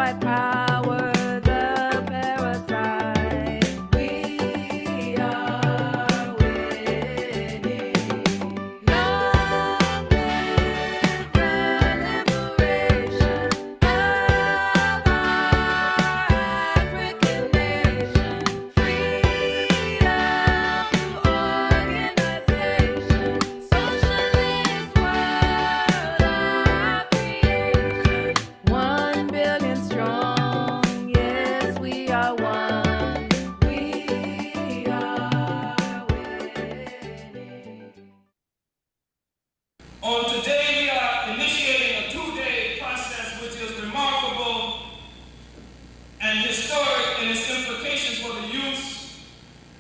white power, the parasite. We are winning. Long live the liberation of our African nation. Freedom through organization. Socialist world our creation. 1 billion strong, yes, we are one. We are winning. On today, we are initiating a two-day process which is remarkable and historic in its implications for the use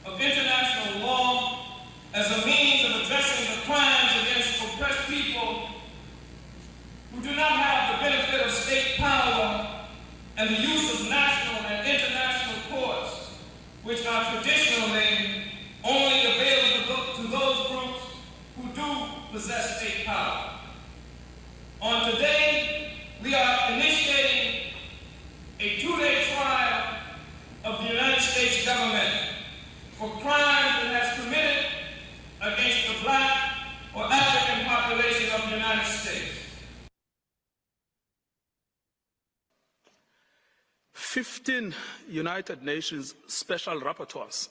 of international law as a means of addressing the crimes against oppressed people who do not have the benefit of state power and the use of national and international courts, which are traditionally only available to those groups who do possess state power. On today, we are initiating a two-day trial of the United States government for crimes it has committed against the black or African population of the United States. 15 United Nations special rapporteurs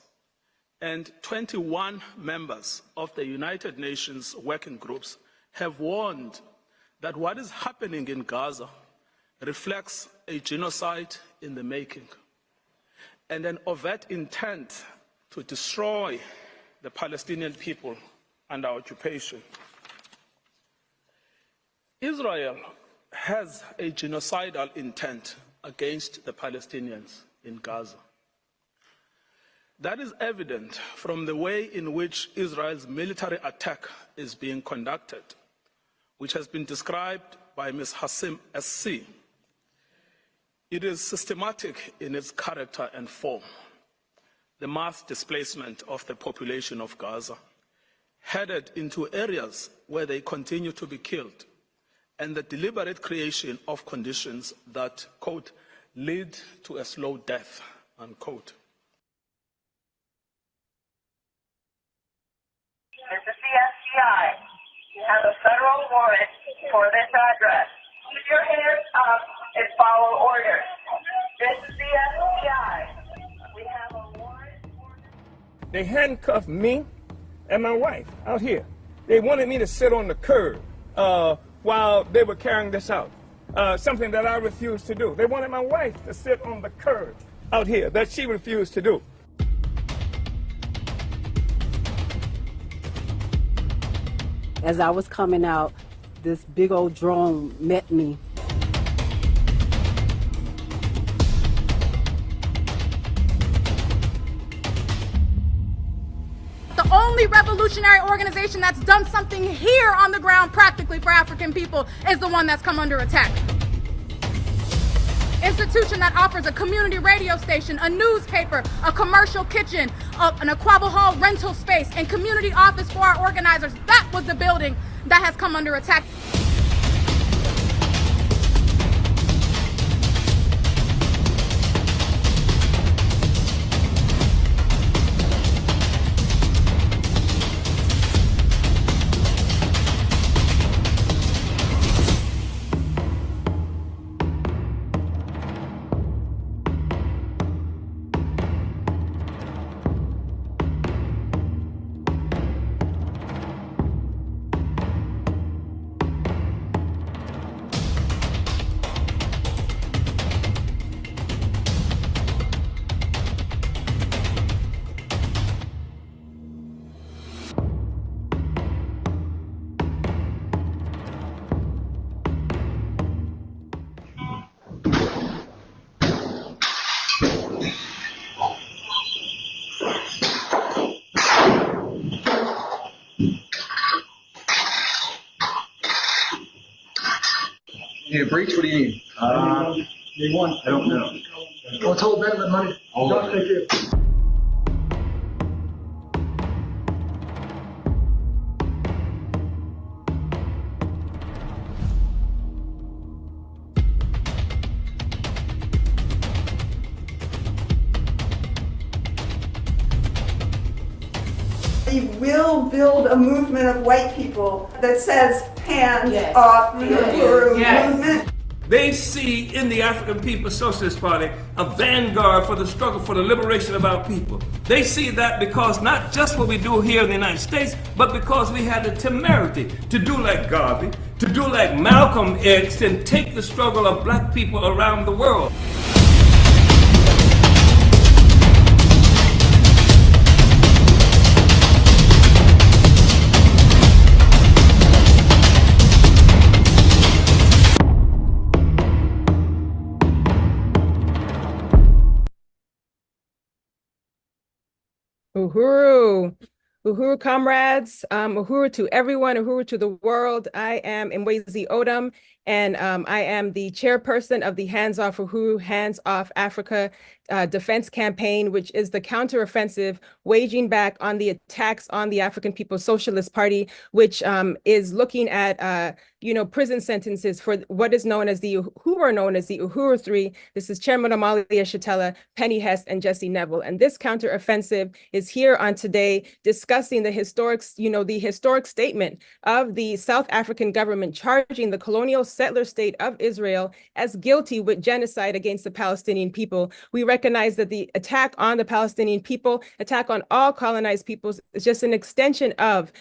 and 21 members of the United Nations working groups have warned that what is happening in Gaza reflects a genocide in the making and an overt intent to destroy the Palestinian people under occupation. Israel has a genocidal intent against the Palestinians in Gaza. That is evident from the way in which Israel's military attack is being conducted, which has been described by Ms. Hassim SC. It is systematic in its character and form. The mass displacement of the population of Gaza, headed into areas where they continue to be killed, and the deliberate creation of conditions that, quote, lead to a slow death, unquote. This is the FBI. You have a federal warrant for this address. Keep your hands up and follow orders. This is the FBI. We have a warrant for this. They handcuffed me and my wife out here. They wanted me to sit on the curb while they were carrying this out, something that I refused to do. They wanted my wife to sit on the curb out here, that she refused to do. As I was coming out, this big old drone met me. The only revolutionary organization that's done something here on the ground practically for African people is the one that's come under attack. Institution that offers a community radio station, a newspaper, a commercial kitchen, an Aquaba Hall rental space, and community office for our organizers. That was the building that has come under attack. Need a breach? What do you need? Need one. I don't know. Oh, it's all better than money. All Don't of it. take it. we will build a movement of white people that says hands Yes. off the Uhuru Yes. movement. They see in the African People's Socialist Party a vanguard for the struggle for the liberation of our people. They see that because not just what we do here in the United States, but because we had the temerity to do like Garvey, to do like Malcolm X, and take the struggle of black people around the world. Uhuru, Uhuru comrades, Uhuru to everyone, Uhuru to the world. I am Mwezi Odom, and I am the chairperson of the Hands Off Uhuru, Hands Off Africa defense campaign, which is the counteroffensive waging back on the attacks on the African People's Socialist Party, which is looking at prison sentences for what is known as who are known as the Uhuru Three. This is Chairman Omali, Yeshitela, Penny Hess, and Jesse Neville. And this counteroffensive is here on today discussing the historic statement of the South African government charging the colonial settler state of Israel as guilty with genocide against the Palestinian people. We recognize that the attack on the Palestinian people, attack on all colonized peoples, is just an extension of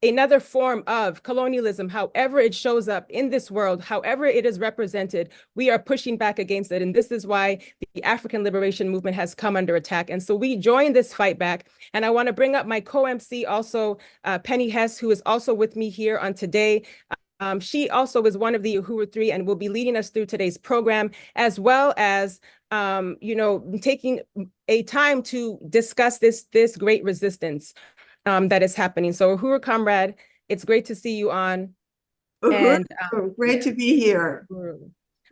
another form of colonialism, however it shows up in this world, however it is represented. We are pushing back against it. And this is why the African liberation movement has come under attack. And so we join this fight back. And I want to bring up my co-MC also, Penny Hess, who is also with me here on today. She also is one of the Uhuru Three and will be leading us through today's program, as well as taking a time to discuss this great resistance that is happening. So Uhuru comrade, it's great to see you on. Uhuru, great to be here.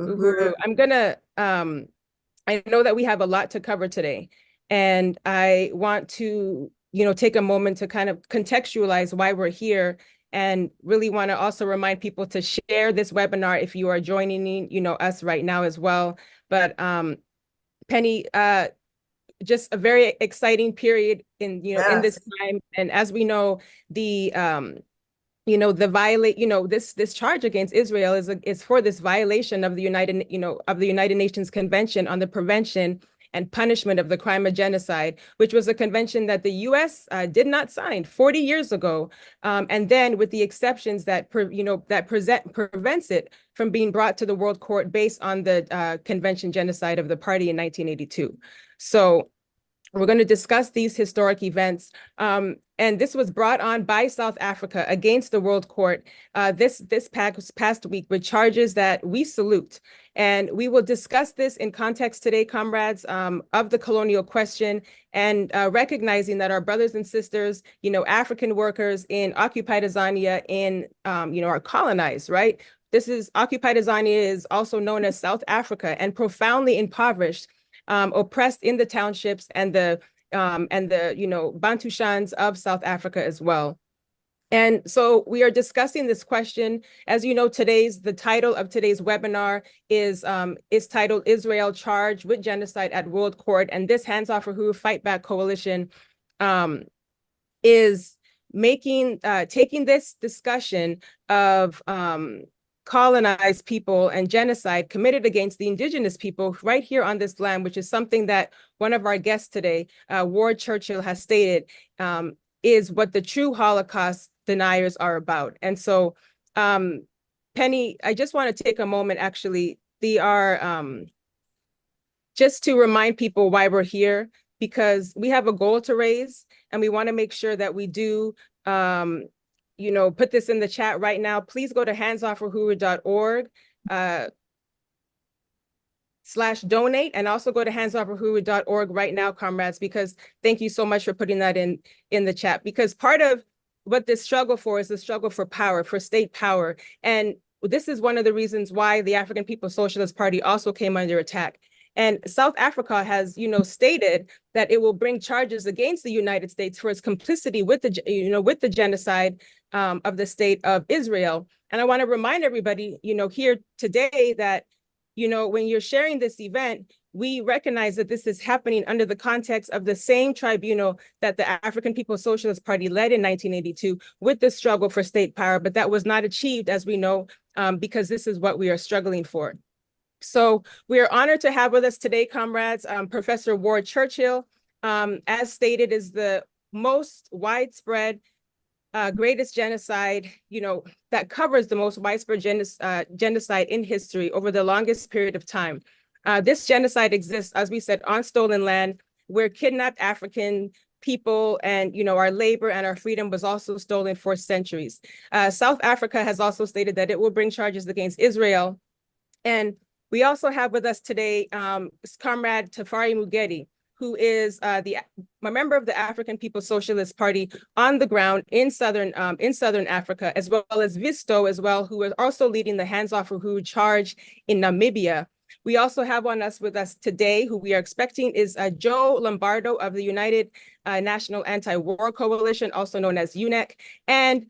Uhuru. I'm gonna, I know that we have a lot to cover today, and I want to, take a moment to kind of contextualize why we're here, and really want to also remind people to share this webinar if you are joining, us right now as well. But Penny, just a very exciting period in, in this time, and as we know, the this charge against Israel is for this violation of the United Nations Convention on the Prevention and Punishment of the Crime of Genocide, which was a convention that the U.S. Did not sign 40 years ago, and then with the exceptions that prevents it from being brought to the World Court based on the convention genocide of the party in 1982. So we're going to discuss these historic events. And this was brought on by South Africa against the World Court this past week with charges that we salute. And we will discuss this in context today, comrades, of the colonial question, and recognizing that our brothers and sisters, African workers in occupied Azania are colonized, right? Occupied Azania is also known as South Africa, and profoundly impoverished, oppressed in the townships and the Bantushans of South Africa as well. And so we are discussing this question. As you know, the title of today's webinar is titled Israel Charged with Genocide at World Court. And this Hands Off Uhuru Fight Back Coalition is taking this discussion of colonized people and genocide committed against the indigenous people right here on this land, which is something that one of our guests today, Ward Churchill, has stated is what the true Holocaust deniers are about. And so, Penny, I just want to take a moment, actually, just to remind people why we're here, because we have a goal to raise, and we want to make sure that we do put this in the chat right now. Please go to handsoffuhuru.org /donate, and also go to handsoffuhuru.org right now, comrades, because thank you so much for putting that in the chat, because part of what this struggle for is the struggle for power, for state power. And this is one of the reasons why the African People's Socialist Party also came under attack. And South Africa has, stated that it will bring charges against the United States for its complicity with the genocide of the state of Israel. And I want to remind everybody, here today that, when you're sharing this event, we recognize that this is happening under the context of the same tribunal that the African People's Socialist Party led in 1982 with the struggle for state power, but that was not achieved, as we know, because this is what we are struggling for. So we are honored to have with us today, comrades, Professor Ward Churchill, as stated, is the most widespread, greatest genocide, that covers the most widespread genocide in history over the longest period of time. This genocide exists, as we said, on stolen land, where kidnapped African people and our labor and our freedom was also stolen for centuries. South Africa has also stated that it will bring charges against Israel. And we also have with us today Comrade Tafari Mugedi, who is a member of the African People's Socialist Party on the ground in Southern Africa, as well as Visto as well, who is also leading the Hands Off Uhuru charge in Namibia. We also have with us today, who we are expecting, is Joe Lombardo of the United National Anti-War Coalition, also known as UNEC, and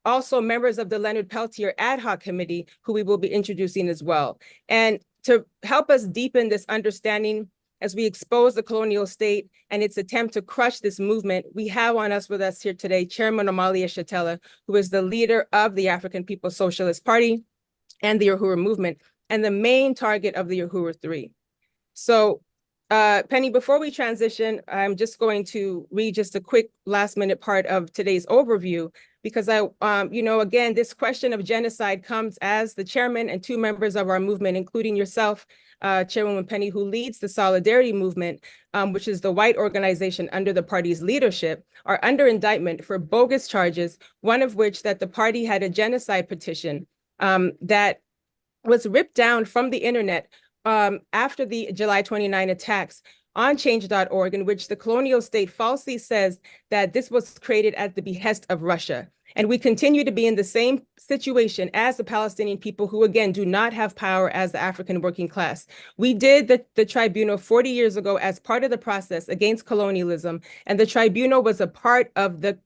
also members of the Leonard Peltier Ad Hoc Committee, who we will be introducing as well. And to help us deepen this understanding as we expose the colonial state and its attempt to crush this movement, we have with us here today, Chairman Omali Yeshitela, who is the leader of the African People's Socialist Party and the Uhuru movement, and the main target of the Uhuru 3. So, Penny, before we transition, I'm just going to read just a quick last-minute part of today's overview, because again, this question of genocide comes as the chairman and two members of our movement, including yourself, Chairwoman Penny, who leads the Solidarity Movement, which is the white organization under the party's leadership, are under indictment for bogus charges, one of which that the party had a genocide petition that was ripped down from the internet after the July 29 attacks on change.org, in which the colonial state falsely says that this was created at the behest of Russia. And we continue to be in the same situation as the Palestinian people, who, again, do not have power as the African working class. We did the tribunal 40 years ago as part of the process against colonialism, and the tribunal was a part of the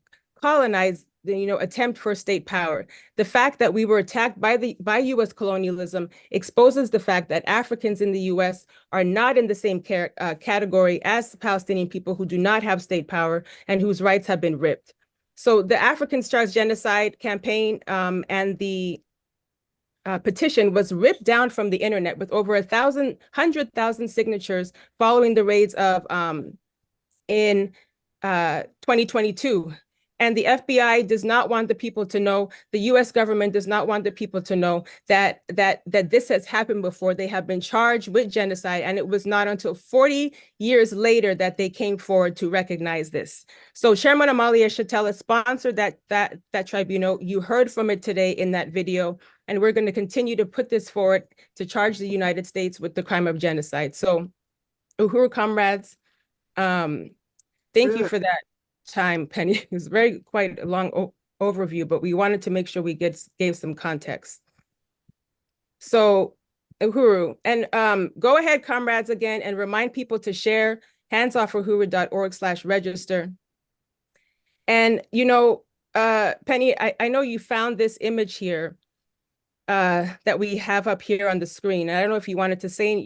colonized attempt for state power. The fact that we were attacked by U.S. colonialism exposes the fact that Africans in the U.S. are not in the same category as the Palestinian people, who do not have state power and whose rights have been ripped. So the African Stars Genocide campaign and the petition was ripped down from the internet with over 100,000 signatures following the raids of in 2022. And the FBI does not want the people to know, the US government does not want the people to know that this has happened before. They have been charged with genocide, and it was not until 40 years later that they came forward to recognize this. So Chairman Omali Yeshitela sponsored that tribunal. You heard from it today in that video, and we're going to continue to put this forward to charge the United States with the crime of genocide. So Uhuru comrades, thank you for that time, Penny. It was quite a long overview, but we wanted to make sure we gave some context. So Uhuru, and go ahead, comrades, again, and remind people to share handsoffuhuru.org/register. And Penny, I know you found this image here that we have up here on the screen. I don't know if you wanted to say,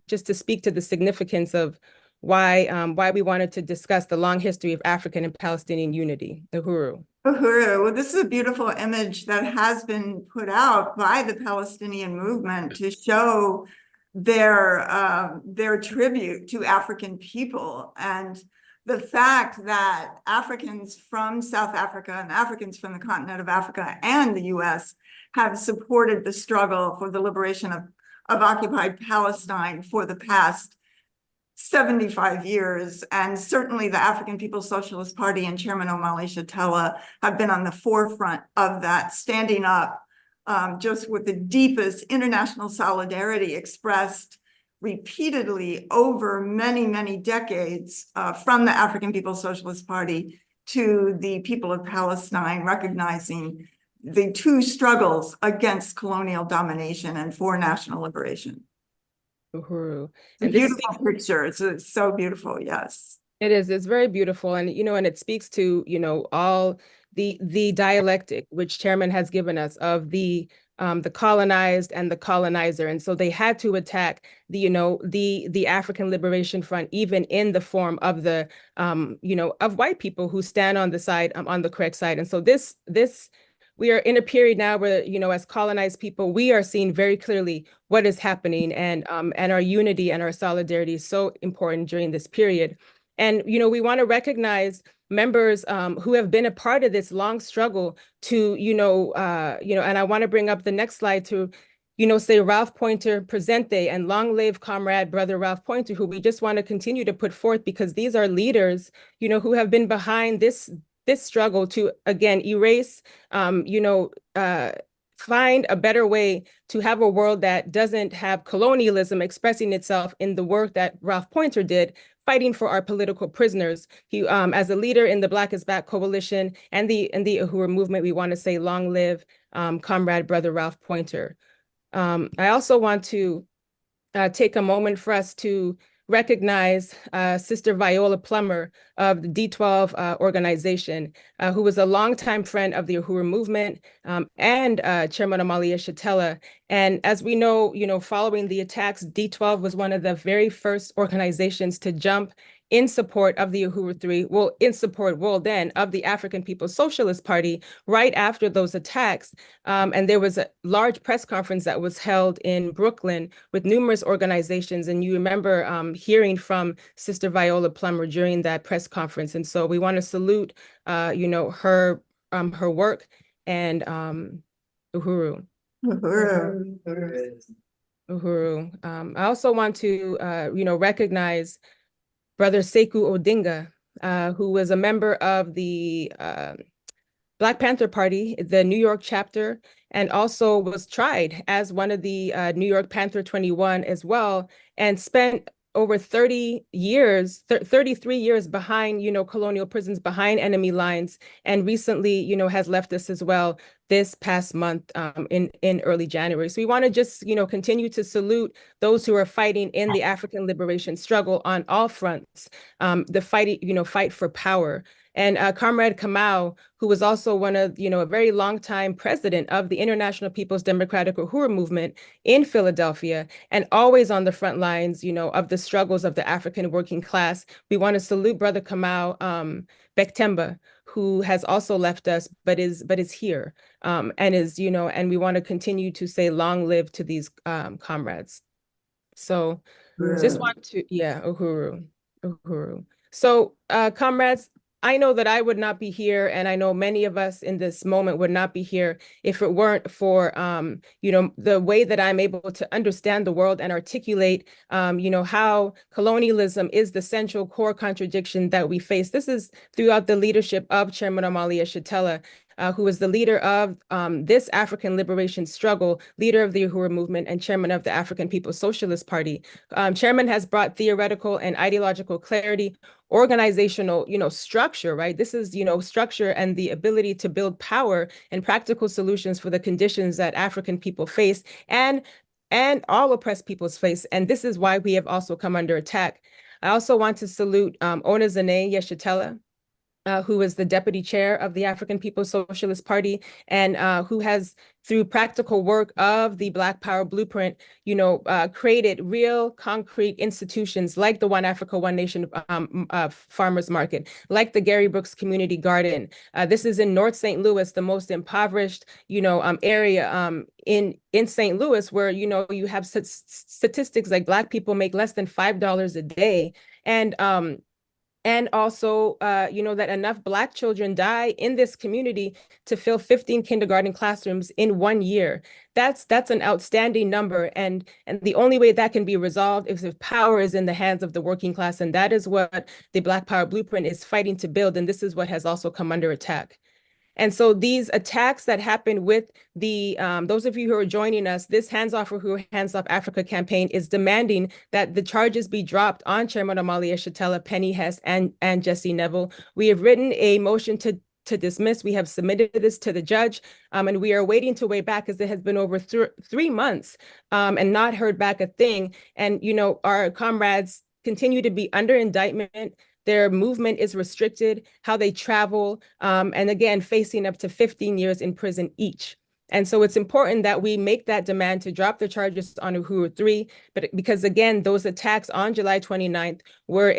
just to speak to the significance of why we wanted to discuss the long history of African and Palestinian unity. Uhuru. Uhuru, well, this is a beautiful image that has been put out by the Palestinian movement to show their tribute to African people, and the fact that Africans from South Africa and Africans from the continent of Africa and the US have supported the struggle for the liberation of occupied Palestine for the past 75 years. And certainly the African People's Socialist Party and Chairman Omali Yeshitela have been on the forefront of that, standing up just with the deepest international solidarity expressed repeatedly over many, many decades from the African People's Socialist Party to the people of Palestine, recognizing the two struggles against colonial domination and for national liberation. Uhuru. And beautiful picture. It's so beautiful. Yes, it is. It's very beautiful, and and it speaks to all the dialectic which Chairman has given us of the the colonized and the colonizer. And so they had to attack the African Liberation Front, even in the form of of white people who stand on the side, on the correct side. And so we are in a period now where, as colonized people, we are seeing very clearly what is happening, and our unity and our solidarity is so important during this period. And, we want to recognize members who have been a part of this long struggle to, and I want to bring up the next slide to, say Ralph Pointer Presente, and long live comrade brother Ralph Pointer, who we just want to continue to put forth, because these are leaders, who have been behind this struggle to, again, erase, find a better way to have a world that doesn't have colonialism expressing itself in the work that Ralph Pointer did, fighting for our political prisoners. He, as a leader in the Black is Back Coalition and the Uhuru movement, we want to say long live comrade brother Ralph Pointer. I also want to take a moment for us to recognize Sister Viola Plummer of the D12 organization, who was a longtime friend of the Uhuru movement, and Chairman Omali Yeshitela. And as we know, following the attacks, D12 was one of the very first organizations to jump in support of the Uhuru 3, then of the African People's Socialist Party right after those attacks. And there was a large press conference that was held in Brooklyn with numerous organizations. And you remember hearing from Sister Viola Plummer during that press conference. And so we want to salute, her work, and Uhuru. Uhuru. I also want to, recognize Brother Sekou Odinga, who was a member of the Black Panther Party, the New York chapter, and also was tried as one of the New York Panther 21 as well, and spent over 30 years, 33 years behind, colonial prisons, behind enemy lines, and recently, has left us as well this past month in early January. So we want to just, continue to salute those who are fighting in the African liberation struggle on all fronts, the fight for power. And Comrade Kamau, who was also one of, a very long time president of the International People's Democratic Uhuru movement in Philadelphia, and always on the front lines, of the struggles of the African working class. We want to salute Brother Kamau Bektemba, who has also left us, but is here, and is, and we want to continue to say long live to these comrades. So just want to, Uhuru. So comrades, I know that I would not be here, and I know many of us in this moment would not be here if it weren't for, the way that I'm able to understand the world and articulate, how colonialism is the central core contradiction that we face. This is throughout the leadership of Chairman Omali Yeshitela, who is the leader of this African liberation struggle, leader of the Uhuru movement, and chairman of the African People's Socialist Party. Chairman has brought theoretical and ideological clarity, organizational, structure, right? This is, structure and the ability to build power and practical solutions for the conditions that African people face, and all oppressed peoples face. And this is why we have also come under attack. I also want to salute Azania Yeshitela, who is the deputy chair of the African People's Socialist Party, and who has, through practical work of the Black Power Blueprint, created real concrete institutions like the One Africa, One Nation Farmers Market, like the Gary Brooks Community Garden. This is in North St. Louis, the most impoverished, area in St. Louis, where, you have statistics like Black people make less than $5 a day. And also, that enough Black children die in this community to fill 15 kindergarten classrooms in 1 year. That's an outstanding number. And the only way that can be resolved is if power is in the hands of the working class. And that is what the Black Power Blueprint is fighting to build. And this is what has also come under attack. And so these attacks that happened with the, those of you who are joining us, this Hands Off Uhuru, Hands Off Africa campaign is demanding that the charges be dropped on Chairman Omali Yeshitela, Penny Hess, and Jesse Neville. We have written a motion to dismiss. We have submitted this to the judge, and we are waiting to weigh back, as it has been over 3 months and not heard back a thing. And, our comrades continue to be under indictment. Their movement is restricted, how they travel, and again, facing up to 15 years in prison each. And so it's important that we make that demand to drop the charges on Uhuru 3, but because again, those attacks on July 29th were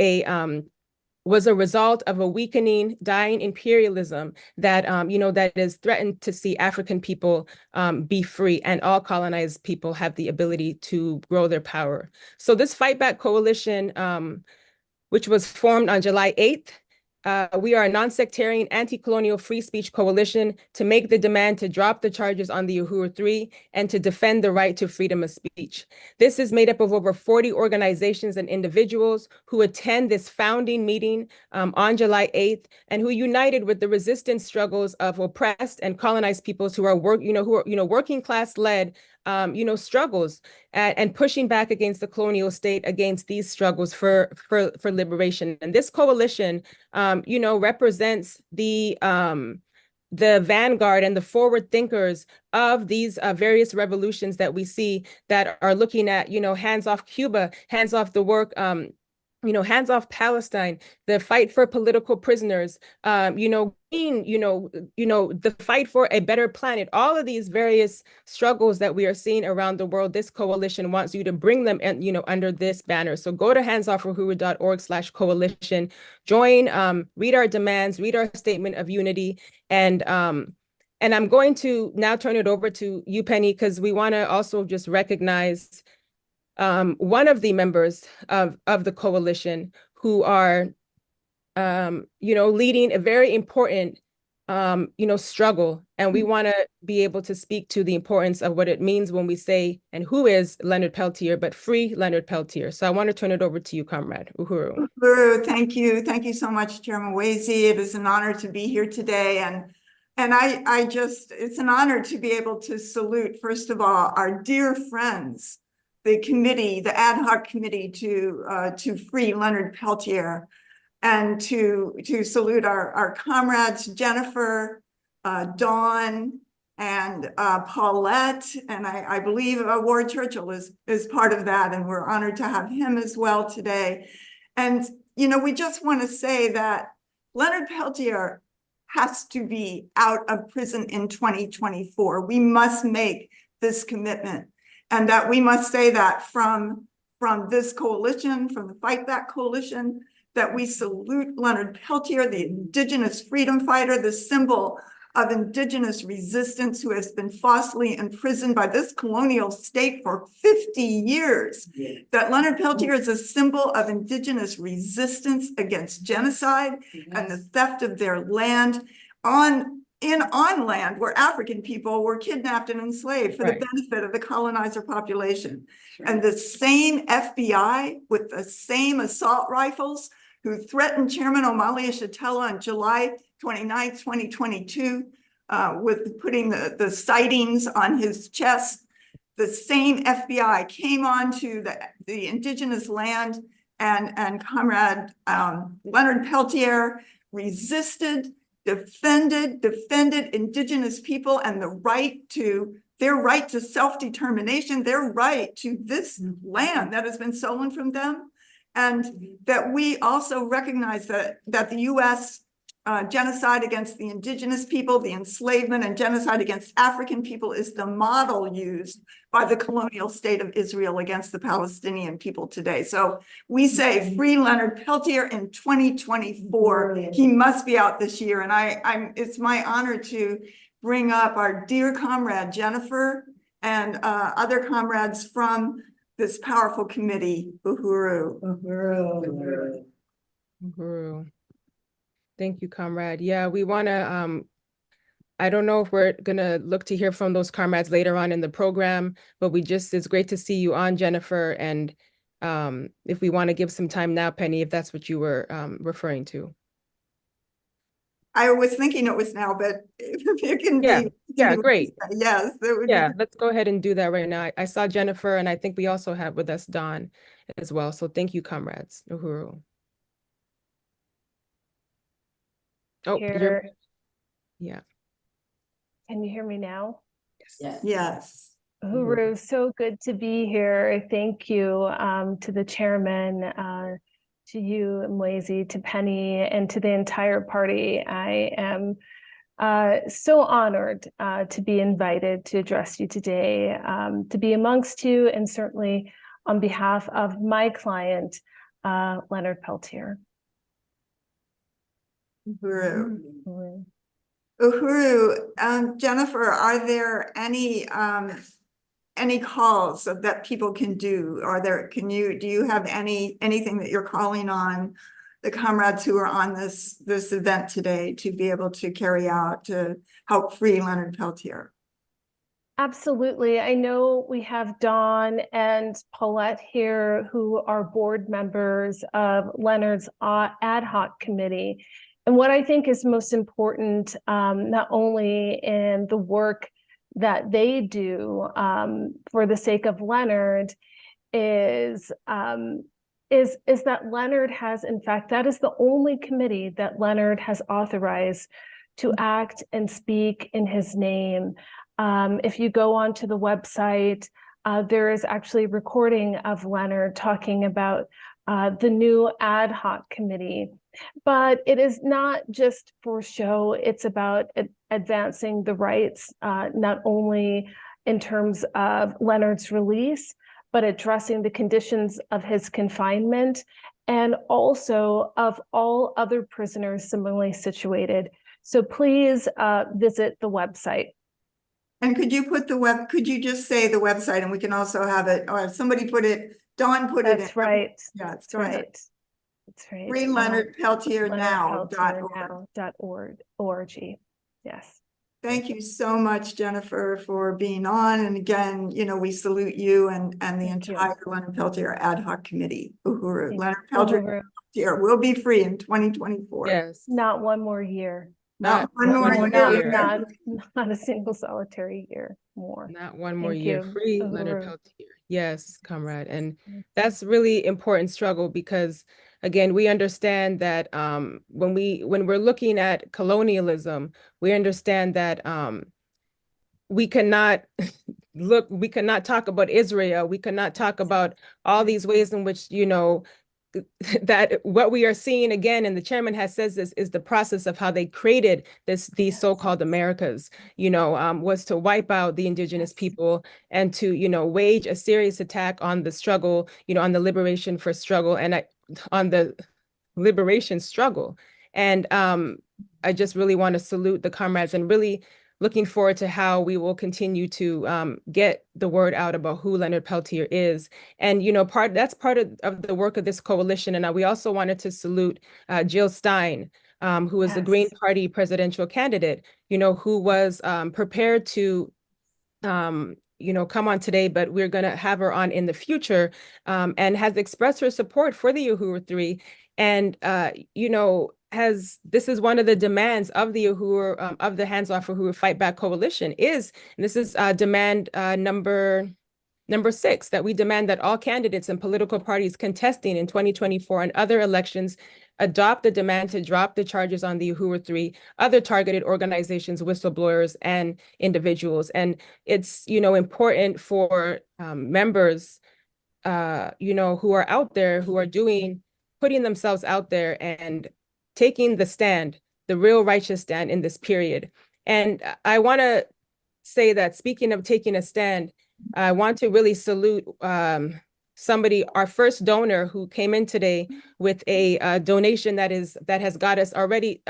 was a result of a weakening, dying imperialism that, that is threatened to see African people be free, and all colonized people have the ability to grow their power. So this Fightback coalition, which was formed on July 8th, we are a non-sectarian anti-colonial free speech coalition to make the demand to drop the charges on the Uhuru 3 and to defend the right to freedom of speech. This is made up of over 40 organizations and individuals who attend this founding meeting on July 8th and who united with the resistance struggles of oppressed and colonized peoples who are working class led struggles and pushing back against the colonial state, against these struggles for liberation. And this coalition, represents the vanguard and the forward thinkers of these various revolutions that we see that are looking at, hands off Cuba, hands off the work, hands off Palestine, the fight for political prisoners, the fight for a better planet, all of these various struggles that we are seeing around the world. This coalition wants you to bring them under this banner. So go to handsoffuhuru.org/coalition, join, read our demands, read our statement of unity. And I'm going to now turn it over to you, Penny, because we want to also just recognize one of the members of the coalition who are, leading a very important, struggle. And we want to be able to speak to the importance of what it means when we say, and who is Leonard Peltier, but free Leonard Peltier. So I want to turn it over to you, Comrade Uhuru. Uhuru, thank you. Thank you so much, Chairman Wazee. It is an honor to be here today. And it's an honor to be able to salute, first of all, our dear friends, the committee, the ad hoc committee to free Leonard Peltier, and to salute our comrades, Jennifer, Dawn, and Paulette, and I believe Ward Churchill is part of that, and we're honored to have him as well today. And, we just want to say that Leonard Peltier has to be out of prison in 2024. We must make this commitment. And that we must say that from this coalition, from the Fightback coalition, that we salute Leonard Peltier, the indigenous freedom fighter, the symbol of indigenous resistance, who has been falsely imprisoned by this colonial state for 50 years. Yeah. That Leonard Peltier is a symbol of indigenous resistance against genocide and the theft of their land on land where African people were kidnapped and enslaved for the benefit of the colonizer population. And the same FBI with the same assault rifles who threatened Chairman Omali Yeshitela on July 29, 2022, with putting the sightings on his chest, the same FBI came onto the indigenous land, and Comrade Leonard Peltier resisted, defended indigenous people and their right to self-determination, their right to this land that has been stolen from them. And that we also recognize that the U.S. Genocide against the indigenous people, the enslavement and genocide against African people is the model used by the colonial state of Israel against the Palestinian people today. So we say free Leonard Peltier in 2024. He must be out this year. And it's my honor to bring up our dear comrade Jennifer and other comrades from this powerful committee, Uhuru. Thank you, comrade. Yeah, we want to, I don't know if we're going to look to hear from those comrades later on in the program, but it's great to see you on, Jennifer. And if we want to give some time now, Penny, if that's what you were referring to. I was thinking it was now, but it can be. Yeah, great. Yes. Let's go ahead and do that right now. I saw Jennifer, and I think we also have with us Dawn as well. So thank you, comrades. Uhuru. Oh, yeah. Can you hear me now? Yes. Uhuru, so good to be here. Thank you to the chairman, to you, Mwezi, to Penny, and to the entire party. I am So honored to be invited to address you today, to be amongst you, and certainly on behalf of my client, Leonard Peltier. Uhuru. Uhuru, Jennifer, are there any calls that people can do? Do you have anything that you're calling on the comrades who are on this event today to be able to carry out to help free Leonard Peltier? Absolutely. I know we have Dawn and Paulette here, who are board members of Leonard's ad hoc committee. And what I think is most important, not only in the work that they do for the sake of Leonard, is that Leonard has, in fact, that is the only committee that Leonard has authorized to act and speak in his name. If you go onto the website, there is actually a recording of Leonard talking about the new ad hoc committee. But it is not just for show, it's about advancing the rights, not only in terms of Leonard's release, but addressing the conditions of his confinement and also of all other prisoners similarly situated. So please visit the website. And could you just say the website, and we can also have it, or somebody put it, Dawn put it in. That's right. Yeah, it's right. That's right. Free Leonard Peltier now.org. Yes. Thank you so much, Jennifer, for being on. And again, we salute you and the entire Leonard Peltier ad hoc committee. Uhuru. Leonard Peltier will be free in 2024. Yes. Not one more year. Not one more year. Not a single solitary year more. Not one more year. Free Leonard Peltier. Yes, comrade. And that's really important struggle because, again, we understand that when we're looking at colonialism, we understand that we cannot we cannot talk about Israel. We cannot talk about all these ways in which, that what we are seeing again, and the chairman has said this, is the process of how they created these so-called Americas, was to wipe out the indigenous people and to, wage a serious attack on the struggle, on the liberation for struggle and on the liberation struggle. And I just really want to salute the comrades and really looking forward to how we will continue to get the word out about who Leonard Peltier is. And, that's part of the work of this coalition. And we also wanted to salute Jill Stein, who is the Green Party presidential candidate, who was prepared to, come on today, but we're going to have her on in the future, and has expressed her support for the Uhuru 3. And, this is one of the demands of the Uhuru, of the Hands Off Uhuru Fightback Coalition and this is demand number 6, that we demand that all candidates and political parties contesting in 2024 and other elections adopt the demand to drop the charges on the Uhuru 3, other targeted organizations, whistleblowers, and individuals. And it's, important for members, who are out there, who are putting themselves out there and taking the stand, the real righteous stand in this period. And I want to say that, speaking of taking a stand, I want to really salute our first donor who came in today with a donation that has got us already.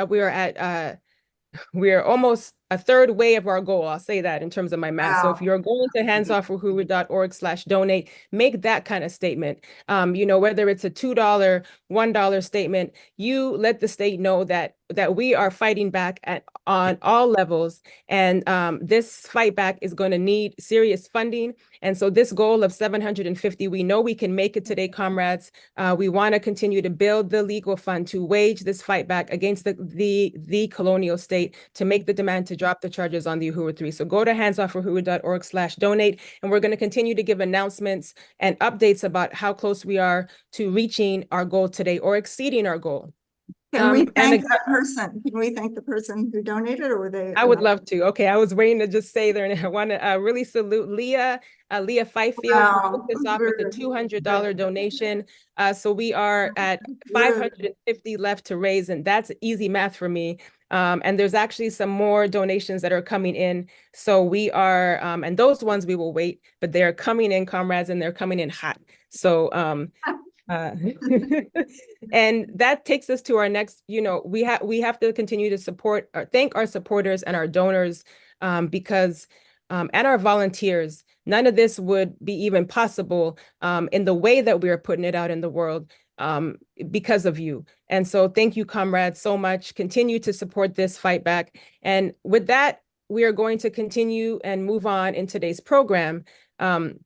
We're almost a third way of our goal. I'll say that in terms of my math. Wow. So if you're going to handsoffuhuru.org/donate, make that kind of statement. Whether it's a $2, $1 statement, you let the state know that we are fighting back on all levels. And this fight back is going to need serious funding. And so this goal of 750, we know we can make it today, comrades. We want to continue to build the legal fund to wage this fight back against the colonial state, to make the demand to drop the charges on the Uhuru 3. So go to handsoffuhuru.org/donate, and we're going to continue to give announcements and updates about how close we are to reaching our goal today or exceeding our goal. Can we thank that person? Can we thank the person who donated, or were they? I would love to. Okay, I was waiting to just say there, and I want to really salute Leah Fifield, who put this off with a $200 donation. So we are at 550 left to raise, and that's easy math for me. And there's actually some more donations that are coming in. So we are, and those ones we will wait, but they're coming in, comrades, and they're coming in hot. So, and that takes us to our next, we have to continue to support or thank our supporters and our donors, because and our volunteers. None of this would be even possible in the way that we are putting it out in the world because of you. And so thank you, comrades, so much. Continue to support this fight back. And with that, we are going to continue and move on in today's program. And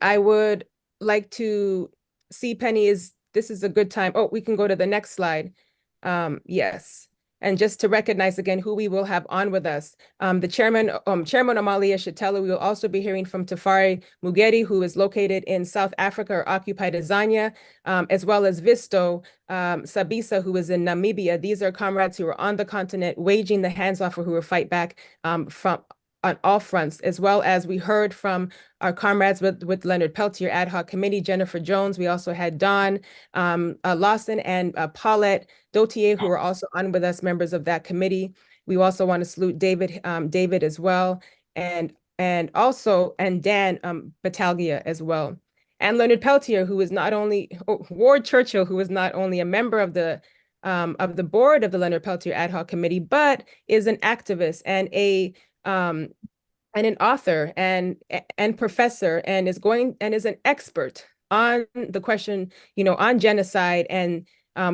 I would like to see, Penny, this is a good time. Oh, we can go to the next slide. Yes. And just to recognize again who we will have on with us. The Chairman Omali Yeshitela. We will also be hearing from Tafari Mugeri, who is located in South Africa or occupied Azania, as well as Visto Sabisa, who is in Namibia. These are comrades who are on the continent waging the hands-off for Uhuru fight back from on all fronts, as well as we heard from our comrades with Leonard Peltier ad hoc committee, Jennifer Jones. We also had Dawn Lawson and Paulette Dautier, who are also on with us, members of that committee. We also want to salute David as well, and Dan Battaglia as well. And Leonard Peltier, who is not only, Ward Churchill, who is not only a member of the board of the Leonard Peltier ad hoc committee, but is an activist and an author and professor, and is an expert on the question, on genocide. And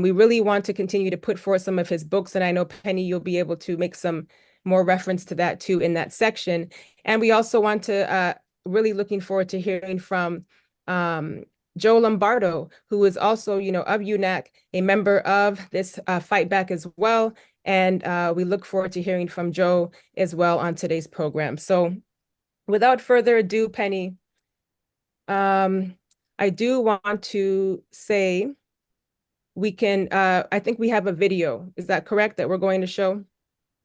we really want to continue to put forth some of his books. And I know, Penny, you'll be able to make some more reference to that too in that section. And we also want to really looking forward to hearing from Joe Lombardo, who is also, of UNAC, a member of this fight back as well. And we look forward to hearing from Joe as well on today's program. So without further ado, Penny, I do want to say we can, I think we have a video. Is that correct that we're going to show?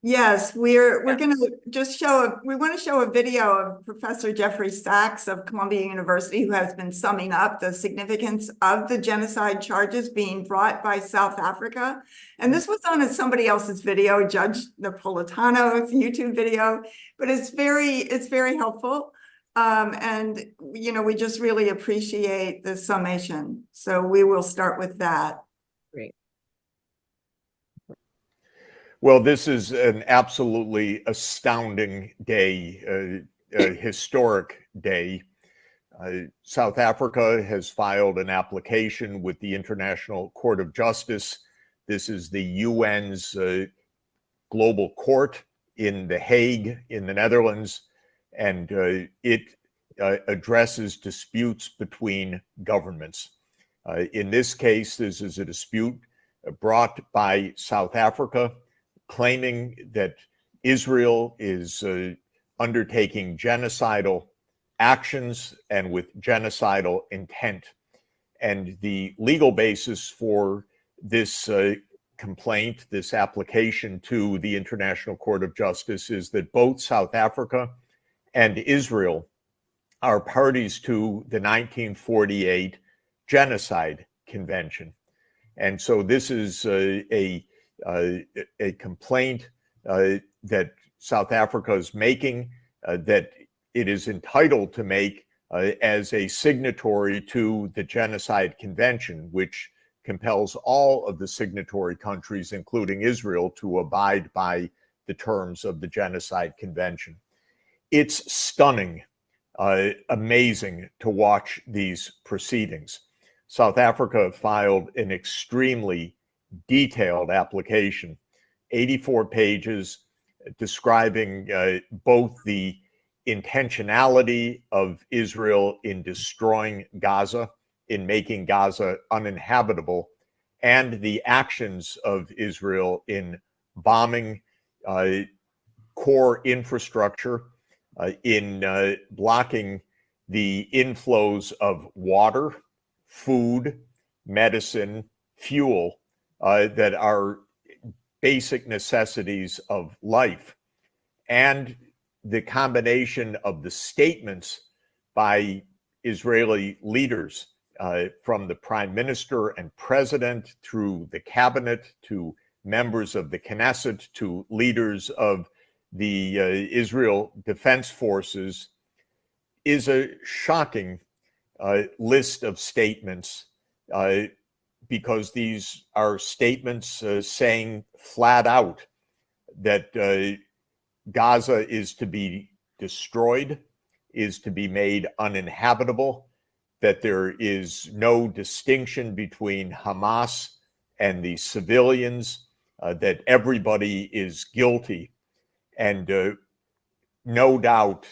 Yes, we're going to just we want to show a video of Professor Jeffrey Sachs of Columbia University, who has been summing up the significance of the genocide charges being brought by South Africa. And this was on somebody else's video, Judge Napolitano's YouTube video, but it's very helpful. And, we just really appreciate the summation. So we will start with that. Great. Well, this is an absolutely astounding day, a historic day. South Africa has filed an application with the International Court of Justice. This is the UN's global court in The Hague in the Netherlands, and it addresses disputes between governments. In this case, this is a dispute brought by South Africa, claiming that Israel is undertaking genocidal actions and with genocidal intent. And the legal basis for this complaint, this application to the International Court of Justice, is that both South Africa and Israel are parties to the 1948 Genocide Convention. And so this is a complaint that South Africa is making, that it is entitled to make as a signatory to the Genocide Convention, which compels all of the signatory countries, including Israel, to abide by the terms of the Genocide Convention. It's stunning, amazing to watch these proceedings. South Africa filed an extremely detailed application, 84 pages, describing both the intentionality of Israel in destroying Gaza, in making Gaza uninhabitable, and the actions of Israel in bombing core infrastructure, in blocking the inflows of water, food, medicine, fuel, that are basic necessities of life. And the combination of the statements by Israeli leaders, from the prime minister and president through the cabinet to members of the Knesset to leaders of the Israel Defense Forces is a shocking list of statements because these are statements saying flat out that Gaza is to be destroyed, is to be made uninhabitable, that there is no distinction between Hamas and the civilians, that everybody is guilty. And no doubt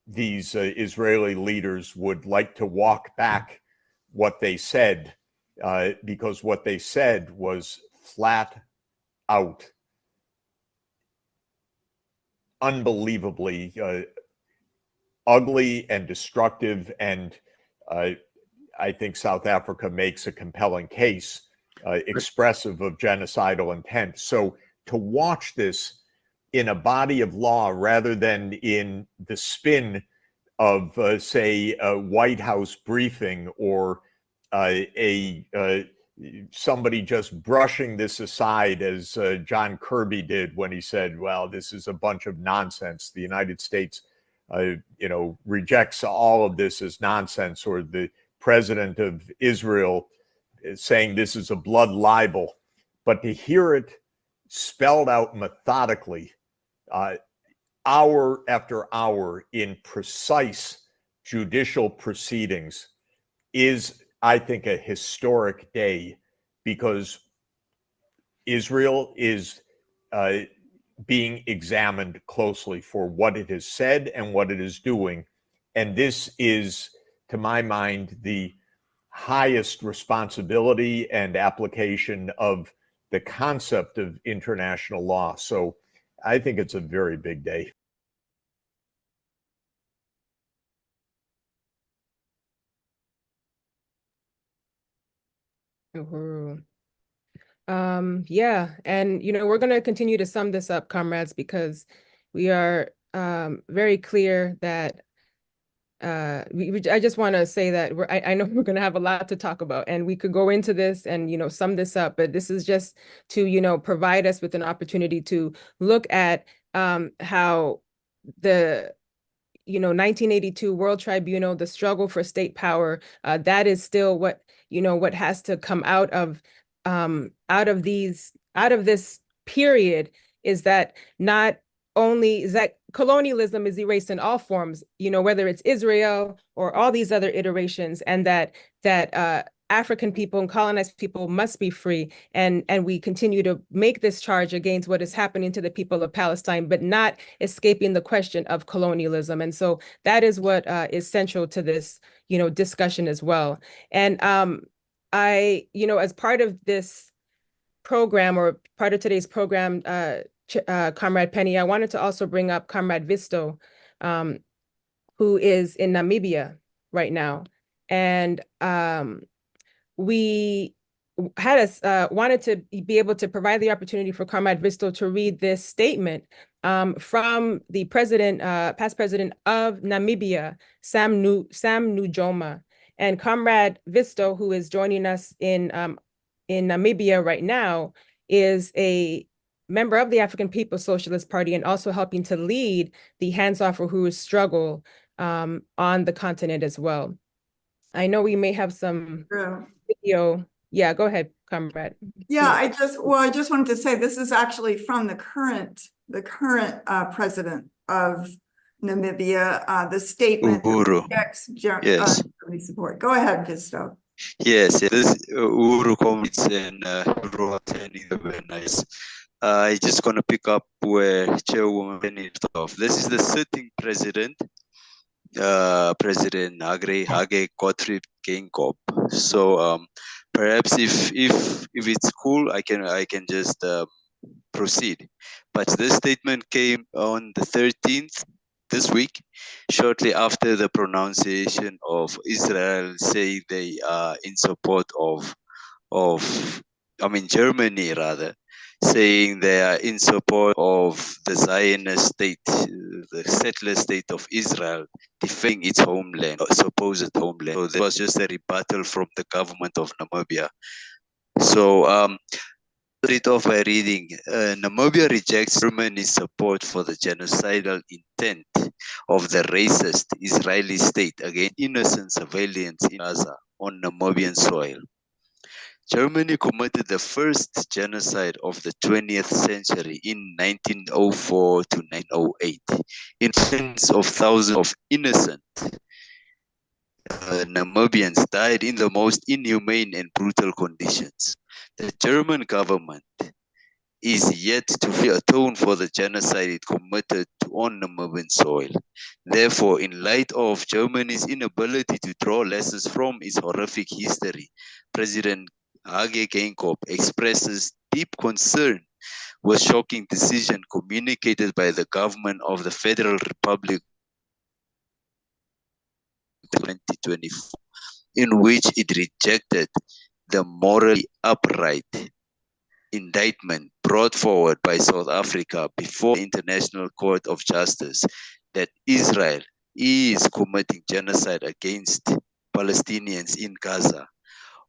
these Israeli leaders would like to walk back what they said, because what they said was flat out, unbelievably ugly and destructive. And I think South Africa makes a compelling case expressive of genocidal intent. So to watch this in a body of law rather than in the spin of, say, a White House briefing or somebody just brushing this aside, as John Kirby did when he said, well, this is a bunch of nonsense. The United States, rejects all of this as nonsense, or the president of Israel is saying this is a blood libel. But to hear it spelled out methodically, hour after hour in precise judicial proceedings is, I think, a historic day, because Israel is being examined closely for what it has said and what it is doing. And this is, to my mind, the highest responsibility and application of the concept of international law. So I think it's a very big day. Uhuru. Yeah, and we're going to continue to sum this up, comrades, because we are very clear that I just want to say that I know we're going to have a lot to talk about, and we could go into this and sum this up, but this is just to provide us with an opportunity to look at how the 1982 World Tribunal, the struggle for state power, that is still what what has to come out of this period, is that not only is that colonialism is erased in all forms, whether it's Israel or all these other iterations, and that African people and colonized people must be free. And we continue to make this charge against what is happening to the people of Palestine, but not escaping the question of colonialism. And so that is what is central to this, discussion as well. And I, as part of this program, or part of today's program, Comrade Penny, I wanted to also bring up Comrade Visto, who is in Namibia right now. And we wanted to be able to provide the opportunity for Comrade Visto to read this statement from the past president of Namibia, Sam Nujoma. And Comrade Visto, who is joining us in Namibia right now, is a member of the African People's Socialist Party and also helping to lead the Hands Off Uhuru struggle on the continent as well. I know we may have some video. Yeah, go ahead, Comrade. Yeah, I just wanted to say this is actually from the current president of Namibia, the statement Uhuru. Yes. Support. Go ahead, Visto. Yes, this Uhuru comments and attending the very nice. I just gonna pick up where Chairwoman Penny left off. This is the sitting president, President Hage Gottfried Geingob. So perhaps if it's cool, I can just proceed. But this statement came on the 13th this week, shortly after the pronunciation of Israel saying they are in support of Germany rather, saying they are in support of the Zionist state, the settler state of Israel, defending its homeland, supposed homeland. So there was just a rebuttal from the government of Namibia. So Read off by reading. Namibia rejects Germany's support for the genocidal intent of the racist Israeli state against innocent civilians in Gaza on Namibian soil. Germany committed the first genocide of the 20th century in 1904 to 1908, in tens of thousands of innocent Namibians died in the most inhumane and brutal conditions. The German government is yet to fully atone for the genocide it committed on Namibian soil. Therefore, in light of Germany's inability to draw lessons from its horrific history, President Hage Geingob expresses deep concern with shocking decision communicated by the government of the Federal Republic 2024, in which it rejected the morally upright indictment brought forward by South Africa before the International Court of Justice that Israel is committing genocide against Palestinians in Gaza,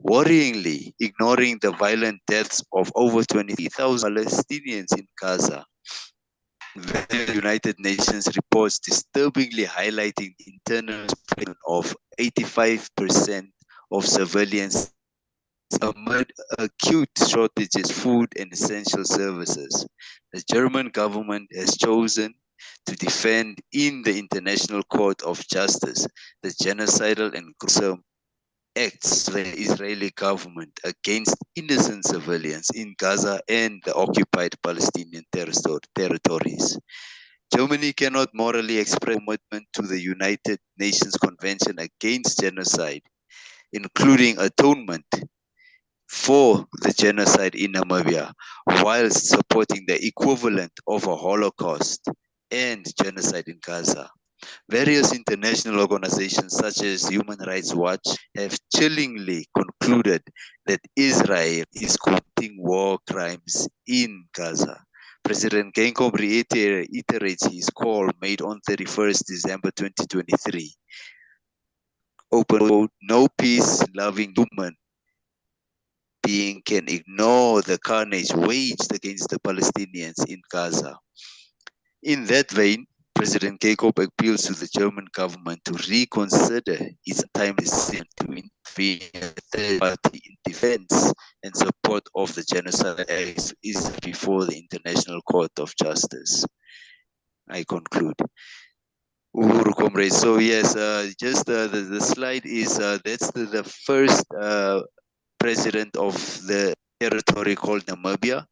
worryingly ignoring the violent deaths of over 23,000 Palestinians in Gaza. The United Nations reports disturbingly highlighting the internal spread of 85% of civilians amid acute shortages of food and essential services. The German government has chosen to defend in the International Court of Justice the genocidal and gruesome acts of the Israeli government against innocent civilians in Gaza and the occupied Palestinian territories. Germany cannot morally express commitment to the United Nations Convention against Genocide, including atonement for the genocide in Namibia, whilst supporting the equivalent of a Holocaust and genocide in Gaza. Various international organizations such as Human Rights Watch have chillingly concluded that Israel is committing war crimes in Gaza. President Geingob reiterates his call made on 31st December 2023. Open quote, no peace-loving human being can ignore the carnage waged against the Palestinians in Gaza. In that vein, President Geingob appeals to the German government to reconsider its time decision to intervene in a third party in defense and support of the genocide acts is before the International Court of Justice. I conclude. Uhuru comrades. So yes, just the slide is that's the first president of the territory called Namibia,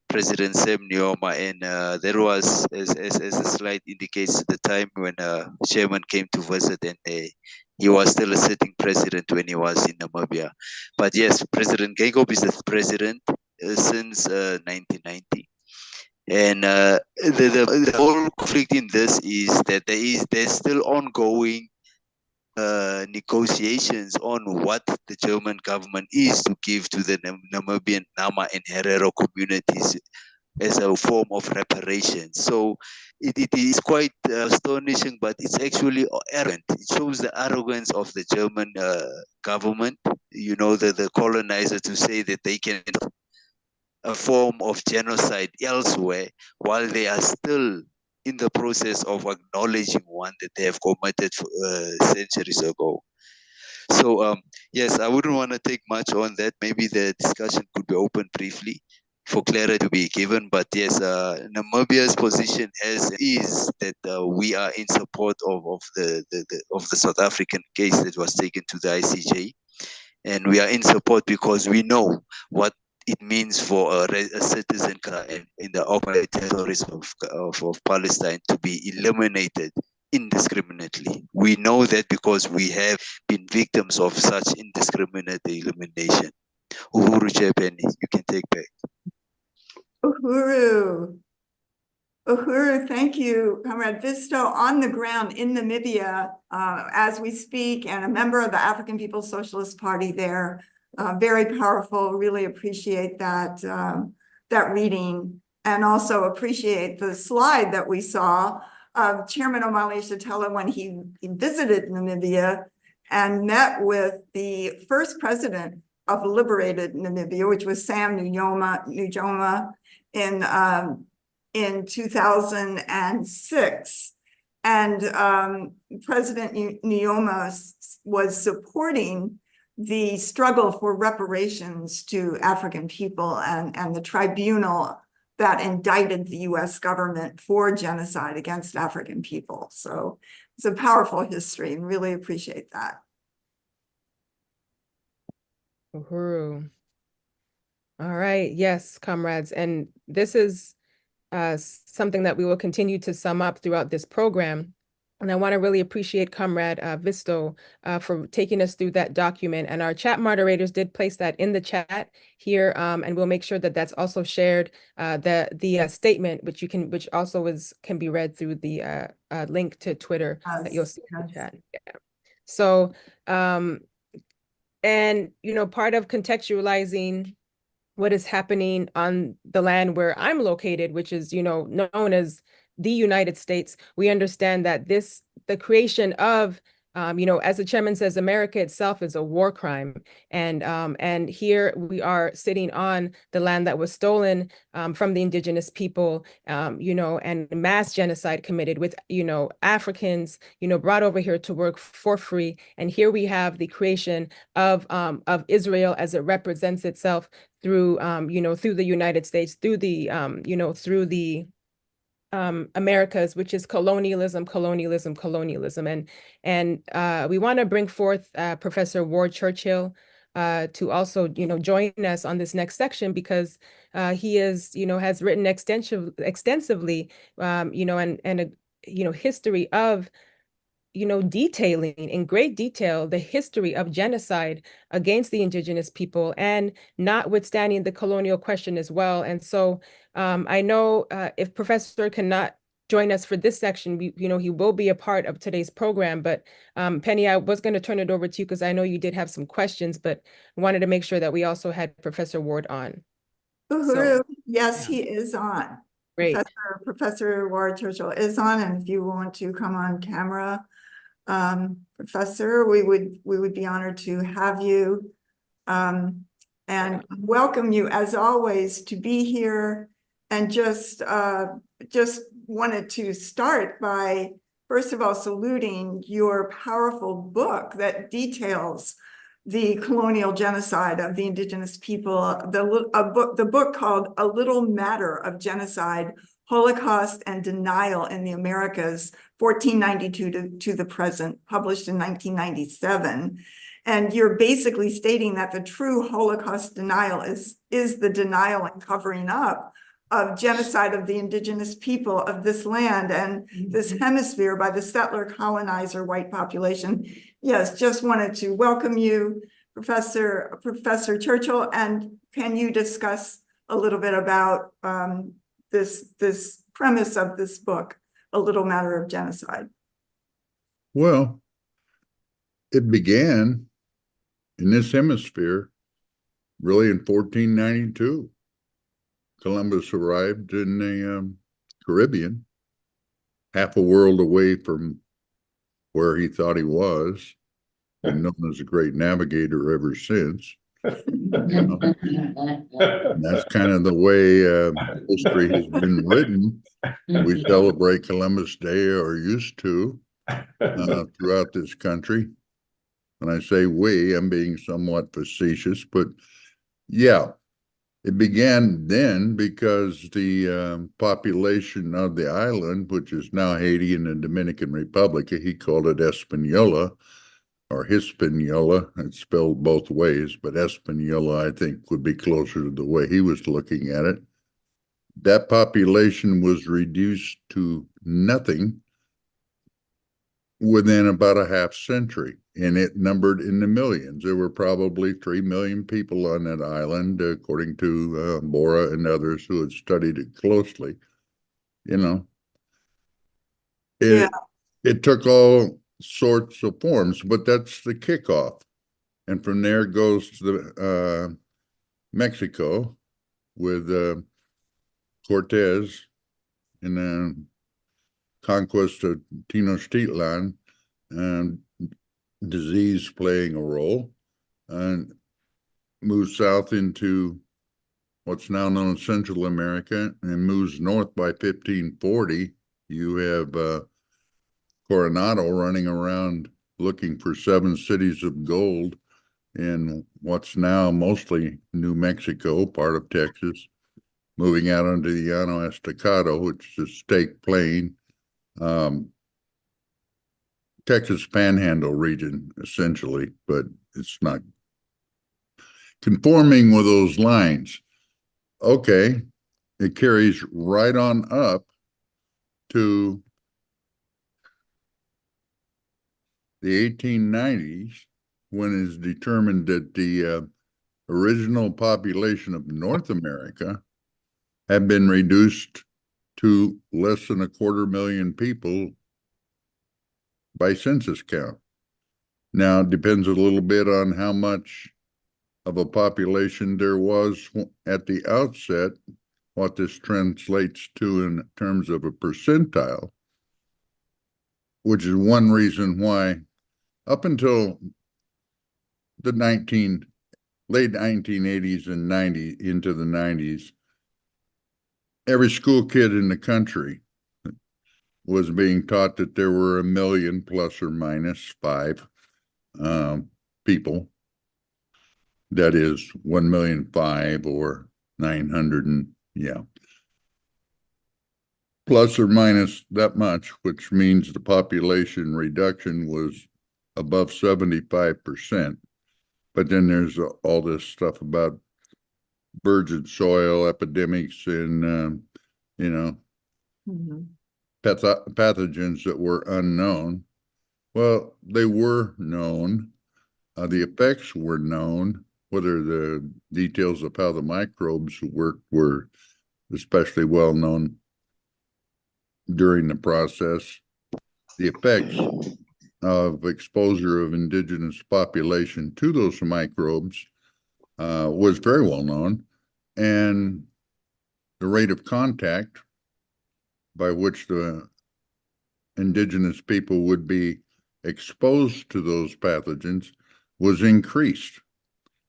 President Sam Nujoma, and there was, as the slide indicates, the time when Sherman came to visit, and he was still a sitting president when he was in Namibia. But yes, President Geingob is the president since 1990. And the whole conflict in this is that there's still ongoing negotiations on what the German government is to give to the Namibian Nama and Herero communities as a form of reparation. So it is quite astonishing, but it's actually arrogant. It shows the arrogance of the German government, you know, the colonizer, to say that they can a form of genocide elsewhere while they are still in the process of acknowledging one that they have committed centuries ago. So yes, I wouldn't want to take much on that. Maybe the discussion could be open briefly for clarity to be given. But yes, Namibia's position is that we are in support of the South African case that was taken to the ICJ, and we are in support because we know what it means for a citizen in the occupied territories of Palestine to be eliminated indiscriminately. We know that because we have been victims of such indiscriminate elimination. Uhuru Chepeni, you can take back. Uhuru, thank you, Comrade Visto, on the ground in Namibia as we speak, and a member of the African People's Socialist Party there. Very powerful, really appreciate that, that reading, and also appreciate the slide that we saw of Chairman Omali Yeshitela when he visited Namibia and met with the first president of liberated Namibia, which was Sam Nujoma in 2006. And President Nujoma was supporting the struggle for reparations to African people and the tribunal that indicted the US government for genocide against African people. So it's a powerful history and really appreciate that. Uhuru. All right, yes, comrades. And this is something that we will continue to sum up throughout this program. And I want to really appreciate Comrade Visto for taking us through that document. And our chat moderators did place that in the chat here, and we'll make sure that that's also shared. The statement, which also can be read through the link to Twitter that you'll see in the chat. Yeah. So, and part of contextualizing what is happening on the land where I'm located, which is, known as the United States, we understand that the creation of, as the chairman says, America itself is a war crime. And here we are sitting on the land that was stolen from the indigenous people, and mass genocide committed with, Africans, brought over here to work for free. And here we have the creation of Israel as it represents itself through, through the United States, through the, through the Americas, which is colonialism. And we want to bring forth Professor Ward Churchill to also, join us on this next section, because he is, has written extensively, and a, history of, detailing in great detail the history of genocide against the indigenous people, and notwithstanding the colonial question as well. And so I know if Professor cannot join us for this section, he will be a part of today's program. But Penny, I was going to turn it over to you because I know you did have some questions, but wanted to make sure that we also had Professor Ward on. Uhuru, yes, he is on. Great. Professor Ward Churchill is on, and if you want to come on camera, Professor, we would be honored to have you, and welcome you as always to be here. And just wanted to start by first of all saluting your powerful book that details the colonial genocide of the indigenous people. The book called A Little Matter of Genocide, Holocaust and Denial in the Americas, 1492 to the present, published in 1997. And you're basically stating that the true Holocaust denial is the denial and covering up of genocide of the indigenous people of this land and this hemisphere by the settler colonizer white population. Yes, just wanted to welcome you, Professor Churchill. And can you discuss a little bit about this premise of this book, A Little Matter of Genocide? Well, it began in this hemisphere really in 1492. Columbus arrived in the Caribbean, half a world away from where he thought he was, and known as a great navigator ever since. And that's kind of the way history has been written. We celebrate Columbus Day, or used to, throughout this country. When I say we, I'm being somewhat facetious, but yeah, it began then because the population of the island, which is now Haiti and the Dominican Republic, he called it Española or Hispaniola. It's spelled both ways, but Española, I think, would be closer to the way he was looking at it. That population was reduced to nothing within about a half century, and it numbered in the millions. There were probably 3 million people on that island, according to Bora and others who had studied it closely. It took all sorts of forms, but that's the kickoff. And from there it goes to Mexico with Cortez and the conquest of Tenochtitlan, and disease playing a role. And moves south into what's now known as Central America and moves north by 1540. You have Coronado running around looking for 7 cities of gold in what's now mostly New Mexico, part of Texas, moving out onto the Llano Estacado, which is a stake plain, Texas Panhandle region, essentially, but it's not conforming with those lines. Okay, it carries right on up to the 1890s, when it's determined that the original population of North America had been reduced to less than 250,000 people by census count. Now, it depends a little bit on how much of a population there was at the outset, what this translates to in terms of a percentile, which is one reason why up until the late 1980s and 90s into the 90s, every school kid in the country was being taught that there were 1 million plus or minus 5 people. That is 1,000,005 or 900 and plus or minus that much, which means the population reduction was above 75%. But then there's all this stuff about virgin soil epidemics and pathogens that were unknown. Well, they were known. The effects were known. Whether the details of how the microbes worked were especially well known during the process. The effects of exposure of indigenous population to those microbes was very well known, and the rate of contact by which the indigenous people would be exposed to those pathogens was increased,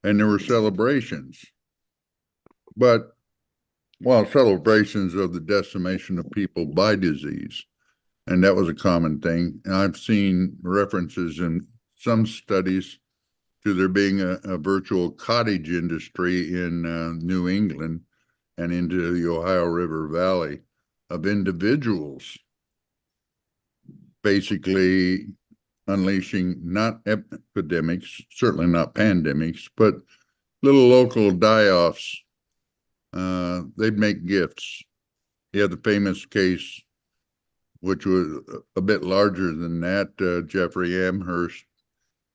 and there were celebrations. But well, celebrations of the decimation of people by disease, and that was a common thing. And I've seen references in some studies to there being a virtual cottage industry in New England and into the Ohio River Valley of individuals basically unleashing not epidemics, certainly not pandemics, but little local die-offs. They'd make gifts. You had the famous case, which was a bit larger than that, Jeffrey Amherst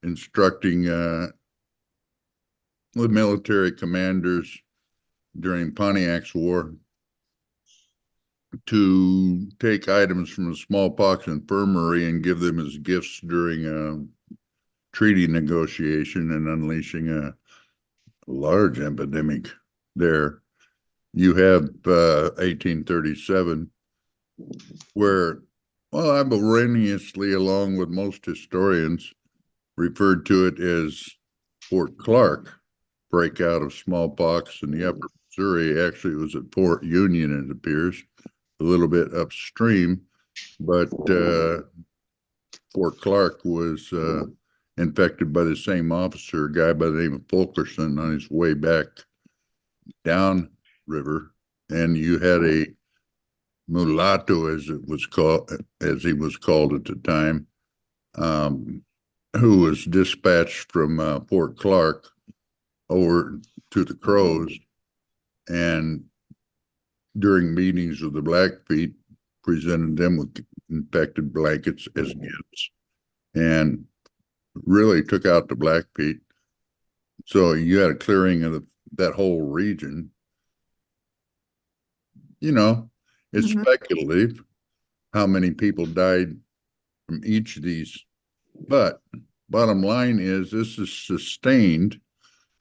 instructing the military commanders during Pontiac's War to take items from the smallpox infirmary and give them as gifts during a treaty negotiation and unleashing a large epidemic there. You have 1837, where, well, I've erroneously, along with most historians, referred to it as Fort Clark breakout of smallpox in the upper Missouri. Actually, it was at Fort Union, it appears, a little bit upstream, but Fort Clark was infected by the same officer, a guy by the name of Fulkerson, on his way back down river, and you had a mulatto, as he was called at the time, who was dispatched from Fort Clark over to the Crows, and during meetings with the Blackfeet, presented them with infected blankets as gifts, and really took out the Blackfeet. So you had a clearing of that whole region. You know, it's speculative how many people died from each of these, but bottom line is this is sustained.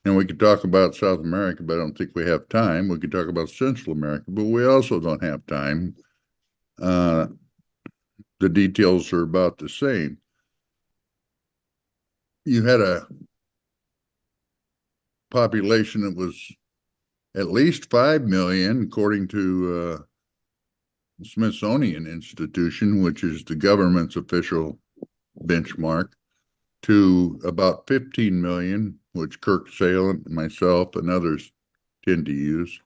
And we could talk about South America, but I don't think we have time. We could talk about Central America, but we also don't have time. The details are about the same. You had population that was at least 5 million, according to Smithsonian Institution, which is the government's official benchmark, to about 15 million, which Kirk Salient, myself, and others tend to use.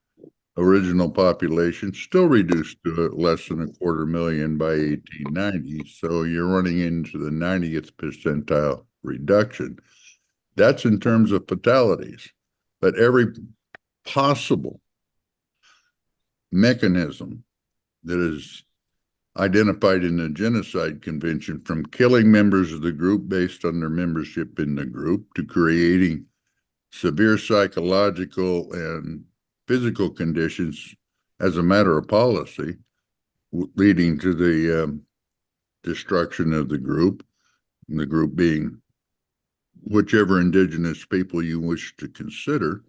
Original population still reduced to less than 250,000 by 1890. So you're running into the 90th percentile reduction. That's in terms of fatalities. But every possible mechanism that is identified in the Genocide Convention, from killing members of the group based on their membership in the group to creating severe psychological and physical conditions as a matter of policy, leading to the destruction of the group, and the group being whichever indigenous people you wish to consider,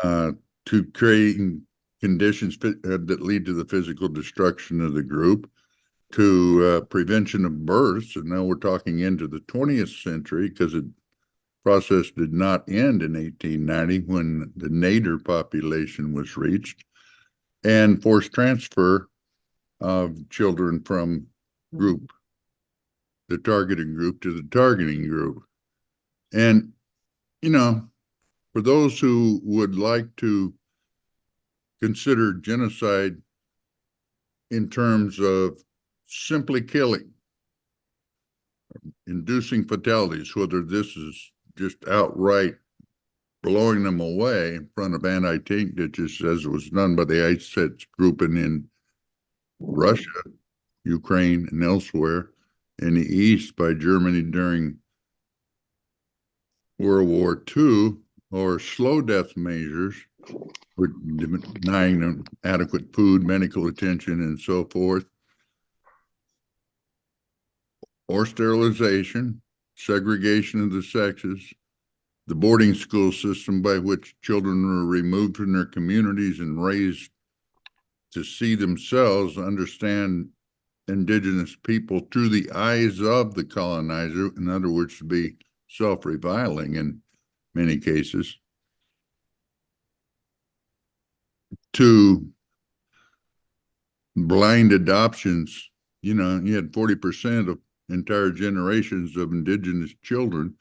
to creating conditions that lead to the physical destruction of the group, to prevention of births. And now we're talking into the 20th century, because the process did not end in 1890 when the nadir population was reached, and forced transfer of children from group, the targeted group, to the targeting group. And, you know, for those who would like to consider genocide in terms of simply killing, inducing fatalities, whether this is just outright blowing them away in front of anti-tank ditches, as was done by the ISIS grouping in Russia, Ukraine, and elsewhere in the East by Germany during World War II, or slow death measures, with denying them adequate food, medical attention, and so forth, or sterilization, segregation of the sexes, the boarding school system by which children were removed from their communities and raised to see themselves, understand indigenous people through the eyes of the colonizer, in other words, to be self-reviling in many cases, to blind adoptions. You know, you had 40% of entire generations of indigenous children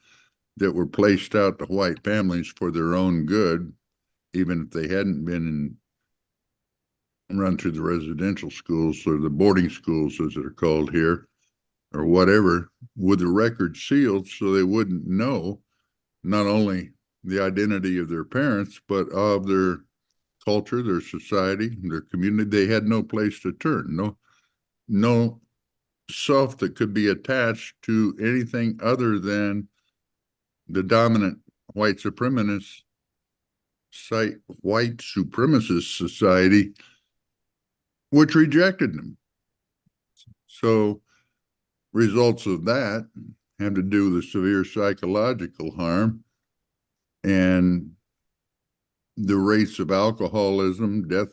that were placed out to white families for their own good, even if they hadn't been run through the residential schools or the boarding schools, as they're called here, or whatever, with the record sealed so they wouldn't know not only the identity of their parents, but of their culture, their society, their community. They had no place to turn, no self that could be attached to anything other than the dominant white supremacist society, which rejected them. So results of that have to do with severe psychological harm and the rates of alcoholism, death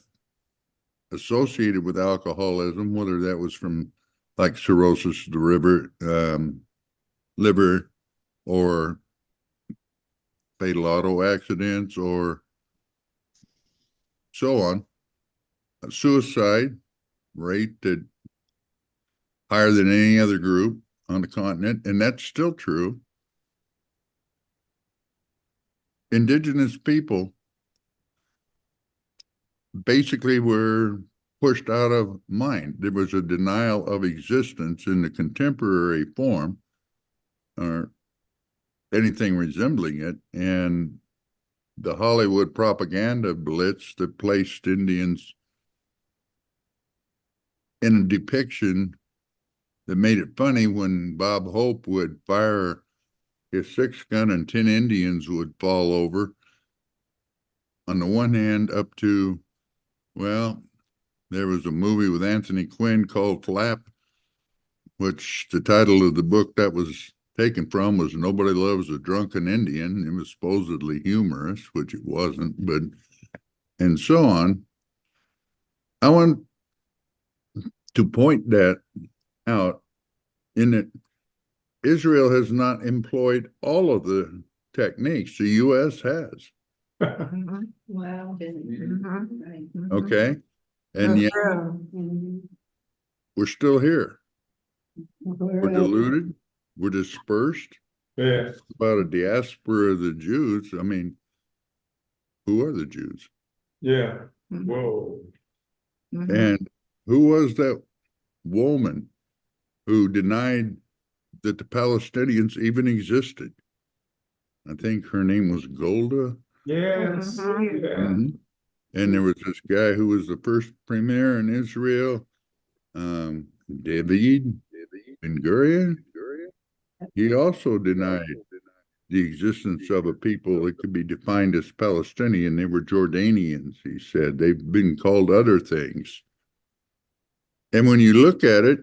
associated with alcoholism, whether that was from like cirrhosis of the liver, or fatal auto accidents, or so on. A suicide rate that higher than any other group on the continent, and that's still true. Indigenous people basically were pushed out of mind. There was a denial of existence in the contemporary form, or anything resembling it, and the Hollywood propaganda blitz that placed Indians in a depiction that made it funny when Bob Hope would fire his 6-gun and 10 Indians would fall over. On the one hand, up to, well, there was a movie with Anthony Quinn called Flap, which the title of the book that was taken from was Nobody Loves a Drunken Indian. It was supposedly humorous, which it wasn't, but, and so on. I want to point that out, in that Israel has not employed all of the techniques. The U.S. has. Wow. Okay. And yet we're still here. We're deluded. We're dispersed. Yeah. About a diaspora of the Jews. I mean, who are the Jews? Yeah. Whoa. And who was that woman who denied that the Palestinians even existed? I think her name was Golda. Yes. Yeah. And there was this guy who was the first premier in Israel, David Ben-Gurion. He also denied the existence of a people that could be defined as Palestinian. They were Jordanians, he said. They've been called other things. And when you look at it,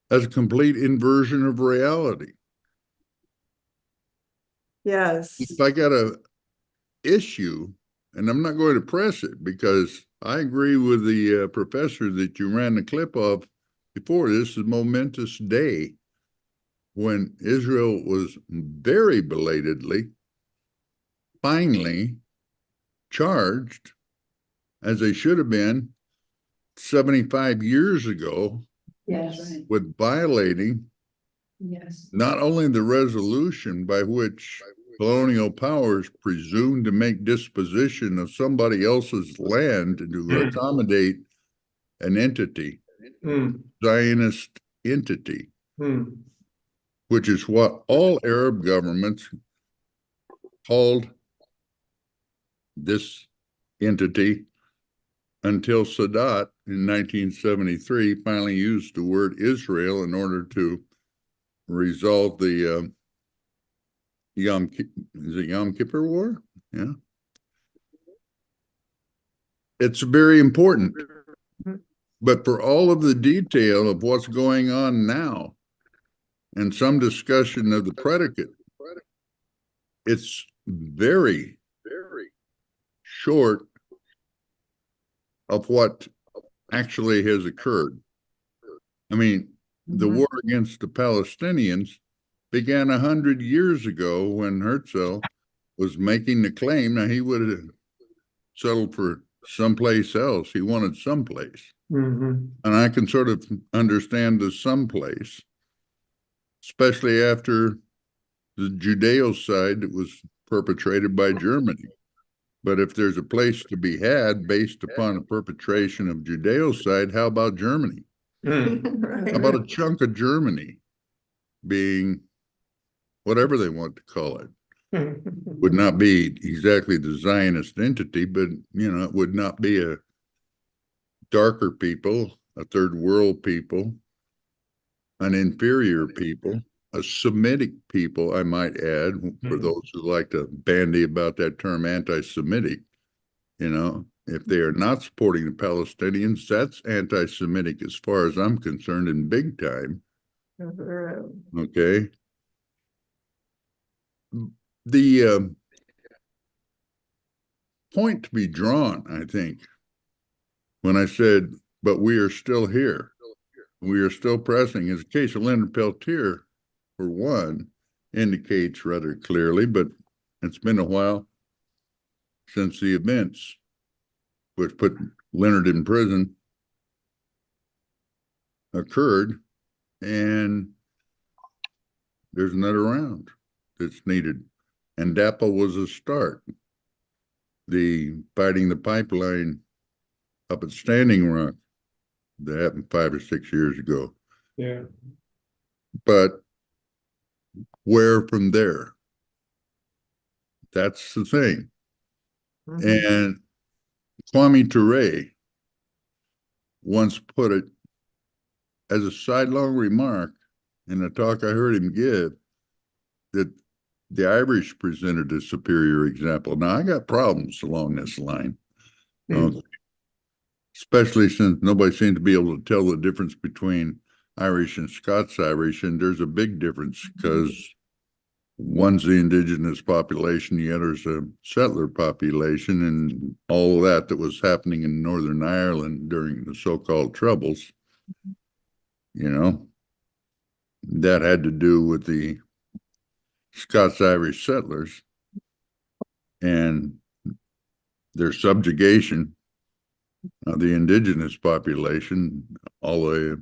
as a complete inversion of reality. Yes. If I got a issue, and I'm not going to press it because I agree with the professor that you ran the clip of before. This is a momentous day when Israel was very belatedly, finally charged, as they should have been 75 years ago, Yes. with violating Yes. not only the resolution by which colonial powers presumed to make disposition of somebody else's land to accommodate an entity, Zionist entity, which is what all Arab governments called this entity until Sadat in 1973 finally used the word Israel in order to resolve the Yom Kippur War? Yeah. It's very important. But for all of the detail of what's going on now and some discussion of the predicate, it's very, very short of what actually has occurred. I mean, the war against the Palestinians began 100 years ago when Herzl was making the claim. Now, he would have settled for someplace else. He wanted someplace. And I can sort of understand the someplace, especially after the Judeo-cide that was perpetrated by Germany. But if there's a place to be had based upon a perpetration of Judeo-cide, how about Germany? How about a chunk of Germany being whatever they want to call it? Would not be exactly the Zionist entity, but, you know, it would not be a darker people, a third world people, an inferior people, a Semitic people, I might add, for those who like to bandy about that term anti-Semitic. You know, if they are not supporting the Palestinians, that's anti-Semitic as far as I'm concerned, in big time. Okay. The point to be drawn, I think, when I said, but we are still here, we are still pressing, is the case of Leonard Peltier, for one, indicates rather clearly, but it's been a while since the events which put Leonard in prison occurred, and there's another round that's needed. And DAPA was a start. The fighting the pipeline up at Standing Rock that happened 5 or 6 years ago. Yeah. But where from there? That's the thing. And Kwame Ture once put it as a sidelong remark in a talk I heard him give, that the Irish presented a superior example. Now, I got problems along this line, especially since nobody seems to be able to tell the difference between Irish and Scots Irish, and there's a big difference because one's the indigenous population, the other's a settler population, and all of that was happening in Northern Ireland during the so-called Troubles, you know, that had to do with the Scots-Irish settlers and their subjugation of the indigenous population, all the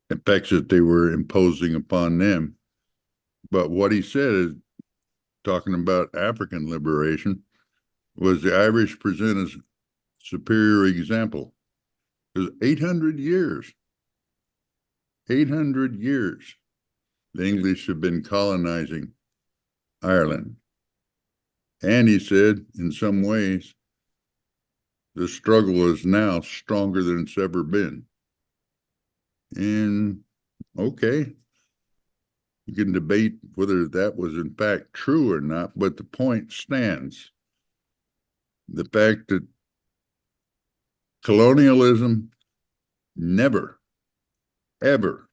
effects that they were imposing upon them. But what he said is, talking about African liberation, was the Irish present as superior example. Because 800 years, the English have been colonizing Ireland. And he said, in some ways, the struggle is now stronger than it's ever been. And okay, you can debate whether that was in fact true or not, but the point stands. The fact that colonialism never, ever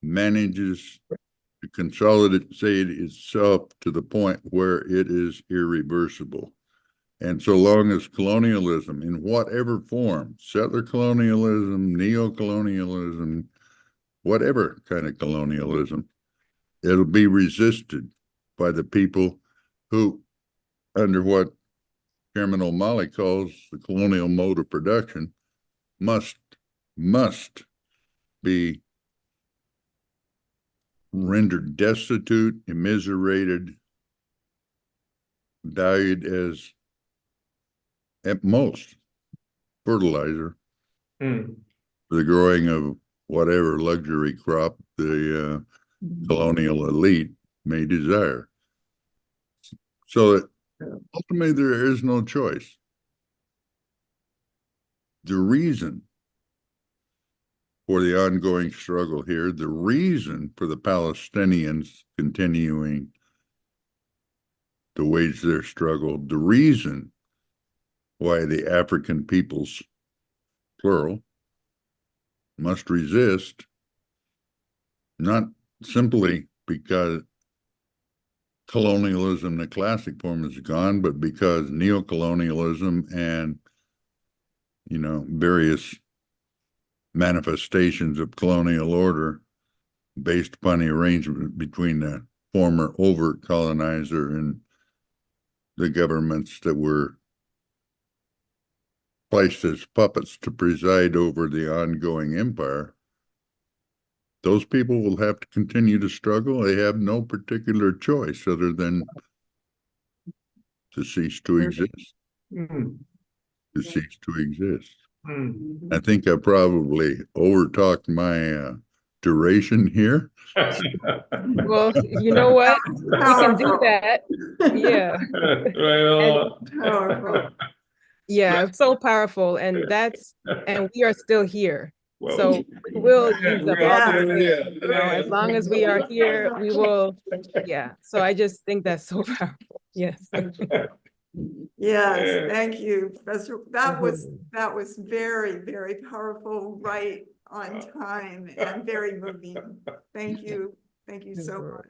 manages to consolidate itself to the point where it is irreversible. And so long as colonialism, in whatever form, settler colonialism, neo-colonialism, whatever kind of colonialism, it'll be resisted by the people who, under what Chairman Omali calls the colonial mode of production, must be rendered destitute, immiserated, valued as, at most, fertilizer for the growing of whatever luxury crop the colonial elite may desire. So that ultimately there is no choice. The reason for the ongoing struggle here, the reason for the Palestinians continuing to wage their struggle, the reason why the African peoples, plural, must resist, not simply because colonialism, the classic form, is gone, but because neo-colonialism and, various manifestations of colonial order based upon the arrangement between the former overt colonizer and the governments that were placed as puppets to preside over the ongoing empire, those people will have to continue to struggle. They have no particular choice other than to cease to exist. To cease to exist. I think I probably overtalked my duration here. Well, you know what? We can do that. Yeah. Yeah, so powerful. And we are still here. So we'll use up all the as long as we are here, we will. Yeah. So I just think that's so powerful. Yes. Yes, thank you, Professor. That was very, very powerful, right on time, and very moving. Thank you. Thank you so much.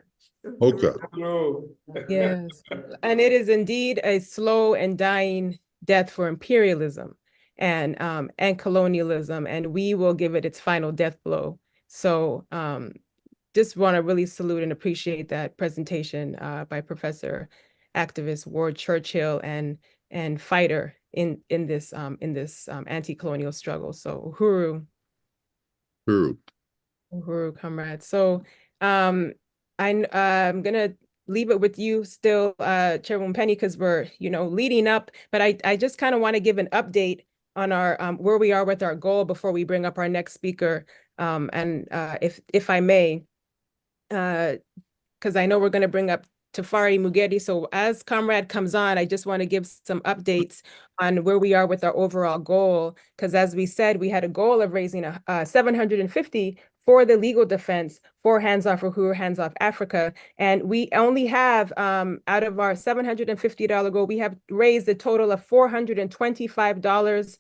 Okay. Yes. And it is indeed a slow and dying death for imperialism and colonialism, and we will give it its final death blow. So just want to really salute and appreciate that presentation by Professor activist Ward Churchill and fighter in this anti-colonial struggle. So Uhuru, comrades. So I'm gonna leave it with you still, Chairwoman Penny, because we're leading up. But I just kind of want to give an update on our where we are with our goal before we bring up our next speaker. And if I may, because I know we're going to bring up Tafari Mugedi. So as Comrade comes on, I just want to give some updates on where we are with our overall goal. Because as we said, we had a goal of raising 750 for the legal defense for Hands Off Uhuru, Hands Off Africa. And we only have, out of our $750 goal, we have raised a total of $425.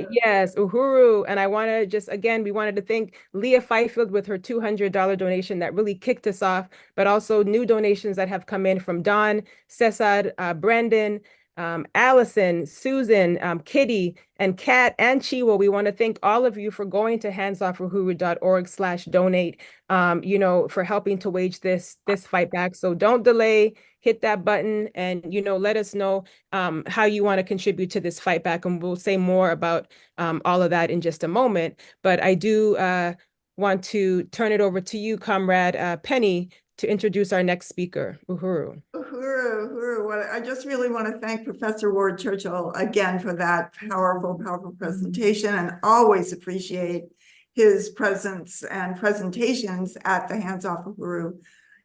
Yes, Uhuru. And I want to just, again, we wanted to thank Leah Fifield with her $200 donation that really kicked us off, but also new donations that have come in from Don, Cesar, Brandon, Allison, Susan, Kitty, and Kat and Chiwa. We want to thank all of you for going to handsoffuhuru.org/donate, for helping to wage this fight back. So don't delay, hit that button, and, let us know how you want to contribute to this fight back. And we'll say more about all of that in just a moment. But I do want to turn it over to you, Comrade Penny, to introduce our next speaker, Uhuru. Uhuru. Well, I just really want to thank Professor Ward Churchill again for that powerful presentation, and always appreciate his presence and presentations at the Hands Off Uhuru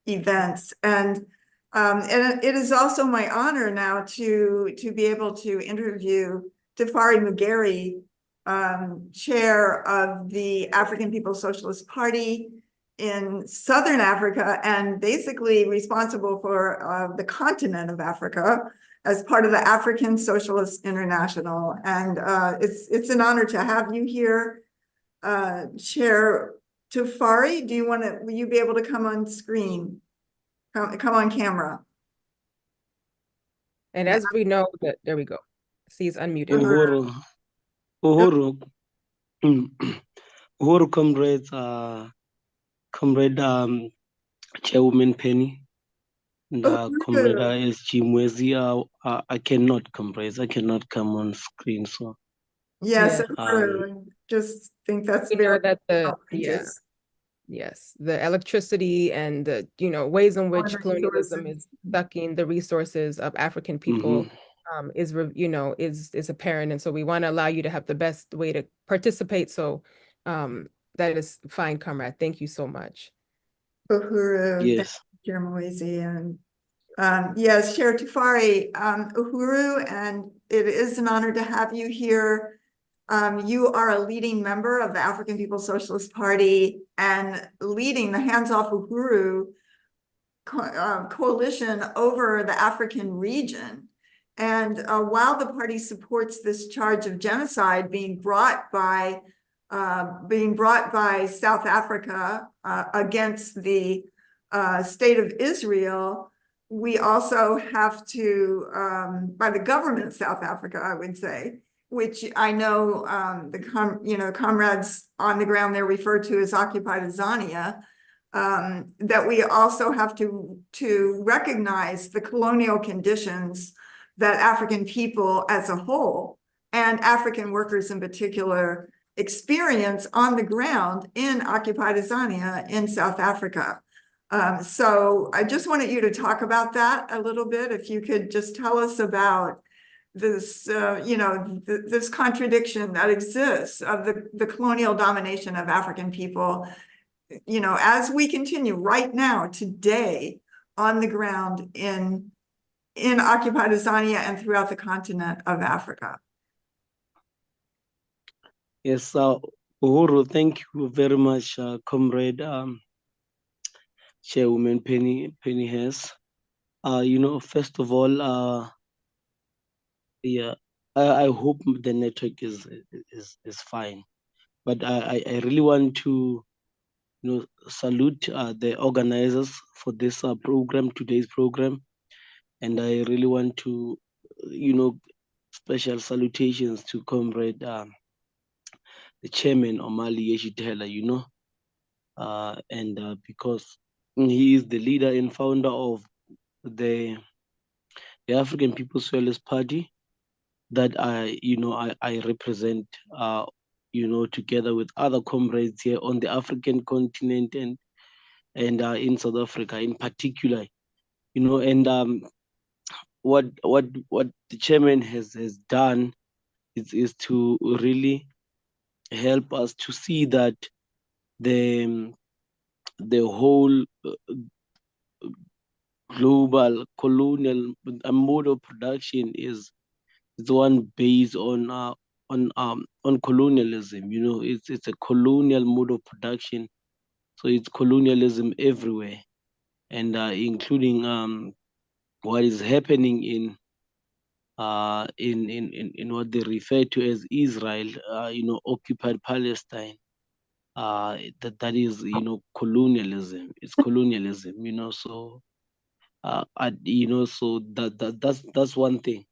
events. And it is also my honor now to be able to interview Tafari Mugeri, chair of the African People's Socialist Party in Southern Africa, and basically responsible for the continent of Africa as part of the African Socialist International. And it's an honor to have you here, Chair Tafari. Will you be able to come on screen? Come on camera. And as we know, there we go. See, he's unmuted. Uhuru, comrades, Comrade Chairwoman Penny, and Comrade SG Mwezi. I cannot, comrades. I cannot come on screen. So yes, I just think that's very outrageous. Yes, the electricity and the ways in which colonialism is sucking the resources of African people is apparent, and so we want to allow you to have the best way to participate. So that is fine, comrade. Thank you so much. Uhuru, yes, Chair Moise, and yes, Chair Tafari, Uhuru, and it is an honor to have you here. You are a leading member of the African People's Socialist Party and leading the Hands Off Uhuru coalition over the African region. And while the party supports this charge of genocide being brought by South Africa against the state of Israel, we also have to, by the government of South Africa, I would say, which I know comrades on the ground there refer to as occupied Azania, that we also have to recognize the colonial conditions that African people as a whole, and African workers in particular, experience on the ground in occupied Azania in South Africa. So I just wanted you to talk about that a little bit. If you could just tell us about this, this contradiction that exists of the colonial domination of African people, as we continue right now, today, on the ground in occupied Azania and throughout the continent of Africa. Yes, Uhuru, thank you very much, Comrade Chairwoman Penny Hess. First of all, yeah, I hope the network is fine. But I really want to salute the organizers for this program, today's program. And I really want to, special salutations to Comrade the chairman, Omali Yeshitela, and because he is the leader and founder of the African People's Socialist Party that I represent, together with other comrades here on the African continent and in South Africa in particular, and what the chairman has done is to really help us to see that the whole global colonial mode of production is the one based on colonialism. It's a colonial mode of production, so it's colonialism everywhere, and including what is happening in what they refer to as Israel, occupied Palestine. That is, colonialism. It's colonialism, so so that's one thing.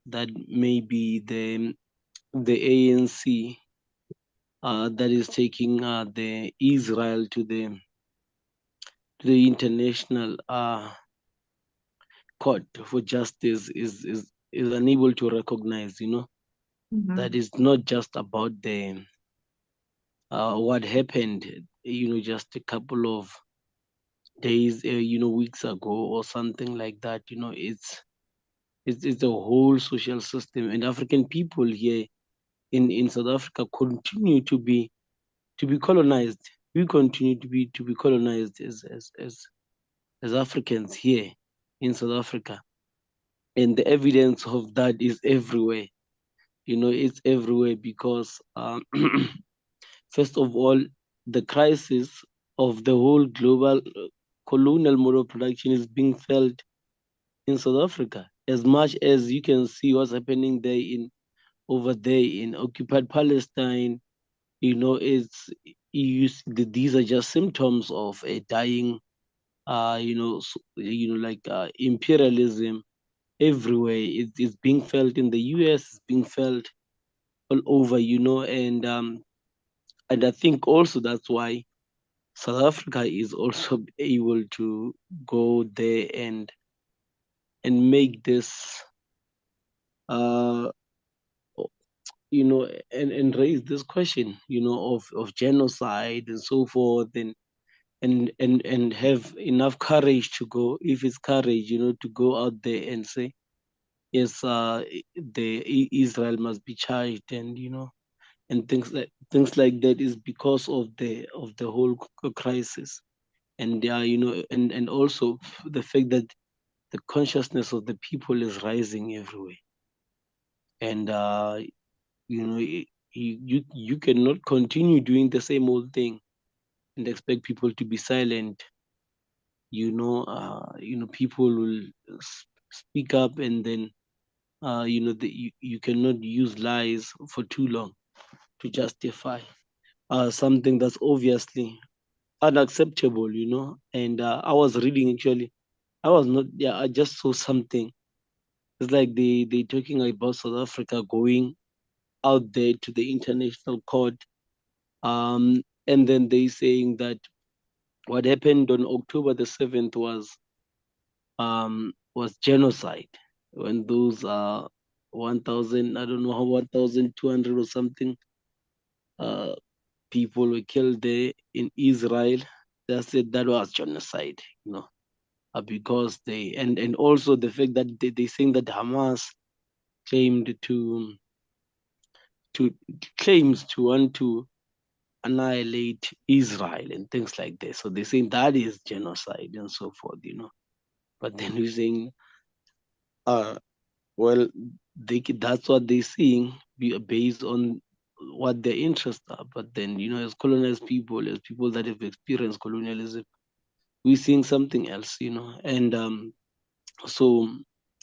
that maybe the ANC that is taking the Israel to the international court for justice is unable to recognize, that is not just about the what happened, just a couple of days, weeks ago or something like that. It's a whole social system, and African people here in South Africa continue to be colonized. We continue to be colonized as Africans here in South Africa, and the evidence of that is everywhere. It's everywhere because first of all, the crisis of the whole global colonial model production is being felt in South Africa. As much as you can see what's happening there over there in occupied Palestine, these are just symptoms of a dying, like imperialism everywhere. It's being felt in the US, it's being felt all over, and I think also that's why South Africa is also able to go there and make this, and raise this question, of genocide and so forth, and have enough courage to go, if it's courage, to go out there and say, yes, Israel must be charged, and things like that is because of the whole crisis, and and also the fact that the consciousness of the people is rising everywhere, and you cannot continue doing the same old thing and expect people to be silent. People will speak up, and then you cannot use lies for too long to justify something that's obviously unacceptable. And I was reading, actually, I was not, yeah, I just saw something. It's like they talking about South Africa going out there to the international court, and then they saying that what happened on October the 7th was genocide, when those 1,000, I don't know how, 1,200 or something people were killed there in Israel. They said that was genocide, because and also the fact that they saying that Hamas claims to want to annihilate Israel and things like this. So they're saying that is genocide and so forth, But then we're saying, well, that's what they're seeing based on what their interests are. But then, as colonized people, as people that have experienced colonialism, we're seeing something else, And so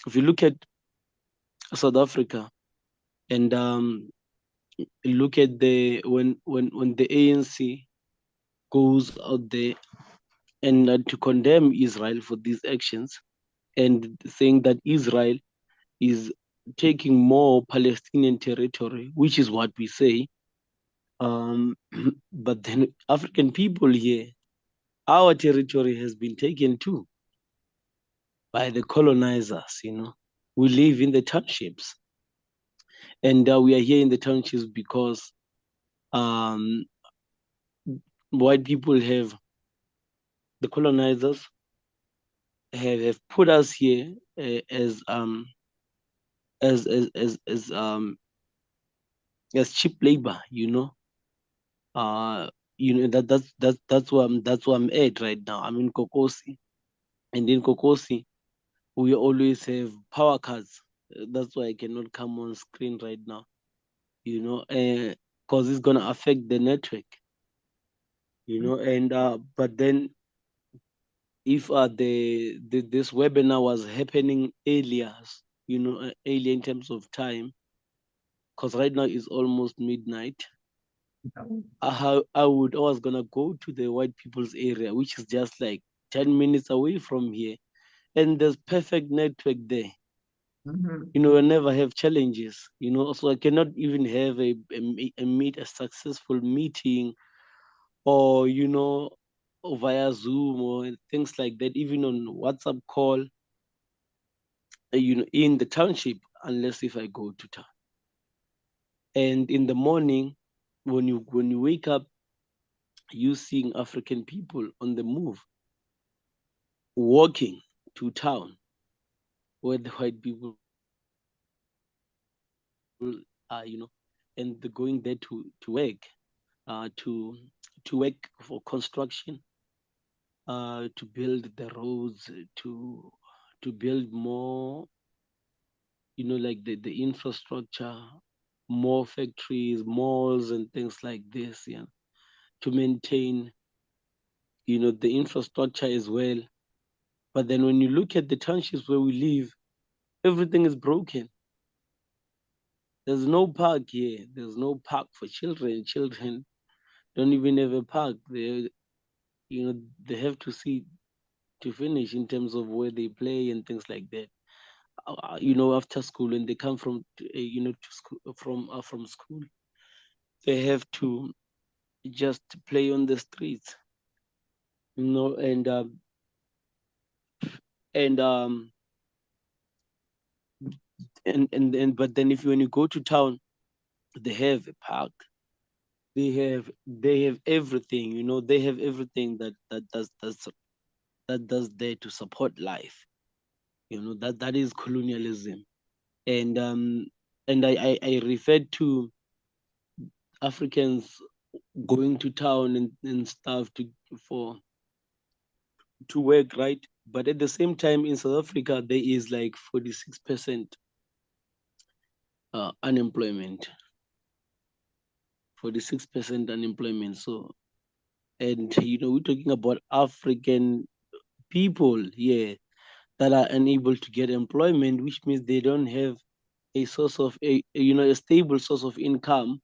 if you look at South Africa and look at when the ANC goes out there and to condemn Israel for these actions, and saying that Israel is taking more Palestinian territory, which is what we say. But then African people here, our territory has been taken too by the colonizers. We live in the townships, and we are here in the townships because white people the colonizers have put us here as cheap labor. That's where I'm at right now. I'm in Kokosi, and in Kokosi we always have power cuts. That's why I cannot come on screen right now, because it's gonna affect the network, and but then if this webinar was happening earlier, earlier in terms of time, because right now it's almost midnight, I was gonna go to the white people's area, which is just like 10 minutes away from here, and there's perfect network there. You know, I never have challenges, you know, so I cannot even have a successful meeting, or, you know, or via Zoom or things like that, even on WhatsApp call, you know, in the township, unless if I go to town. And in the morning, when you wake up, you seeing African people on the move, walking to town, where the white people are, you know, and they're going there to work, uh, to to work for construction, to build the roads, to build more, you know, like the infrastructure, more factories, malls, and things like this, yeah, to maintain, you know, the infrastructure as well. But then when you look at the townships where we live, everything is broken. There's no park here. There's no park for children. Children don't even have a park. They, you know, they have to see to finish in terms of where they play and things like that. You know, after school, when they come from, you know, to school, from school, they have to just play on the streets, you know, and um and but then if when you go to town, they have a park, they have everything, you know, they have everything that does there to support life, you know, that is colonialism. And I referred to Africans going to town and stuff for to work, right? But at the same time, in South Africa, there is like 46% unemployment. 46% unemployment. So, and you know, we're talking about African people here that are unable to get employment, which means they don't have a source of you know, a stable source of income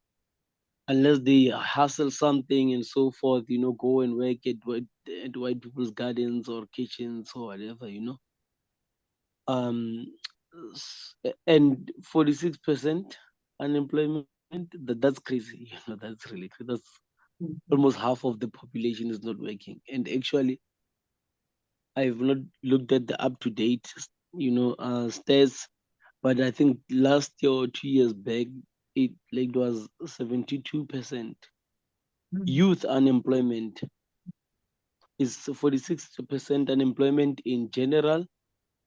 unless they hustle something and so forth, you know, go and work at white people's gardens or kitchens or whatever, you know. Um, and 46% unemployment, that's crazy, you know, that's really crazy. That's almost half of the population is not working. And actually, I've not looked at the up to date, you know, stats, but I think last year or 2 years back, it was 72% youth unemployment. Is 46% unemployment in general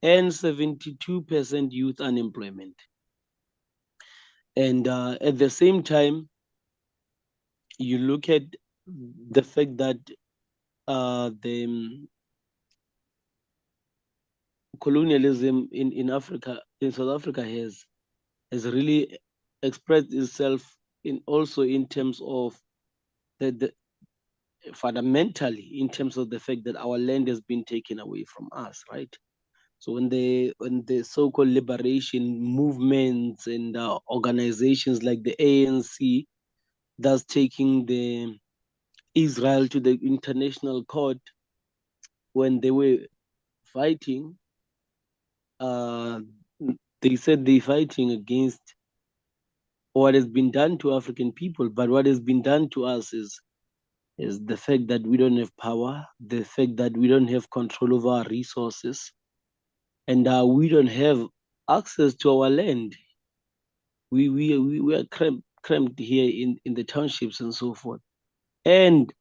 and 72% youth unemployment. And at the same time, you look at the fact that the colonialism in Africa, in South Africa, has really expressed itself in also in terms of the fundamentally in terms of the fact that our land has been taken away from us, right? So when the so-called liberation movements and organizations like the ANC, that's taking the Israel to the international court, when they were fighting, uh, they said they're fighting against what has been done to African people, but what has been done to us is the fact that we don't have power, the fact that we don't have control over our resources, and we don't have access to our land. We are cramped here in the townships and so forth. And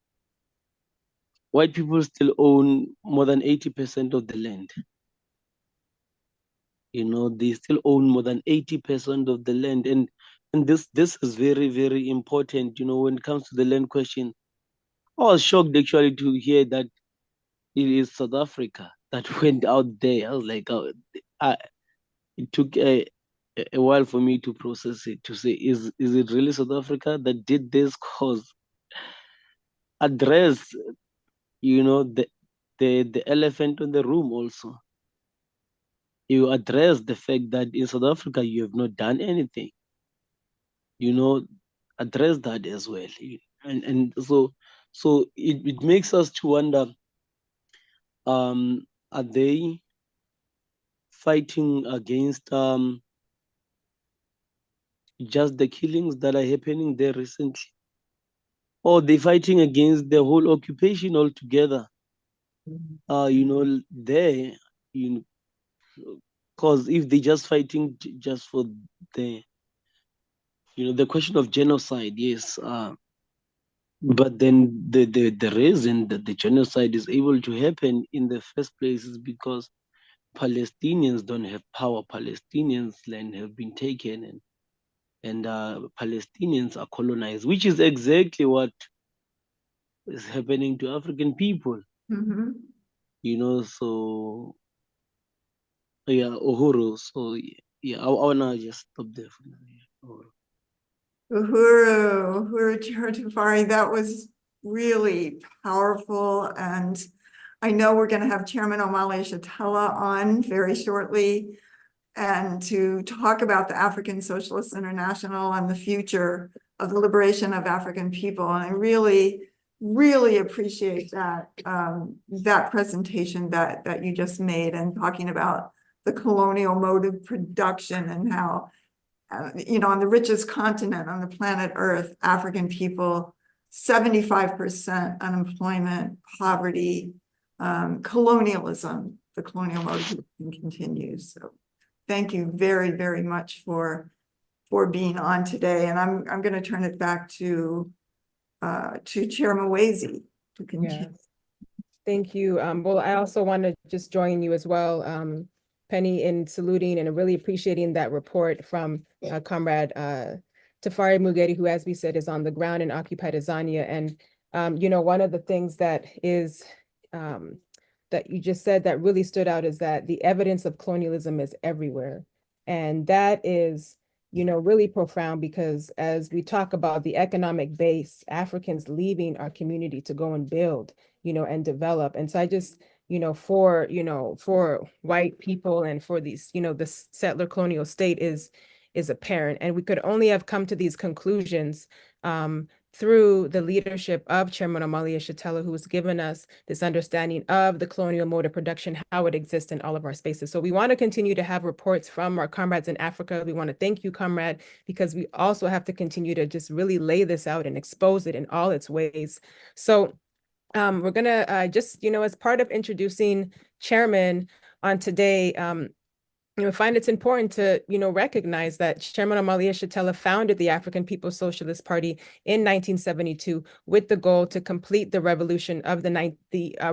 white people still own more than 80% of the land. You know, they still own more than 80% of the land. And this is very, very important, you know, when it comes to the land question. I was shocked actually to hear that it is South Africa that went out there. I was like, oh, it took a while for me to process it, to say, is it really South Africa that did this? Cause address, you know, the elephant in the room also. You address the fact that in South Africa you have not done anything. You know, address that as well. And so it makes us to wonder, are they fighting against just the killings that are happening there recently, or they're fighting against the whole occupation altogether. There, because if they're just fighting just for the, the question of genocide, yes, but then the reason that the genocide is able to happen in the first place is because Palestinians don't have power. Palestinians' land have been taken, and Palestinians are colonized, which is exactly what is happening to African people. So yeah, Uhuru. So yeah, I wanna just stop there for now. Uhuru Tafari, that was really powerful. And I know we're going to have Chairman Omali Yeshitela on very shortly, and to talk about the African Socialist International and the future of the liberation of African people. And I really, really appreciate that that presentation that you just made, and talking about the colonial mode of production and how on the richest continent on the planet Earth, African people, 75% unemployment, poverty, colonialism, the colonial mode continues. So thank you very, very much for being on today. And I'm going to turn it back to Chair Mwezi to continue. Yeah. Thank you. Well, I also want to just join you as well, Penny, in saluting and really appreciating that report from Comrade Tafari Mugeri, who, as we said, is on the ground in occupied Azania. And, one of the things that is that you just said that really stood out is that the evidence of colonialism is everywhere. And that is, really profound, because as we talk about the economic base, Africans leaving our community to go and build, and develop. And so I just, for white people and for these, the settler colonial state is apparent. And we could only have come to these conclusions through the leadership of Chairman Omali Yeshitela, who has given us this understanding of the colonial mode of production, how it exists in all of our spaces. So we want to continue to have reports from our comrades in Africa. We want to thank you, comrade, because we also have to continue to just really lay this out and expose it in all its ways. So we're gonna just, as part of introducing Chairman on today, find it's important to, recognize that Chairman Omali Yeshitela founded the African People's Socialist Party in 1972 with the goal to complete the revolution of the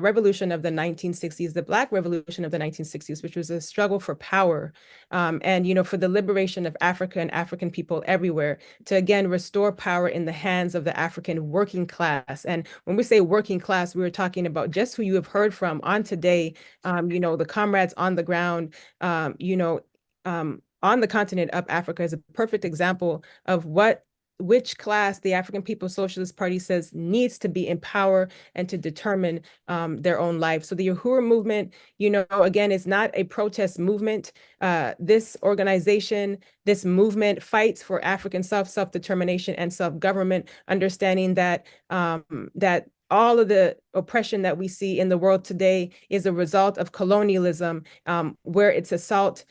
revolution of the 1960s, the Black Revolution of the 1960s, which was a struggle for power, and for the liberation of Africa and African people everywhere, to again restore power in the hands of the African working class. And when we say working class, we were talking about just who you have heard from on today, the comrades on the ground, on the continent of Africa is a perfect example of which class the African People's Socialist Party says needs to be in power and to determine their own life. So the Uhuru movement, again, is not a protest movement. This organization, this movement fights for African self-determination and self-government, understanding that that all of the oppression that we see in the world today is a result of colonialism, where its assault,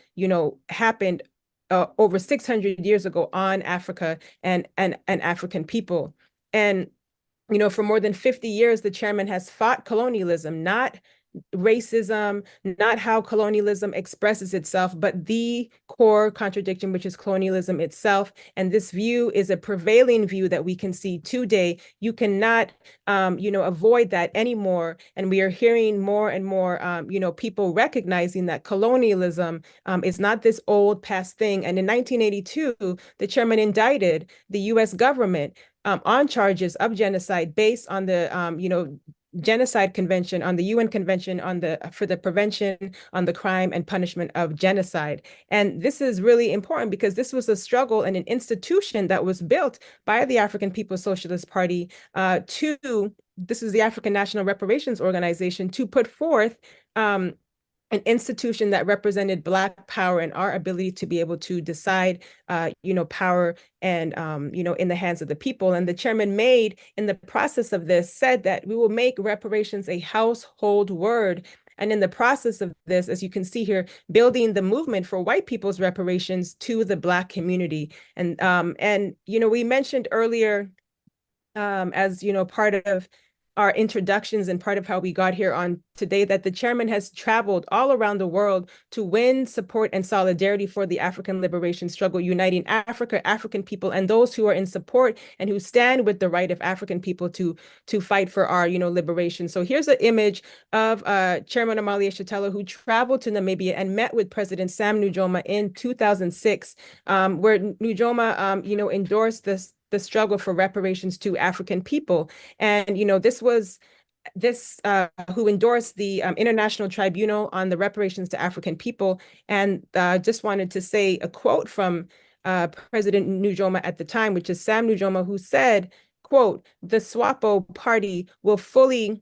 happened over 600 years ago on Africa and African people. And, for more than 50 years, the chairman has fought colonialism, not racism, not how colonialism expresses itself, but the core contradiction, which is colonialism itself. And this view is a prevailing view that we can see today. You cannot, avoid that anymore. And we are hearing more and more, people recognizing that colonialism is not this old past thing. And in 1982, the chairman indicted the U.S. government on charges of genocide based on the, Genocide Convention, on the UN Convention for the Prevention on the Crime and Punishment of Genocide. And this is really important because this was a struggle and an institution that was built by the African People's Socialist Party this is the African National Reparations Organization, to put forth an institution that represented Black power and our ability to be able to decide, power and, in the hands of the people. And the chairman made, in the process of this, said that we will make reparations a household word. And in the process of this, as you can see here, building the movement for white people's reparations to the Black community. And we mentioned earlier, as part of our introductions and part of how we got here on today, that the chairman has traveled all around the world to win support and solidarity for the African liberation struggle, uniting Africa, African people, and those who are in support and who stand with the right of African people to fight for our, liberation. So here's an image of Chairman Omali Yeshitela, who traveled to Namibia and met with President Sam Nujoma in 2006, where Nujoma, endorsed the struggle for reparations to African people. And, who endorsed the International Tribunal on the reparations to African people. And just wanted to say a quote from President Nujoma at the time, which is Sam Nujoma, who said, quote, "The SWAPO party will fully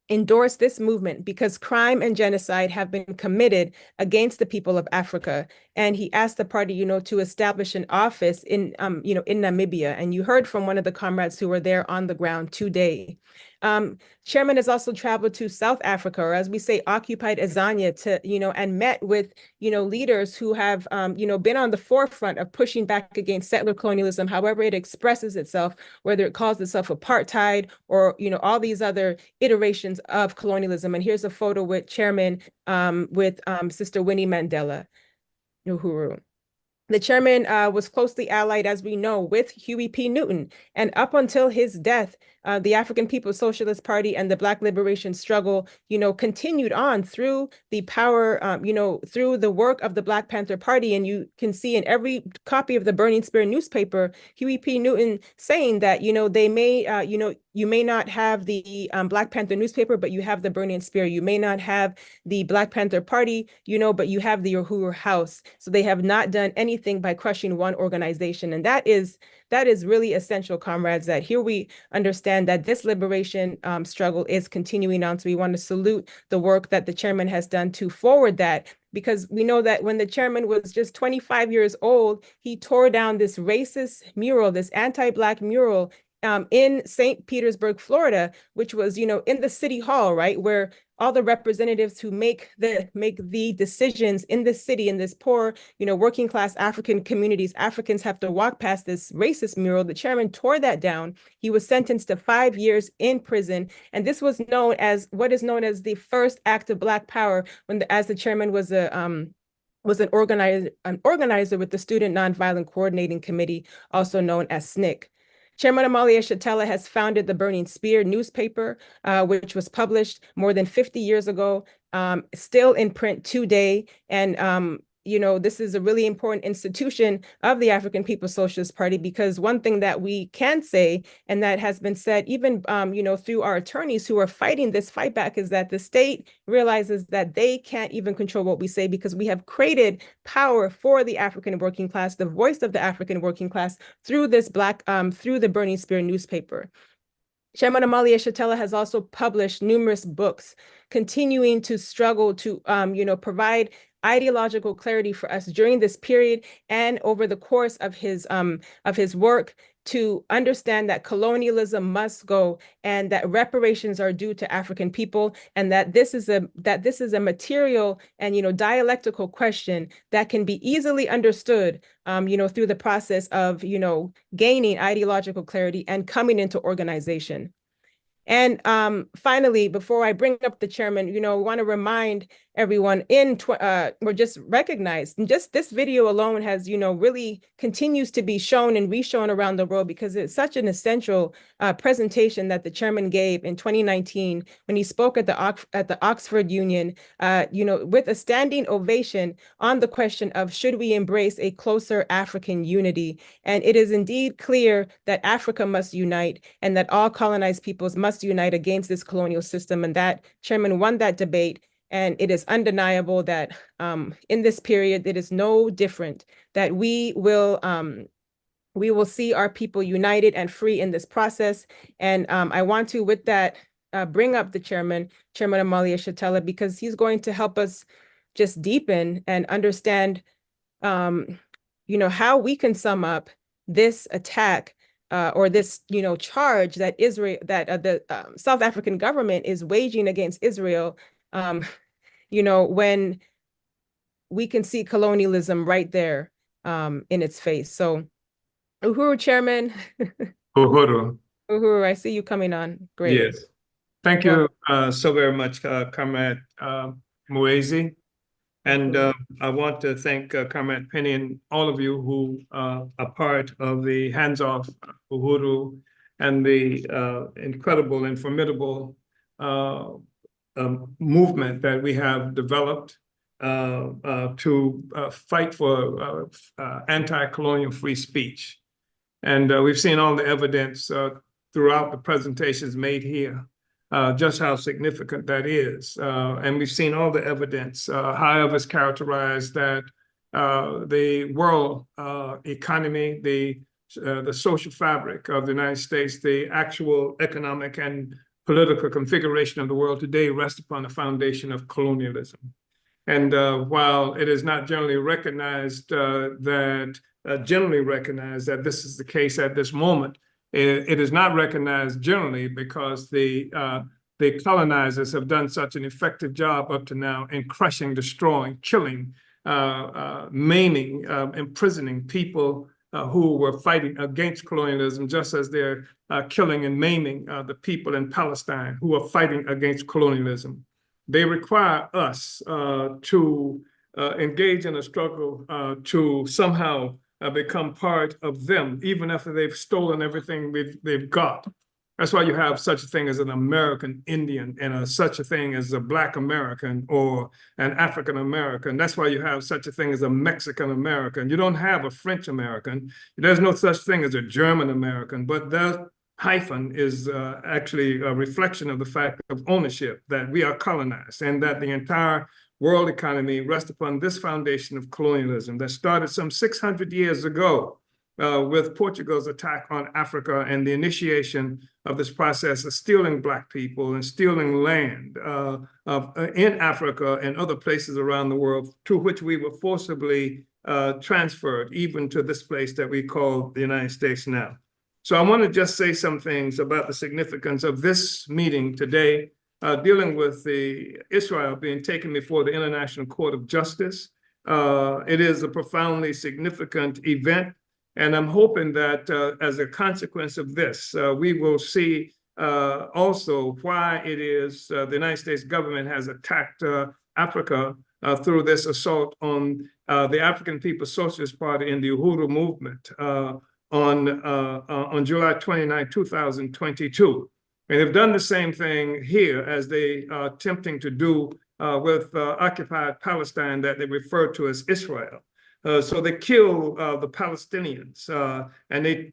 endorse this movement because crime and genocide have been committed against the people of Africa." And he asked the party, to establish an office in Namibia. And you heard from one of the comrades who were there on the ground today. Chairman has also traveled to South Africa, or as we say, occupied Azania, and met with, leaders who have, been on the forefront of pushing back against settler colonialism, however it expresses itself, whether it calls itself apartheid or, all these other iterations of colonialism. And here's a photo with Chairman, with Sister Winnie Mandela, Uhuru. The chairman was closely allied, as we know, with Huey P. Newton. And up until his death, the African People's Socialist Party and the Black liberation struggle, continued on through the power, through the work of the Black Panther Party. And you can see in every copy of the Burning Spear newspaper, Huey P. Newton saying that, they may, you may not have the Black Panther newspaper, but you have the Burning Spear. You may not have the Black Panther Party, but you have the Uhuru House. So they have not done anything by crushing one organization. And that is really essential, comrades, that here we understand that this liberation struggle is continuing on. So we want to salute the work that the chairman has done to forward that, because we know that when the chairman was just 25 years old, he tore down this racist mural, this anti-Black mural in St. Petersburg, Florida, which was, in the city hall, right, where all the representatives who make the decisions in this city, in this poor, working class African communities, Africans have to walk past this racist mural. The chairman tore that down. He was sentenced to 5 years in prison. And this was known as what is known as the first act of Black power, as the chairman was an organizer with the Student Nonviolent Coordinating Committee, also known as SNCC. Chairman Omali Yeshitela has founded the Burning Spear newspaper, which was published more than 50 years ago, still in print today. And, this is a really important institution of the African People's Socialist Party, because one thing that we can say, and that has been said even, through our attorneys who are fighting this fight back, is that the state realizes that they can't even control what we say, because we have created power for the African working class, the voice of the African working class, through this through the Burning Spear newspaper. Chairman Omali Yeshitela has also published numerous books, continuing to struggle to, provide ideological clarity for us during this period and over the course of his work, to understand that colonialism must go, and that reparations are due to African people, and that this is a material and dialectical question that can be easily understood through the process of gaining ideological clarity and coming into organization. And finally, before I bring up the chairman, we want to remind everyone or just recognize, and just this video alone has, really continues to be shown and reshown around the world, because it's such an essential presentation that the chairman gave in 2019 when he spoke at the Oxford Union, with a standing ovation on the question of should we embrace a closer African unity. And it is indeed clear that Africa must unite, and that all colonized peoples must unite against this colonial system. And that chairman won that debate. And it is undeniable that in this period, it is no different, that we will see our people united and free in this process. And I want to, with that, bring up the Chairman Omali Yeshitela, because he's going to help us just deepen and understand, how we can sum up this attack or this, charge that the South African government is waging against Israel, when we can see colonialism right there in its face. So Uhuru, Chairman. Uhuru. Uhuru, I see you coming on. Great. Yes. Thank you so very much, Comrade Muezi. And I want to thank Comrade Penny and all of you who are part of the Hands Off Uhuru and the incredible and formidable movement that we have developed to fight for anti-colonial free speech. And we've seen all the evidence throughout the presentations made here, just how significant that is. And we've seen all the evidence, however it's characterized that the world economy, the social fabric of the United States, the actual economic and political configuration of the world today rests upon the foundation of colonialism. And while it is not generally recognized generally recognized that this is the case at this moment, it is not recognized generally because the colonizers have done such an effective job up to now in crushing, destroying, killing, maiming, imprisoning people who were fighting against colonialism, just as they're killing and maiming the people in Palestine who are fighting against colonialism. They require us to engage in a struggle to somehow become part of them, even after they've stolen everything they've got. That's why you have such a thing as an American Indian and such a thing as a Black American or an African American. That's why you have such a thing as a Mexican American. You don't have a French American. There's no such thing as a German American, but that hyphen is actually a reflection of the fact of ownership, that we are colonized and that the entire world economy rests upon this foundation of colonialism that started some 600 years ago with Portugal's attack on Africa and the initiation of this process of stealing Black people and stealing land in Africa and other places around the world, to which we were forcibly transferred, even to this place that we call the United States now. So I want to just say some things about the significance of this meeting today, dealing with Israel being taken before the International Court of Justice. It is a profoundly significant event, and I'm hoping that as a consequence of this, we will see also why it is the United States government has attacked Africa through this assault on the African People's Socialist Party and the Uhuru movement on July 29, 2022. And they've done the same thing here as they are attempting to do with occupied Palestine that they refer to as Israel. So they kill the Palestinians and they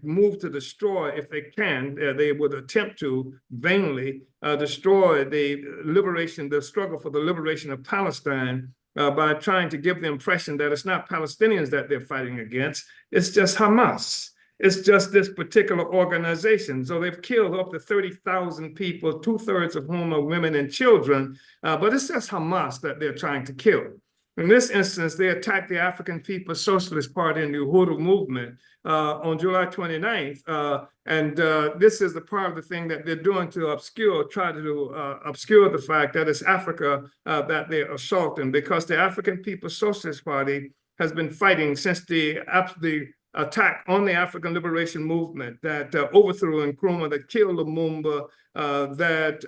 move to destroy, if they can, they would attempt to vainly destroy the struggle for the liberation of Palestine by trying to give the impression that it's not Palestinians that they're fighting against, it's just Hamas. It's just this particular organization. So they've killed up to 30,000 people, 2/3 of whom are women and children, but it's just Hamas that they're trying to kill. In this instance, they attacked the African People's Socialist Party and the Uhuru movement on July 29th. And this is the part of the thing that they're doing to try to obscure the fact that it's Africa that they're assaulting, because the African People's Socialist Party has been fighting since the attack on the African Liberation Movement that overthrew Nkrumah, that killed Lumumba, that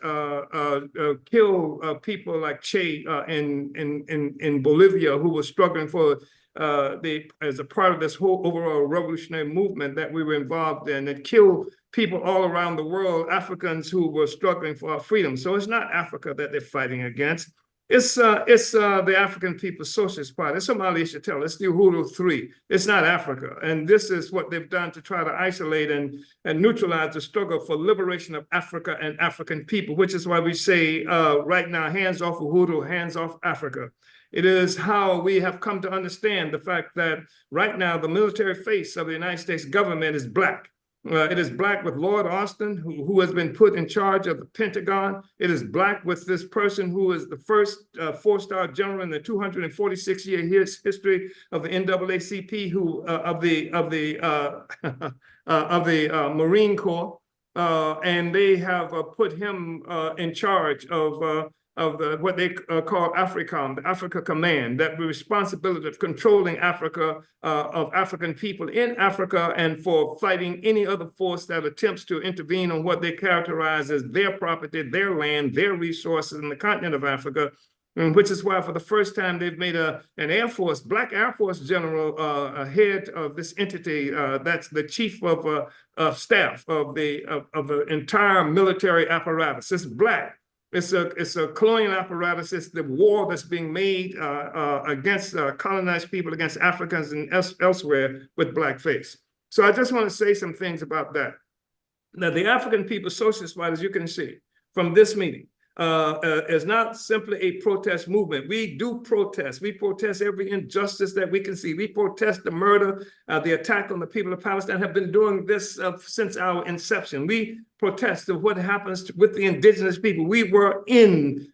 killed people like Che in Bolivia, who was struggling for as a part of this whole overall revolutionary movement that we were involved in, that killed people all around the world, Africans who were struggling for our freedom. So it's not Africa that they're fighting against. It's the African People's Socialist Party. It's Omali, Yeshitela. It's the Uhuru 3. It's not Africa. And this is what they've done to try to isolate and neutralize the struggle for liberation of Africa and African people, which is why we say right now, hands off Uhuru, hands off Africa. It is how we have come to understand the fact that right now the military face of the United States government is Black. It is Black with Lord Austin, who has been put in charge of the Pentagon. It is Black with this person who is the first four-star general in the 246-year history of the NAACP, of the Marine Corps, and they have put him in charge of what they call AFRICOM, the Africa Command, that the responsibility of controlling Africa, of African people in Africa, and for fighting any other force that attempts to intervene on what they characterize as their property, their land, their resources in the continent of Africa. Which is why for the first time they've made an Air Force, Black Air Force general head of this entity. That's the chief of staff of the entire military apparatus. It's Black. It's a colonial apparatus. It's the war that's being made against colonized people, against Africans and elsewhere with blackface. So I just want to say some things about that. Now, the African People's Socialist Party, as you can see from this meeting, is not simply a protest movement. We do protest. We protest every injustice that we can see. We protest the murder, the attack on the people of Palestine. Have been doing this since our inception. We protest of what happens with the indigenous people. We were in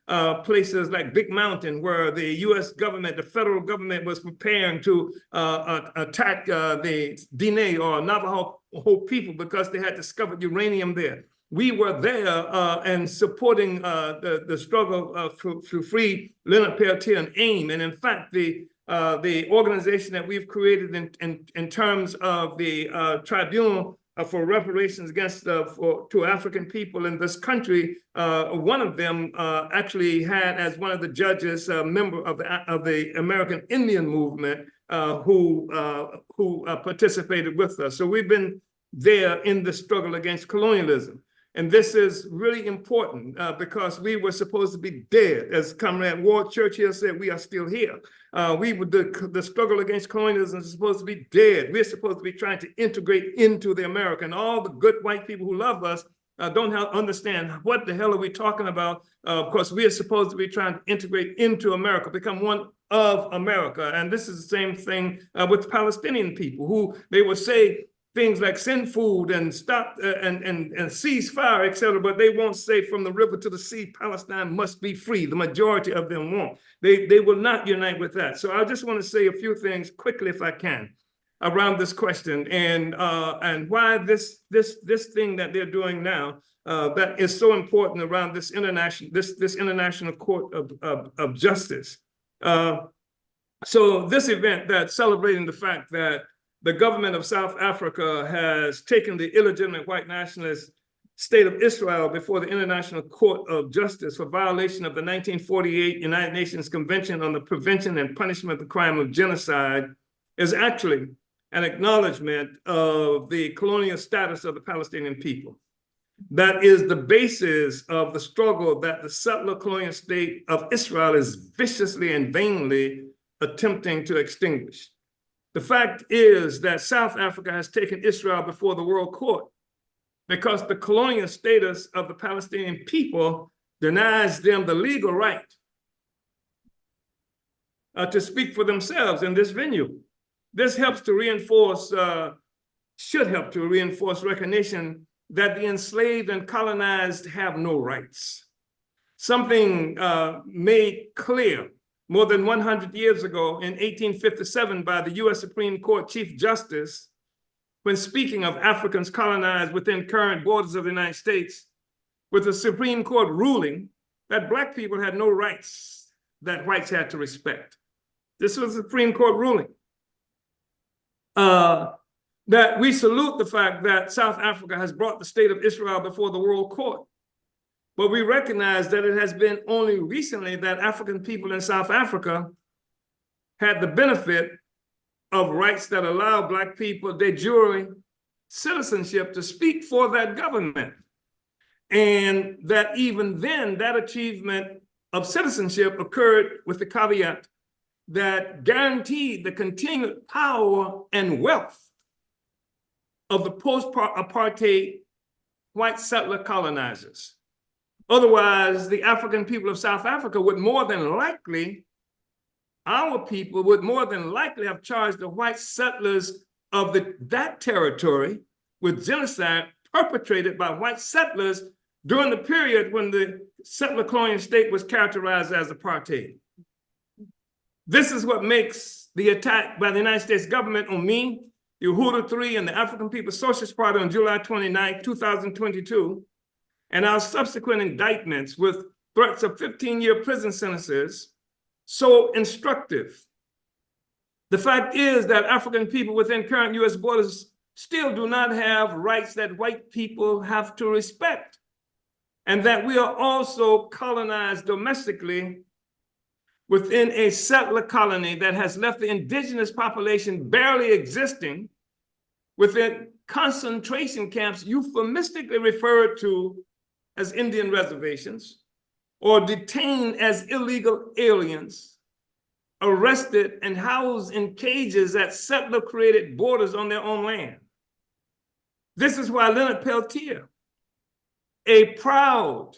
places like Big Mountain, where the U.S. government, the federal government, was preparing to attack the Diné or Navajo people because they had discovered uranium there. We were there and supporting the struggle to free Leonard, Peltier, and AIM. And in fact, the organization that we've created in terms of the tribunal for reparations against to African people in this country, one of them actually had as one of the judges a member of the American Indian movement who participated with us. So we've been there in the struggle against colonialism. And this is really important because we were supposed to be dead. As Comrade Ward Churchill said, we are still here. The struggle against colonialism is supposed to be dead. We're supposed to be trying to integrate into the America. And all the good white people who love us don't understand what the hell are we talking about. Of course, we are supposed to be trying to integrate into America, become one of America. And this is the same thing with Palestinian people who they will say things like send food and stop and cease fire, etc., but they won't say from the river to the sea, Palestine must be free. The majority of them won't. They will not unite with that. So I just want to say a few things quickly, if I can, around this question and why this thing that they're doing now that is so important around this international court of justice. So this event that's celebrating the fact that the government of South Africa has taken the illegitimate white nationalist state of Israel before the International Court of Justice for violation of the 1948 United Nations Convention on the Prevention and Punishment of the Crime of Genocide is actually an acknowledgement of the colonial status of the Palestinian people. That is the basis of the struggle that the settler colonial state of Israel is viciously and vainly attempting to extinguish. The fact is that South Africa has taken Israel before the World Court because the colonial status of the Palestinian people denies them the legal right to speak for themselves in this venue. This helps to reinforce, should help to reinforce recognition that the enslaved and colonized have no rights. Something made clear more than 100 years ago in 1857 by the US Supreme Court Chief Justice, when speaking of Africans colonized within current borders of the United States, with the Supreme Court ruling that Black people had no rights that whites had to respect. This was the Supreme Court ruling. That we salute the fact that South Africa has brought the state of Israel before the World Court. But we recognize that it has been only recently that African people in South Africa had the benefit of rights that allow Black people de jure citizenship to speak for that government. And that even then, that achievement of citizenship occurred with the caveat that guaranteed the continued power and wealth of the post-apartheid white settler colonizers. Otherwise, the African people of South Africa would more than likely, our people would more than likely have charged the white settlers of that territory with genocide perpetrated by white settlers during the period when the settler colonial state was characterized as apartheid. This is what makes the attack by the United States government on me, the Uhuru 3, and the African People's Socialist Party on July 29, 2022, and our subsequent indictments with threats of 15-year prison sentences so instructive. The fact is that African people within current US borders still do not have rights that white people have to respect, and that we are also colonized domestically within a settler colony that has left the indigenous population barely existing within concentration camps euphemistically referred to as Indian reservations, or detained as illegal aliens, arrested and housed in cages at settler-created borders on their own land. This is why Leonard Peltier, a proud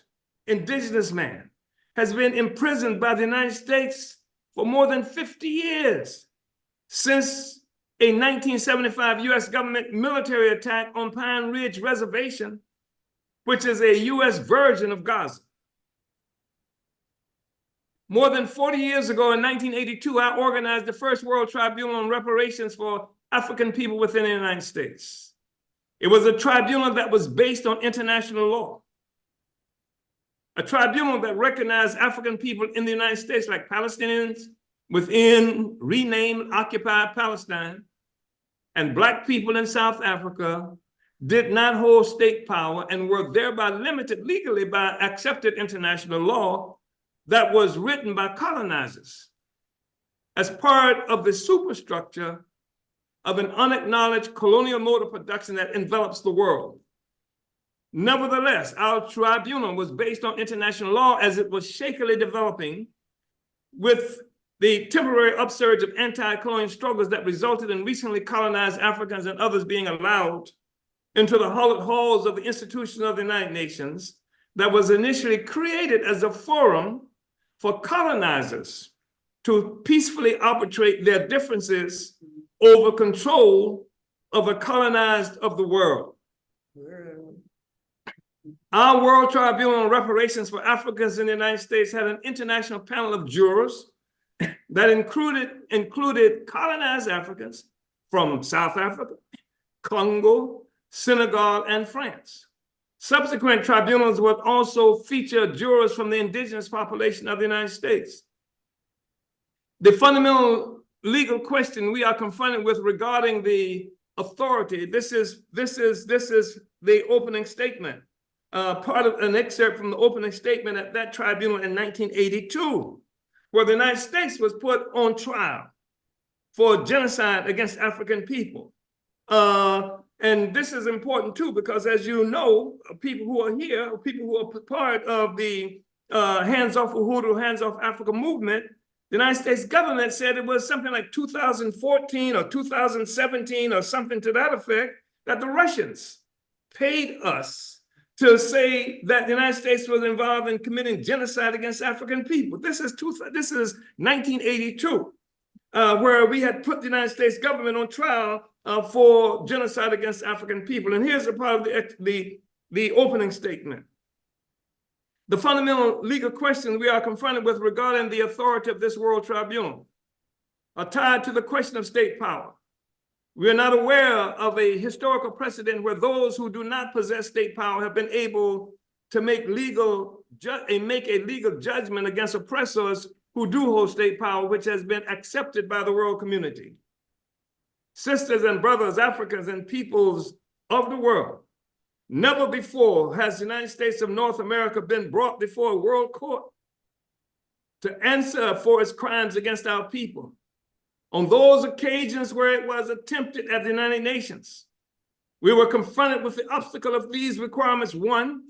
indigenous man, has been imprisoned by the United States for more than 50 years, since a 1975 US government military attack on Pine Ridge Reservation, which is a US version of Gaza. More than 40 years ago, in 1982, I organized the first World Tribunal on Reparations for African people within the United States. It was a tribunal that was based on international law, a tribunal that recognized African people in the United States, like Palestinians within renamed occupied Palestine, and Black people in South Africa did not hold state power and were thereby limited legally by accepted international law that was written by colonizers as part of the superstructure of an unacknowledged colonial mode of production that envelops the world. Nevertheless, our tribunal was based on international law as it was shakily developing with the temporary upsurge of anti-colonial struggles that resulted in recently colonized Africans and others being allowed into the hallowed halls of the institution of the United Nations that was initially created as a forum for colonizers to peacefully arbitrate their differences over control of the colonized of the world. Our World Tribunal on Reparations for Africans in the United States had an international panel of jurors that included colonized Africans from South Africa, Congo, Senegal, and France. Subsequent tribunals would also feature jurors from the indigenous population of the United States. The fundamental legal question we are confronted with regarding the authority, this is the opening statement, part of an excerpt from the opening statement at that tribunal in 1982, where the United States was put on trial for genocide against African people. And this is important too, because as you know, people who are here, people who are part of the Hands Off Uhuru, Hands Off Africa movement, the United States government said it was something like 2014 or 2017 or something to that effect, that the Russians paid us to say that the United States was involved in committing genocide against African people. This is 1982, where we had put the United States government on trial for genocide against African people. And here's a part of the opening statement. The fundamental legal questions we are confronted with regarding the authority of this World Tribunal are tied to the question of state power. We are not aware of a historical precedent where those who do not possess state power have been able to make a legal judgment against oppressors who do hold state power, which has been accepted by the world community. Sisters and brothers, Africans and peoples of the world, never before has the United States of North America been brought before a world court to answer for its crimes against our people. On those occasions where it was attempted at the United Nations, we were confronted with the obstacle of these requirements. One,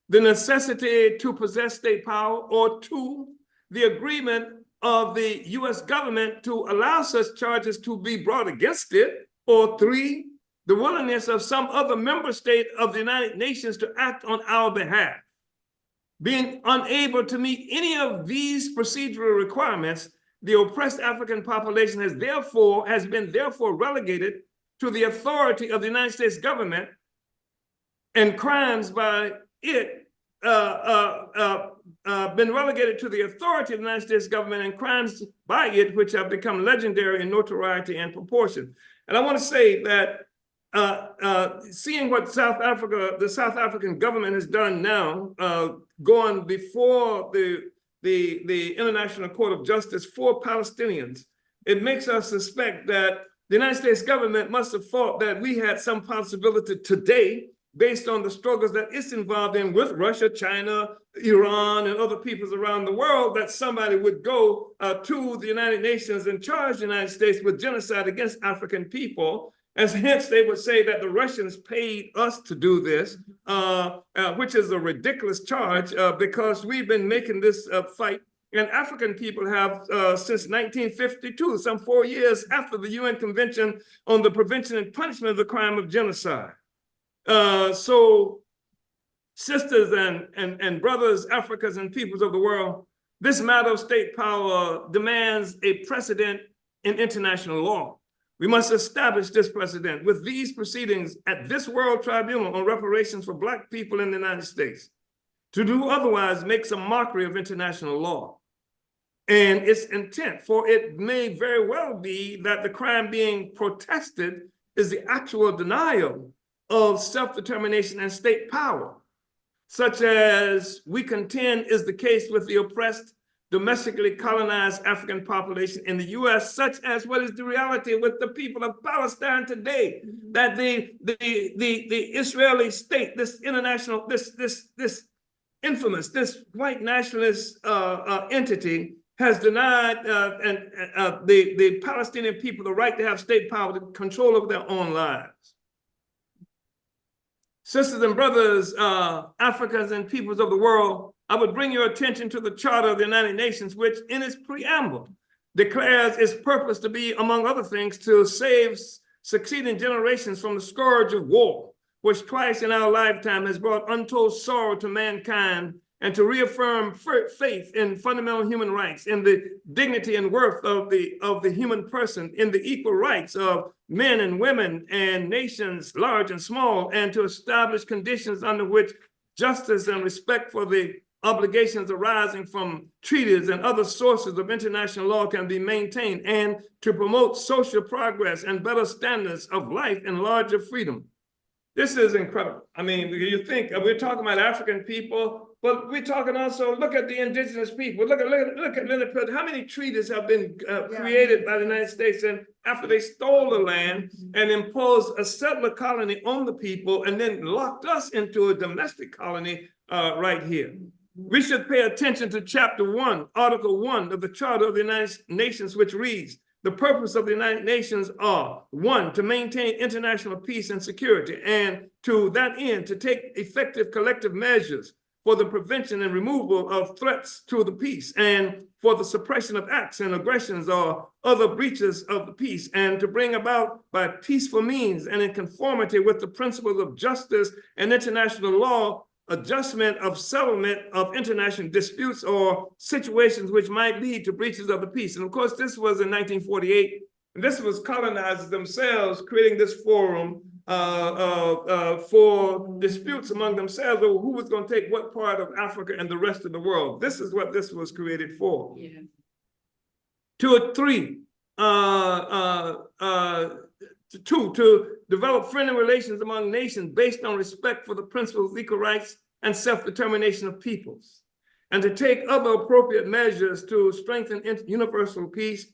the necessity to possess state power, or two, the agreement of the US government to allow such charges to be brought against it, or three, the willingness of some other member state of the United Nations to act on our behalf. Being unable to meet any of these procedural requirements, the oppressed African population has been relegated to the authority of the United States government, and crimes by it been relegated to the authority of the United States government, and crimes by it which have become legendary in notoriety and proportion. And I want to say that seeing what the South African government has done now, going before the International Court of Justice for Palestinians, it makes us suspect that the United States government must have thought that we had some possibility today, based on the struggles that it's involved in with Russia, China, Iran, and other peoples around the world, that somebody would go to the United Nations and charge the United States with genocide against African people. And hence they would say that the Russians paid us to do this, which is a ridiculous charge because we've been making this fight. And African people have since 1952, some 4 years after the UN Convention on the Prevention and Punishment of the Crime of Genocide. So sisters and brothers, Africans and peoples of the world, this matter of state power demands a precedent in international law. We must establish this precedent with these proceedings at this World Tribunal on reparations for Black people in the United States. To do otherwise makes a mockery of international law and its intent, for it may very well be that the crime being protested is the actual denial of self-determination and state power, such as we contend is the case with the oppressed, domestically colonized African population in the US, such as what is the reality with the people of Palestine today, that the Israeli state, this international, this infamous, this white nationalist entity has denied the Palestinian people the right to have state power, to control over their own lives. Sisters and brothers, Africans and peoples of the world, I would bring your attention to the Charter of the United Nations, which in its preamble declares its purpose to be, among other things, to save succeeding generations from the scourge of war, which twice in our lifetime has brought untold sorrow to mankind, and to reaffirm faith in fundamental human rights, in the dignity and worth of the human person, in the equal rights of men and women and nations large and small, and to establish conditions under which justice and respect for the obligations arising from treaties and other sources of international law can be maintained, and to promote social progress and better standards of life and larger freedom. This is incredible. I mean, you think we're talking about African people, but we're talking also, look at the indigenous people. Look at Leonard, how many treaties have been created by the United States, and after they stole the land and imposed a settler colony on the people and then locked us into a domestic colony right here. We should pay attention to Chapter 1, Article 1 of the Charter of the United Nations, which reads, the purpose of the United Nations are, 1, to maintain international peace and security, and to that end, to take effective collective measures for the prevention and removal of threats to the peace, and for the suppression of acts and aggressions or other breaches of the peace, and to bring about by peaceful means and in conformity with the principles of justice and international law, adjustment of settlement of international disputes or situations which might lead to breaches of the peace. And of course, this was in 1948. And this was colonizers themselves creating this forum for disputes among themselves over who was going to take what part of Africa and the rest of the world. This is what this was created for. Yeah. 2 or 3, 2, to develop friendly relations among nations based on respect for the principles of equal rights and self-determination of peoples, and to take other appropriate measures to strengthen universal peace.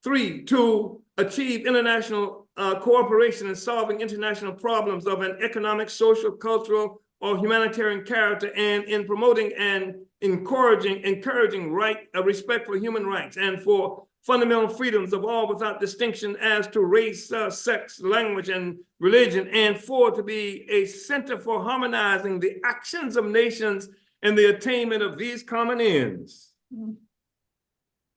3, to achieve international cooperation in solving international problems of an economic, social, cultural, or humanitarian character, and in promoting and encouraging respect for human rights and for fundamental freedoms of all without distinction as to race, sex, language, and religion, and 4, to be a center for harmonizing the actions of nations and the attainment of these common ends. Mm-hmm.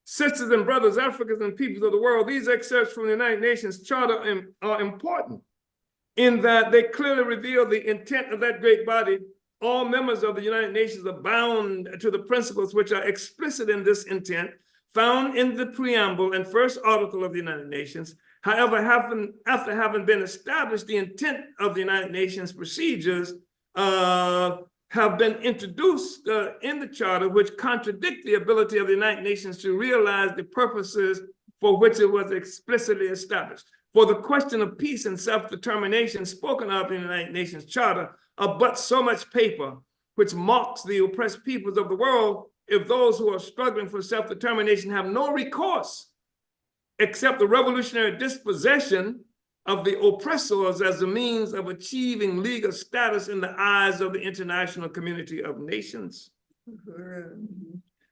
Sisters and brothers, Africans and peoples of the world, these excerpts from the United Nations Charter are important in that they clearly reveal the intent of that great body. All members of the United Nations are bound to the principles which are explicit in this intent, found in the preamble and first article of the United Nations. However, after having been established, the intent of the United Nations procedures have been introduced in the Charter, which contradict the ability of the United Nations to realize the purposes for which it was explicitly established. For the question of peace and self-determination spoken of in the United Nations Charter are but so much paper, which mocks the oppressed peoples of the world if those who are struggling for self-determination have no recourse except the revolutionary dispossession of the oppressors as a means of achieving legal status in the eyes of the international community of nations.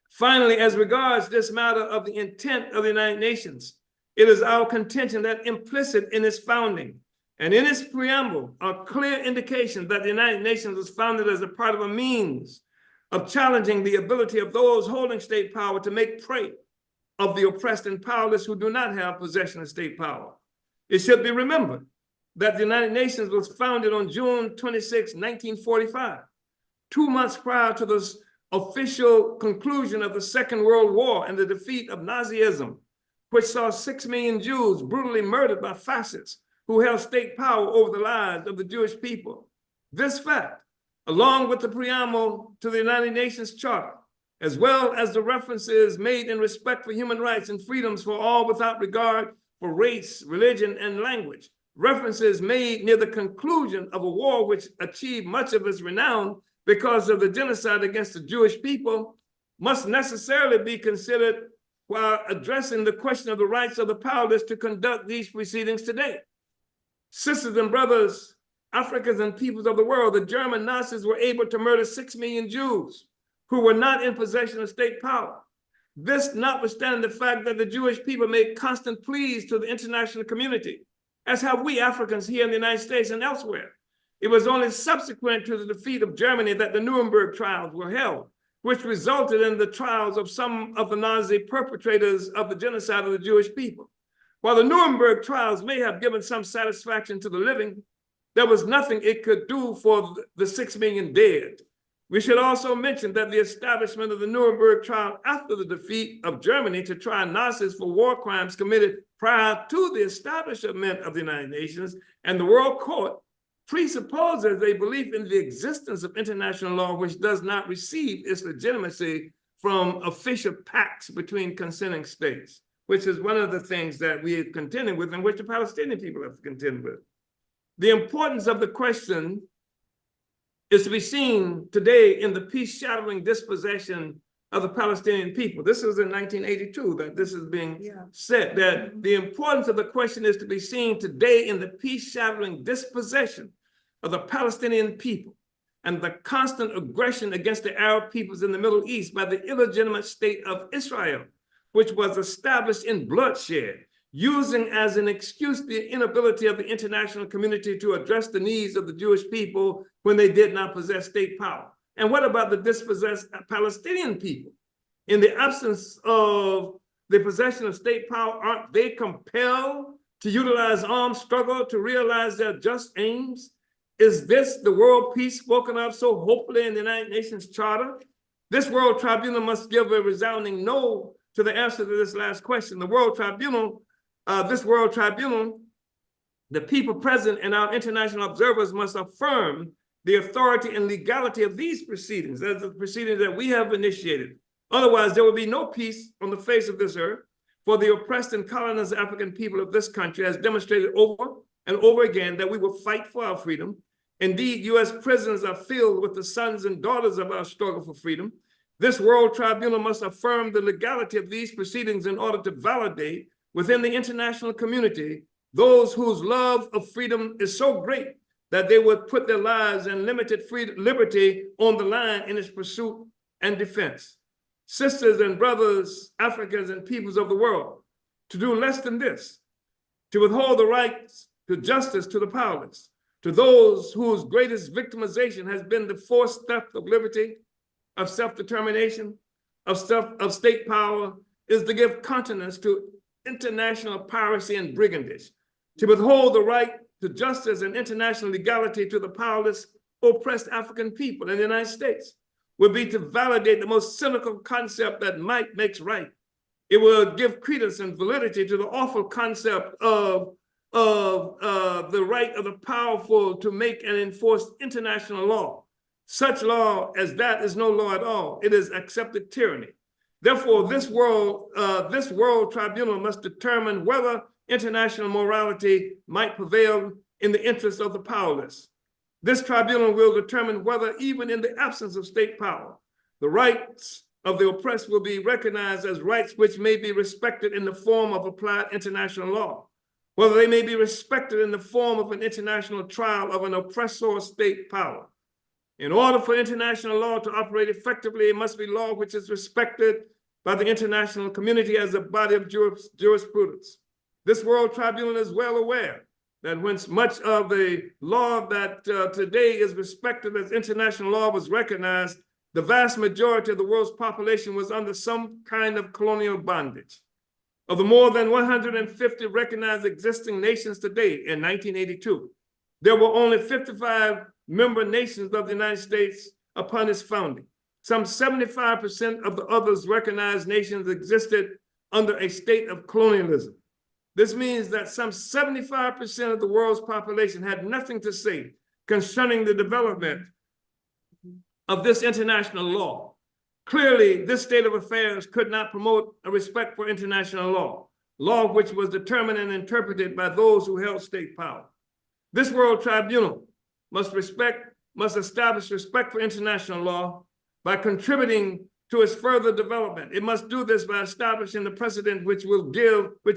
Finally, as regards this matter of the intent of the United Nations, it is our contention that implicit in its founding and in its preamble are clear indications that the United Nations was founded as a part of a means of challenging the ability of those holding state power to make prey of the oppressed and powerless who do not have possession of state power. It should be remembered that the United Nations was founded on June 26, 1945, 2 months prior to the official conclusion of the Second World War and the defeat of Nazism, which saw 6 million Jews brutally murdered by fascists who held state power over the lives of the Jewish people. This fact, along with the preamble to the United Nations Charter, as well as the references made in respect for human rights and freedoms for all without regard for race, religion, and language, references made near the conclusion of a war which achieved much of its renown because of the genocide against the Jewish people, must necessarily be considered while addressing the question of the rights of the powerless to conduct these proceedings today. Sisters and brothers, Africans and peoples of the world, the German Nazis were able to murder 6 million Jews who were not in possession of state power. This notwithstanding the fact that the Jewish people made constant pleas to the international community, as have we Africans here in the United States and elsewhere. It was only subsequent to the defeat of Germany that the Nuremberg trials were held, which resulted in the trials of some of the Nazi perpetrators of the genocide of the Jewish people. While the Nuremberg trials may have given some satisfaction to the living, there was nothing it could do for the 6 million dead. We should also mention that the establishment of the Nuremberg trial after the defeat of Germany to try Nazis for war crimes committed prior to the establishment of the United Nations and the World Court presupposes a belief in the existence of international law which does not receive its legitimacy from official pacts between consenting states, which is one of the things that we are contending with and which the Palestinian people have to contend with. The importance of the question is to be seen today in the peace-shattering dispossession of the Palestinian people. This was in 1982 that this is being said, that the importance of the question is to be seen today in the peace-shattering dispossession of the Palestinian people and the constant aggression against the Arab peoples in the Middle East by the illegitimate state of Israel, which was established in bloodshed, using as an excuse the inability of the international community to address the needs of the Jewish people when they did not possess state power. And what about the dispossessed Palestinian people? In the absence of the possession of state power, aren't they compelled to utilize armed struggle to realize their just aims? Is this the world peace spoken of so hopefully in the United Nations Charter? This World Tribunal must give a resounding no to the answer to this last question. The World Tribunal, this World Tribunal, the people present and our international observers must affirm the authority and legality of these proceedings, that's the proceedings that we have initiated. Otherwise, there will be no peace on the face of this earth, for the oppressed and colonized African people of this country has demonstrated over and over again that we will fight for our freedom. Indeed, U.S. prisons are filled with the sons and daughters of our struggle for freedom. This World Tribunal must affirm the legality of these proceedings in order to validate within the international community those whose love of freedom is so great that they would put their lives and limited liberty on the line in its pursuit and defense. Sisters and brothers, Africans and peoples of the world, to do less than this, to withhold the rights to justice to the powerless, to those whose greatest victimization has been the forced theft of liberty, of self-determination, of state power, is to give countenance to international piracy and brigandage, to withhold the right to justice and international legality to the powerless, oppressed African people in the United States, would be to validate the most cynical concept that might makes right. It will give credence and validity to the awful concept of the right of the powerful to make and enforce international law. Such law as that is no law at all. It is accepted tyranny. Therefore, this world tribunal must determine whether international morality might prevail in the interest of the powerless. This tribunal will determine whether, even in the absence of state power, the rights of the oppressed will be recognized as rights which may be respected in the form of applied international law, whether they may be respected in the form of an international trial of an oppressor state power. In order for international law to operate effectively, it must be law which is respected by the international community as a body of jurisprudence. This World Tribunal is well aware that when much of the law that today is respected as international law was recognized, the vast majority of the world's population was under some kind of colonial bondage. Of the more than 150 recognized existing nations today in 1982, there were only 55 member nations of the United States upon its founding. Some 75% of the others recognized nations existed under a state of colonialism. This means that some 75% of the world's population had nothing to say concerning the development of this international law. Clearly, this state of affairs could not promote a respect for international law which was determined and interpreted by those who held state power. This World Tribunal must establish respect for international law by contributing to its further development. It must do this by establishing the precedent which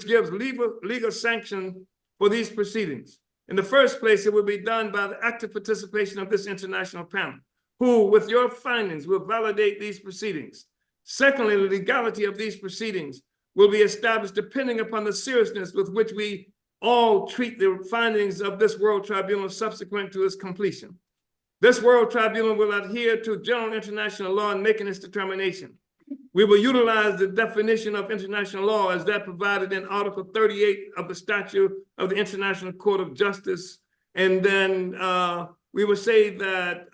gives legal sanction for these proceedings. In the first place, it will be done by the active participation of this international panel, who, with your findings, will validate these proceedings. Secondly, the legality of these proceedings will be established depending upon the seriousness with which we all treat the findings of this World Tribunal subsequent to its completion. This World Tribunal will adhere to general international law in making its determination. We will utilize the definition of international law as that provided in Article 38 of the Statute of the International Court of Justice. And then we will say that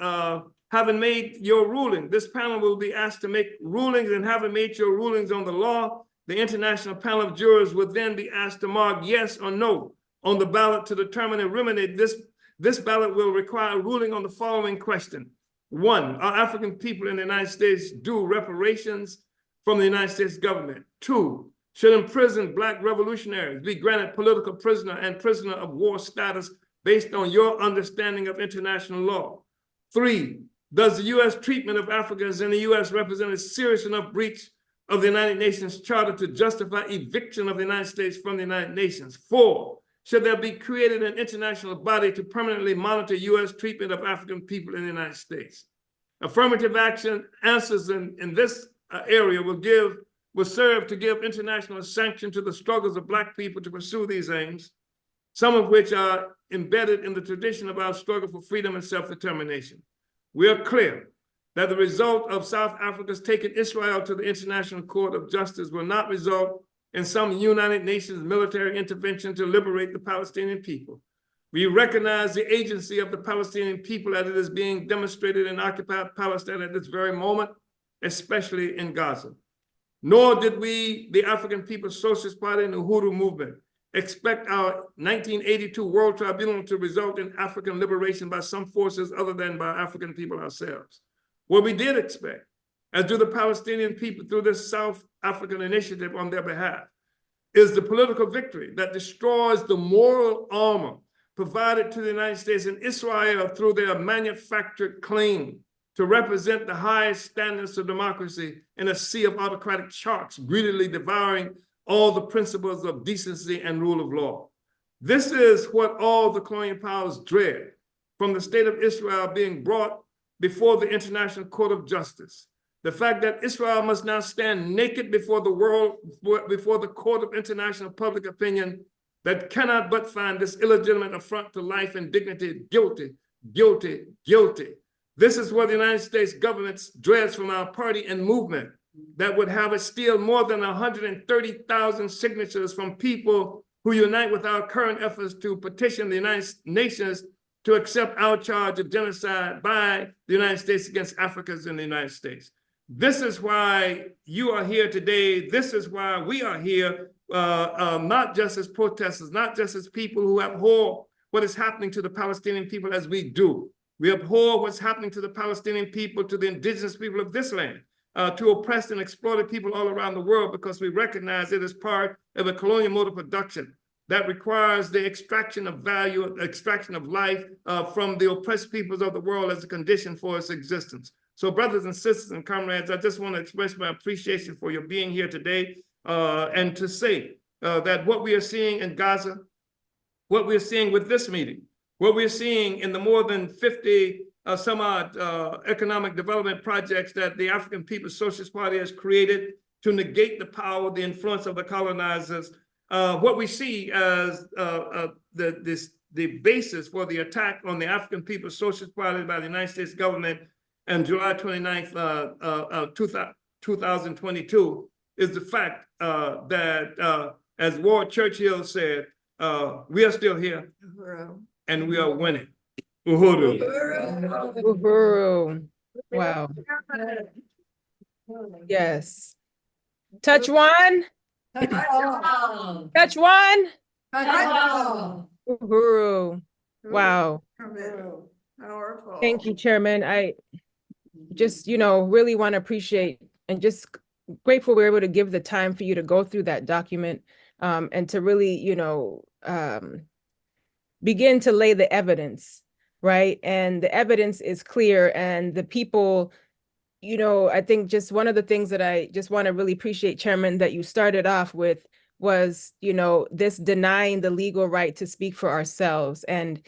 having made your ruling, this panel will be asked to make rulings, and having made your rulings on the law, the international panel of jurors would then be asked to mark yes or no on the ballot to determine and ruminate. This ballot will require a ruling on the following question. 1, are African people in the United States due reparations from the United States government? 2, should imprisoned Black revolutionaries be granted political prisoner and prisoner of war status based on your understanding of international law? 3, does the U.S. treatment of Africans in the U.S. represent a serious enough breach of the United Nations Charter to justify eviction of the United States from the United Nations? 4, should there be created an international body to permanently monitor U.S. treatment of African people in the United States? Affirmative action answers in this area will serve to give international sanction to the struggles of Black people to pursue these aims, some of which are embedded in the tradition of our struggle for freedom and self-determination. We are clear that the result of South Africa's taking Israel to the International Court of Justice will not result in some United Nations military intervention to liberate the Palestinian people. We recognize the agency of the Palestinian people as it is being demonstrated in occupied Palestine at this very moment, especially in Gaza. Nor did we, the African People's Socialist Party and the Uhuru movement, expect our 1982 World Tribunal to result in African liberation by some forces other than by African people ourselves. What we did expect, as do the Palestinian people through this South African initiative on their behalf, is the political victory that destroys the moral armor provided to the United States and Israel through their manufactured claim to represent the highest standards of democracy in a sea of autocratic sharks greedily devouring all the principles of decency and rule of law. This is what all the colonial powers dread from the state of Israel being brought before the International Court of Justice. The fact that Israel must now stand naked before the world, before the court of international public opinion that cannot but find this illegitimate affront to life and dignity guilty, guilty, guilty. This is what the United States government dreads from our party and movement that would have us steal more than 130,000 signatures from people who unite with our current efforts to petition the United Nations to accept our charge of genocide by the United States against Africans in the United States. This is why you are here today. This is why we are here, not just as protesters, not just as people who abhor what is happening to the Palestinian people as we do. We abhor what's happening to the Palestinian people, to the indigenous people of this land, to oppressed and exploited people all around the world, because we recognize it as part of a colonial mode of production that requires the extraction of value, extraction of life from the oppressed peoples of the world as a condition for its existence. So brothers and sisters and comrades, I just want to express my appreciation for your being here today and to say that what we are seeing in Gaza, what we're seeing with this meeting, what we're seeing in the more than 50 some odd economic development projects that the African People's Socialist Party has created to negate the power, the influence of the colonizers, what we see as the basis for the attack on the African People's Socialist Party by the United States government on July 29th, 2022, is the fact that, as Ward Churchill said, we are still here and we are winning. Uhuru. Uhuru. Wow. Yes. Touch one. Touch one. Uhuru. Wow. Powerful. Thank you, Chairman. I just, really want to appreciate and just grateful we were able to give the time for you to go through that document and to really, begin to lay the evidence, right? And the evidence is clear, and the people, I think just one of the things that I just want to really appreciate, Chairman, that you started off with was, this denying the legal right to speak for ourselves and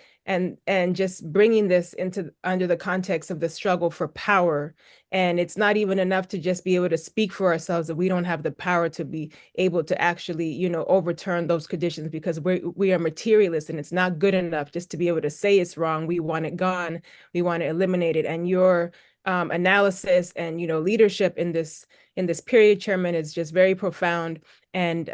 just bringing this under the context of the struggle for power. And it's not even enough to just be able to speak for ourselves, that we don't have the power to be able to actually, overturn those conditions, because we are materialists, and it's not good enough just to be able to say it's wrong. We want it gone. We want to eliminate it. And your analysis and leadership in this period, Chairman, is just very profound. And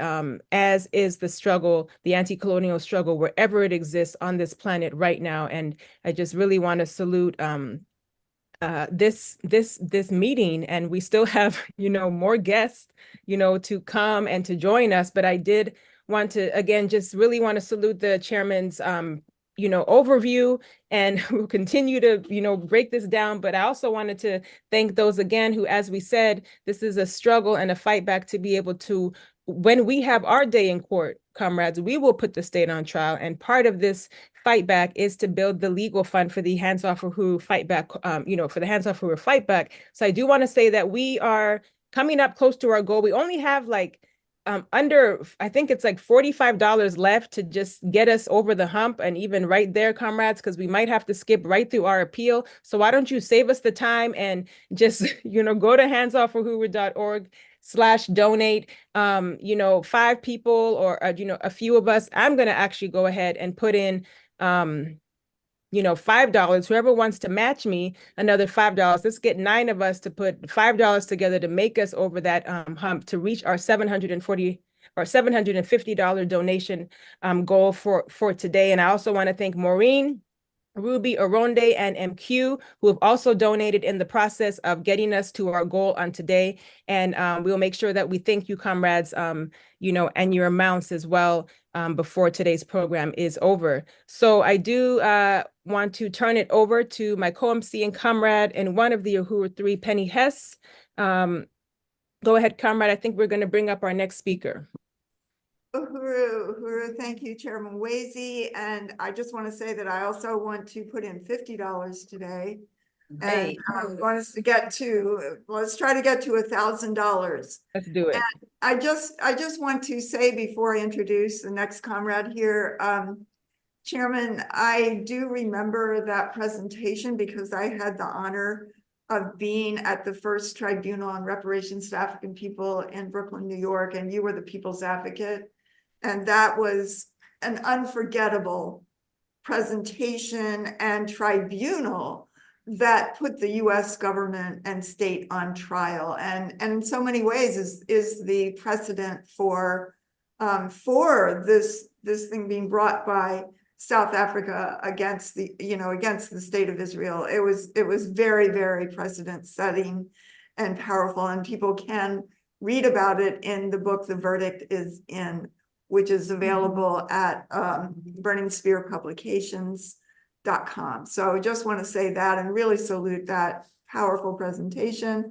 as is the struggle, the anti-colonial struggle, wherever it exists on this planet right now. And I just really want to salute this meeting, and we still have more guests to come and to join us. But I did want to again just really want to salute the chairman's overview, and we'll continue to, break this down. But I also wanted to thank those again who, as we said, this is a struggle and a fight back to be able to, when we have our day in court, comrades, we will put the state on trial. And part of this fight back is to build the legal fund for the Hands Off Uhuru fight back, for the Hands Off Uhuru fight back. So I do want to say that we are coming up close to our goal. We only have I think it's like $45 left to just get us over the hump, and even right there, comrades, because we might have to skip right through our appeal. So why don't you save us the time and just, go to handsoffuhuru.org/donate. 5 people or, a few of us, I'm going to actually go ahead and put in, $5, whoever wants to match me another $5. Let's get 9 of us to put $5 together to make us over that hump to reach our $750 donation goal for today. And I also want to thank Maureen, Ruby, Aronde, and MQ, who have also donated in the process of getting us to our goal on today. And we'll make sure that we thank you, comrades, and your amounts as well before today's program is over. So I do want to turn it over to my co-MC and comrade and one of the Uhuru 3, Penny Hess. Go ahead, comrade. I think we're going to bring up our next speaker. Uhuru, thank you, Chairman Wazy. And I just want to say that I also want to put in $50 today. And want us to let's try to get to $1,000. Let's do it. And I just want to say before I introduce the next comrade here, Chairman, I do remember that presentation because I had the honor of being at the first tribunal on reparations to African people in Brooklyn, New York, and you were the people's advocate. And that was an unforgettable presentation and tribunal that put the US government and state on trial. And in so many ways is the precedent for this thing being brought by South Africa against the state of Israel. It was very, very precedent setting and powerful, and people can read about it in the book The Verdict Is In, which is available at burningspearpublications.com. So I just want to say that and really salute that powerful presentation.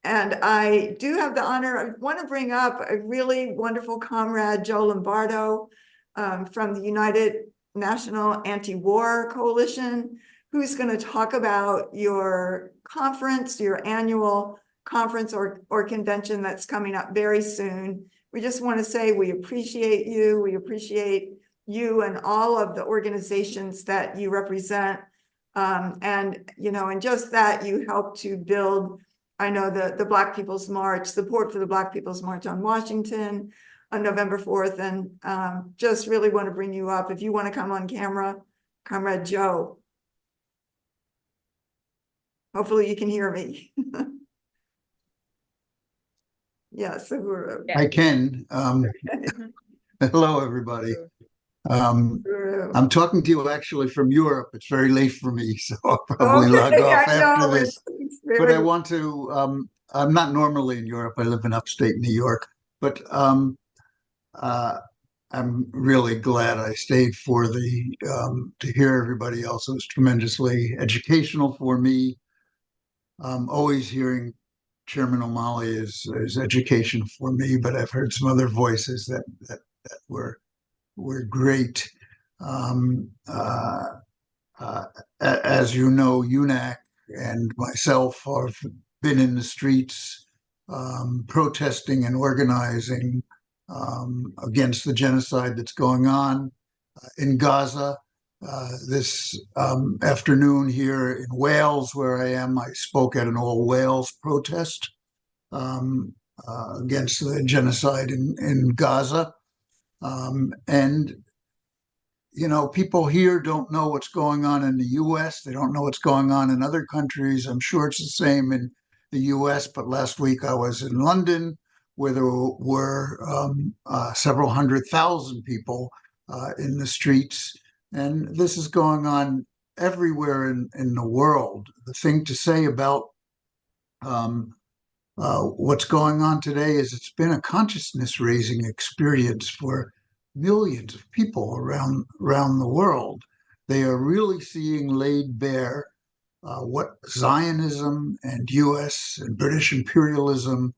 And I do have the honor, I want to bring up a really wonderful comrade, Joe Lombardo. from the United National Anti-War Coalition, who's going to talk about your conference, your annual conference or convention that's coming up very soon. We just want to say we appreciate you. We appreciate you and all of the organizations that you represent. And, you know, and just that you help to build, I know the Black People's March, support for the Black People's March on Washington on November 4th. And just really want to bring you up. If you want to come on camera, Comrade Joe. Hopefully you can hear me. Yes, Uhuru. I can. Hello, everybody. I'm talking to you actually from Europe. It's very late for me, so I'll probably log off after this. But I want to, I'm not normally in Europe. I live in upstate New York, but I'm really glad I stayed for the, to hear everybody else. It was tremendously educational for me. Always hearing Chairman Omali is education for me, but I've heard some other voices that were great. As you know, UNAC and myself have been in the streets protesting and organizing against the genocide that's going on in Gaza. This afternoon here in Wales, where I am, I spoke at an all Wales protest against the genocide in Gaza. And, you know, people here don't know what's going on in the US. They don't know what's going on in other countries. I'm sure it's the same in the US, but last week I was in London, where there were several 100,000 people in the streets. And this is going on everywhere in the world. The thing to say about what's going on today is it's been a consciousness-raising experience for millions of people around the world. They are really seeing laid bare what Zionism and US and British imperialism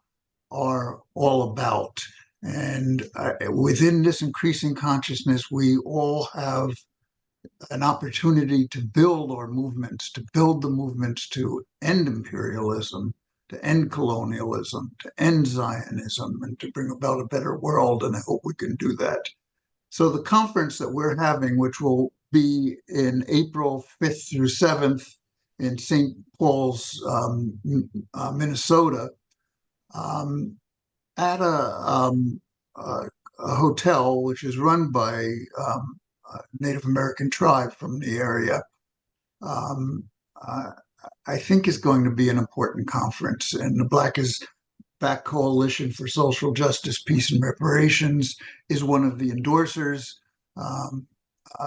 are all about. And within this increasing consciousness, we all have an opportunity to build our movements, to build the movements to end imperialism, to end colonialism, to end Zionism, and to bring about a better world. And I hope we can do that. So the conference that we're having, which will be in April 5th through 7th in St. Paul's, Minnesota, at a hotel which is run by Native American tribe from the area, I think is going to be an important conference. And the Black is Back Coalition for Social Justice, Peace, and Reparations is one of the endorsers.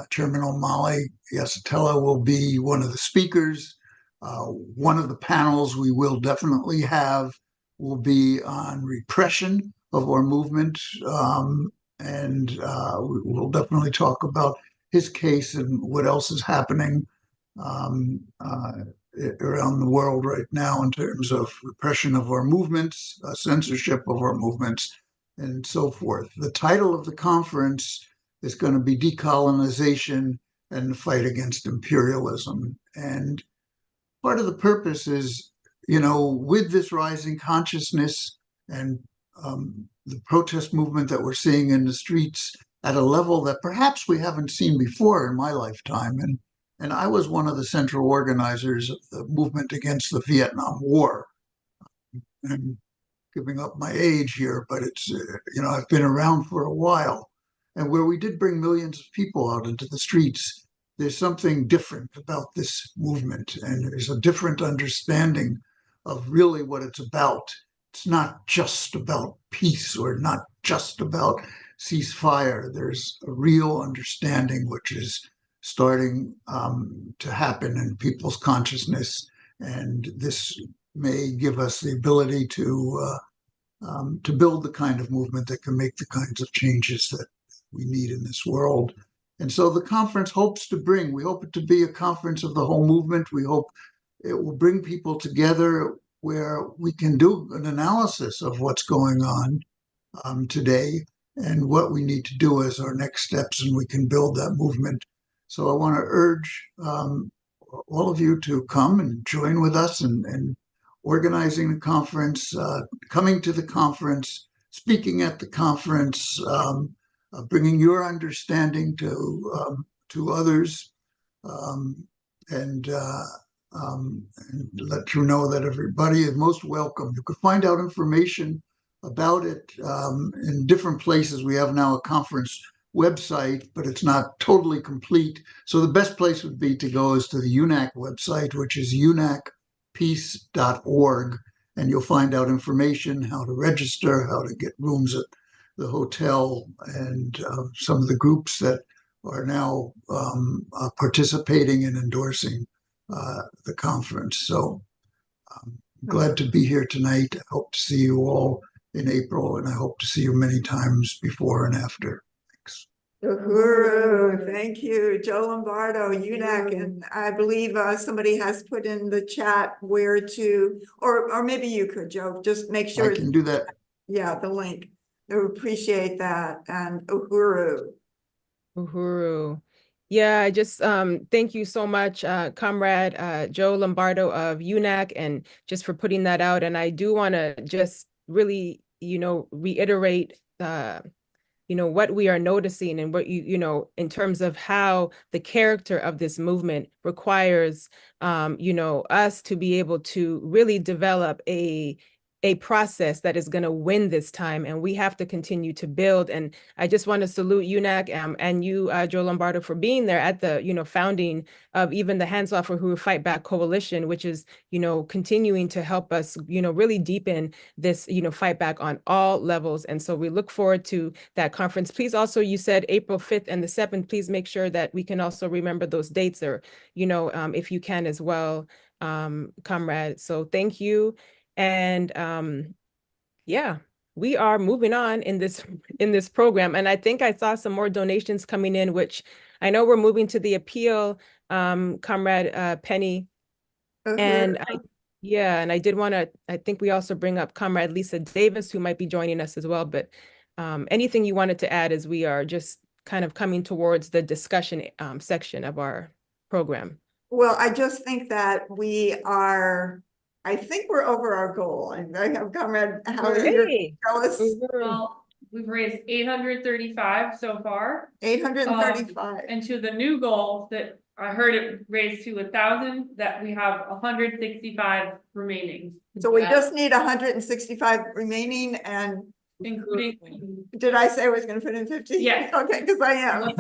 Chairman Omali, Yeshitela will be one of the speakers. One of the panels we will definitely have will be on repression of our movement. And we'll definitely talk about his case and what else is happening around the world right now in terms of repression of our movements, censorship of our movements, and so forth. The title of the conference is going to be Decolonization and the Fight Against Imperialism. And part of the purpose is, you know, with this rising consciousness and the protest movement that we're seeing in the streets at a level that perhaps we haven't seen before in my lifetime. And I was one of the central organizers of the movement against the Vietnam War. And giving up my age here, but it's, you know, I've been around for a while. And where we did bring millions of people out into the streets, there's something different about this movement. And there's a different understanding of really what it's about. It's not just about peace or not just about ceasefire. There's a real understanding which is starting to happen in people's consciousness. And this may give us the ability to build the kind of movement that can make the kinds of changes that we need in this world. And so the conference hopes to bring, we hope it to be a conference of the whole movement. We hope it will bring people together where we can do an analysis of what's going on today. and what we need to do as our next steps, and we can build that movement. So I want to urge all of you to come and join with us in organizing the conference, coming to the conference, speaking at the conference, bringing your understanding to others, and let you know that everybody is most welcome. You can find out information about it in different places. We have now a conference website, but it's not totally complete. So the best place would be to go is to the UNAC website, which is unacpeace.org, and you'll find out information, how to register, how to get rooms at the hotel, and some of the groups that are now participating and endorsing the conference. So I'm glad to be here tonight. I hope to see you all in April, and I hope to see you many times before and after. Thanks. Uhuru, thank you. Joe Lombardo, UNAC, and I believe somebody has put in the chat where to, or maybe you could, Joe, just make sure. I can do that. Yeah, the link. I appreciate that. And Uhuru. Yeah, I just thank you so much, Comrade Joe Lombardo of UNAC, and just for putting that out. And I do want to just really, reiterate, what we are noticing, and what in terms of how the character of this movement requires, us to be able to really develop a process that is going to win this time, and we have to continue to build. And I just want to salute UNAC and you, Joe Lombardo, for being there at the founding of even the Hands Off Uhuru Fightback Coalition, which is continuing to help us really deepen this fight back on all levels. And so we look forward to that conference. Please also, you said April 5th and the 7th. Please make sure that we can also remember those dates, or if you can as well, comrade. So thank you. And yeah, we are moving on in this program, and I think I saw some more donations coming in, which I know we're moving to the appeal, Comrade Penny. And I did want to, I think we also bring up Comrade Lisa Davis, who might be joining us as well. But anything you wanted to add as we are just kind of coming towards the discussion section of our program? Well, I just think that I think we're over our goal. I have Comrade Howard here to tell us. Well, we've raised 835 so far. 835. And to the new goal that I heard it raised to 1,000, that we have 165 remaining. So we just need 165 remaining, and including. Did I say I was going to put in 50? Yeah. Okay, because I am.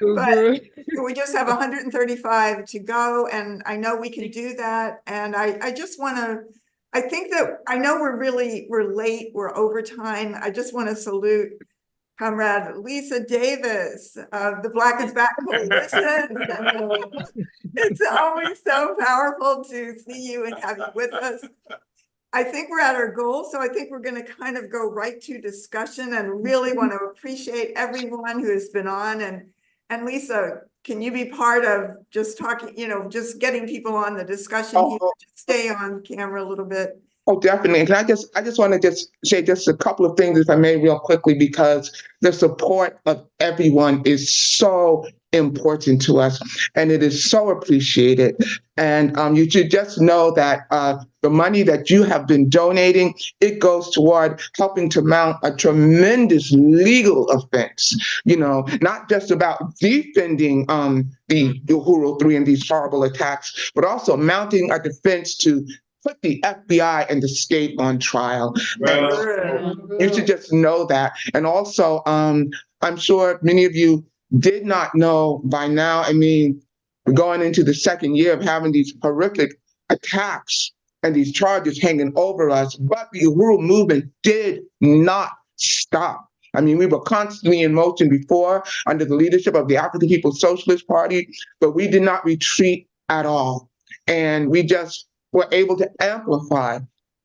But we just have 135 to go, and I know we can do that. And I just want to, I think that I know we're late, we're over time. I just want to salute Comrade Lisa Davis of the Black is Back Coalition. It's always so powerful to see you and have you with us. I think we're at our goal, so I think we're going to kind of go right to discussion, and really want to appreciate everyone who has been on. And Lisa, can you be part of just talking, just getting people on the discussion here? Just stay on camera a little bit. Oh, definitely. And I just want to just say just a couple of things, if I may, real quickly, because the support of everyone is so important to us, and it is so appreciated. And you should just know that the money that you have been donating, it goes toward helping to mount a tremendous legal offense, not just about defending the Uhuru 3 and these horrible attacks, but also mounting a defense to put the FBI and the state on trial. You should just know that. And also, I'm sure many of you did not know by now, we're going into the second year of having these horrific attacks and these charges hanging over us, but the Uhuru movement did not stop. We were constantly in motion before under the leadership of the African People's Socialist Party, but we did not retreat at all. And we just were able to amplify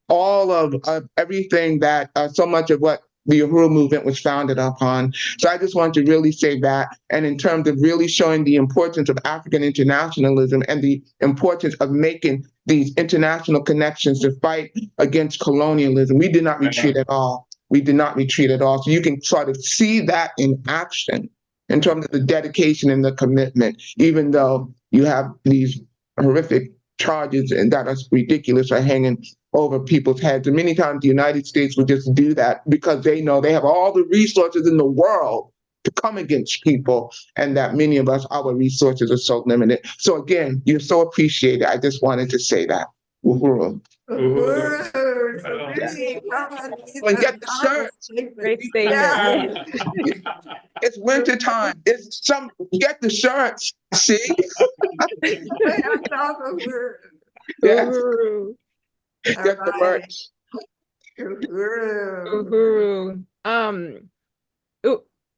all of everything that so much of what the Uhuru movement was founded upon. So I just want to really say that. And in terms of really showing the importance of African internationalism and the importance of making these international connections to fight against colonialism, we did not retreat at all. we did not retreat at all. So you can sort of see that in action in terms of the dedication and the commitment, even though you have these horrific charges and that are ridiculous are hanging over people's heads. And many times the United States will just do that because they know they have all the resources in the world to come against people, and that many of us, our resources are so limited. So again, you're so appreciated. I just wanted to say that. Uhuru. Uhuru. So Yeah. many And get the shirts. Great statement. It's winter time. Get the shirts. See? Right on top of her. Yes. Uhuru. Get the merch. Uhuru. Uhuru.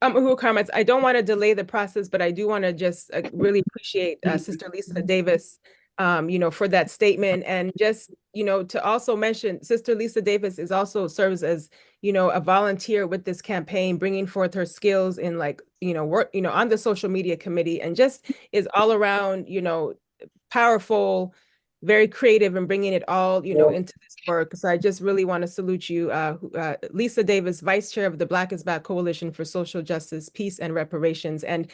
Uhuru comments. I don't want to delay the process, but I do want to just really appreciate Sister Lisa Davis, for that statement. And just, to also mention, Sister Lisa Davis serves as, a volunteer with this campaign, bringing forth her skills in work, on the social media committee, and just is all around, powerful, very creative, and bringing it all, into this work. So I just really want to salute you, Lisa Davis, Vice Chair of the Black is Back Coalition for Social Justice, Peace, and Reparations. And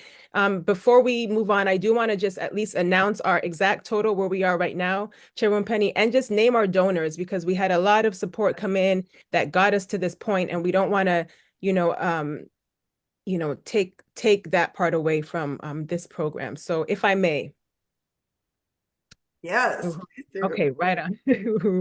before we move on, I do want to just at least announce our exact total where we are right now, Chairwoman Penny, and just name our donors, because we had a lot of support come in that got us to this point, and we don't want to, take that part away from this program. So if I may. Yes. Okay, right on.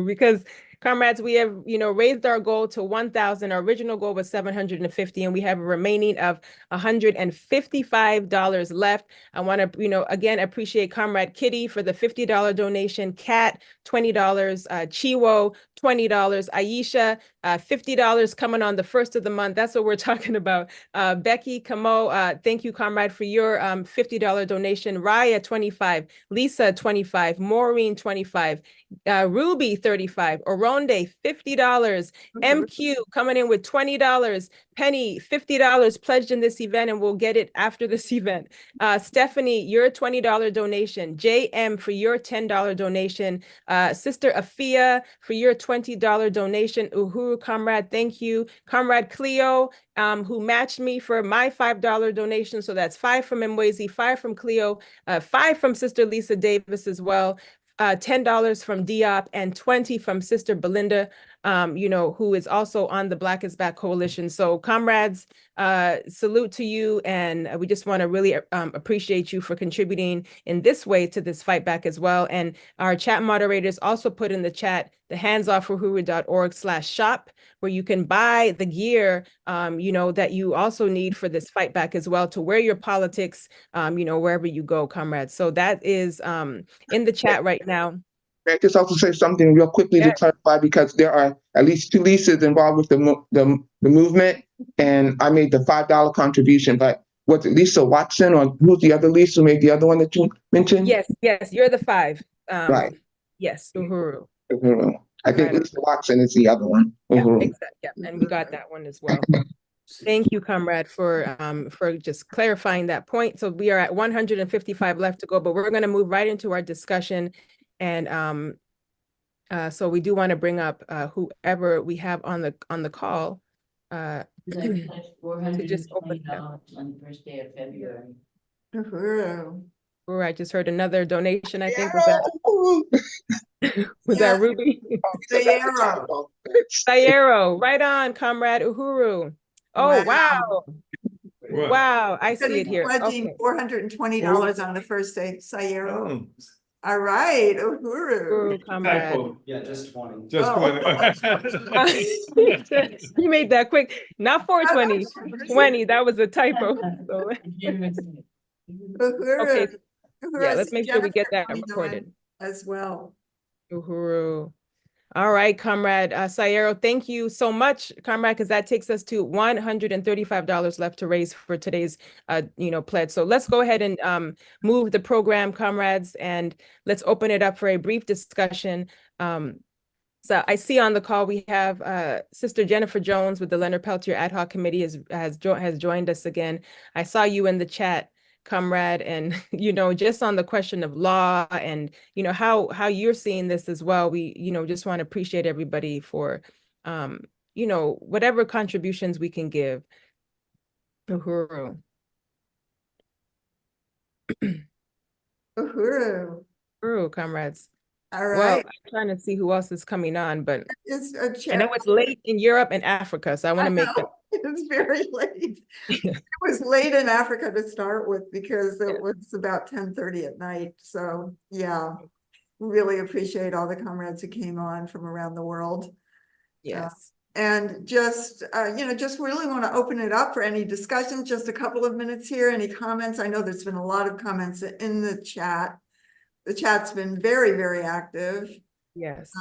Because comrades, we have, raised our goal to 1,000. Our original goal was 750, and we have a remaining of $155 left. I want to, again, appreciate Comrade Kitty for the $50 donation, Kat, $20, Chiwo, $20, Aisha, $50 coming on the first of the month. That's what we're talking about. Becky Camo, thank you, comrade, for your $50 donation. Raya, 25, Lisa, 25, Maureen, 25, Ruby, 35, Oronde, $50, MQ coming in with $20, Penny, $50 pledged in this event, and we'll get it after this event. Stephanie, your $20 donation. JM for your $10 donation. Sister Afia for your $20 donation. Uhuru, comrade, thank you. Comrade Cleo, who matched me for my $5 donation. So that's 5 from Mwezi, 5 from Cleo, 5 from Sister Lisa Davis as well. $10 from Diop, and 20 from Sister Belinda, who is also on the Black is Back Coalition. So comrades, salute to you. And we just want to really appreciate you for contributing in this way to this fight back as well. And our chat moderators also put in the chat the handsoffuhuru.org/shop, where you can buy the gear, that you also need for this fight back as well, to wear your politics, wherever you go, comrades. So that is in the chat right now. I just also say something real quickly to clarify, because there are at least 2 Lisas involved with the movement, and I made the $5 contribution, but was it Lisa Watson, or who's the other Lisa who made the other one that you mentioned? Yes, you're the 5. Right. Yes, Uhuru. Uhuru. I think Lisa Watson is the other one. Yeah, exactly. Yeah, and we got that one as well. Thank you, comrade, for just clarifying that point. So we are at 155 left to go, but we're going to move right into our discussion. And so we do want to bring up whoever we have on the call to just open it up. On the first day of February. Uhuru. Oh, I just heard another donation. I think was that Ruby? Sayero. Sayero, right on, comrade Uhuru. Oh, wow. Wow, I see it here. Pledging $420 on the first day, Sayero. All right, Uhuru. Comrade. Yeah, just 20. Just 20. You made that quick. Not 420, 20. That was a typo. So. Uhuru. Okay. Yeah, let's make sure we get that recorded as well. Uhuru. All right, comrade Sayero, thank you so much, comrade, because that takes us to $135 left to raise for today's pledge. So let's go ahead and move the program, comrades, and let's open it up for a brief discussion. So I see on the call we have Sister Jennifer Jones with the Leonard Peltier Ad Hoc Committee has joined us again. I saw you in the chat, comrade, and just on the question of law and how you're seeing this as well. We just want to appreciate everybody for whatever contributions we can give. Uhuru. Uhuru. Uhuru, comrades. All Well, right. I'm trying to see who else is coming on, but It's a I know it's late in Europe and Africa, so I want to make that. It's very late. It was late in Africa to start with because it was about 10:30 at night. So yeah, really appreciate all the comrades who came on from around the world. Yes. And just, just really want to open it up for any discussions, just a couple of minutes here, any comments. I know there's been a lot of comments in the chat. The chat's been very, very active. Yes.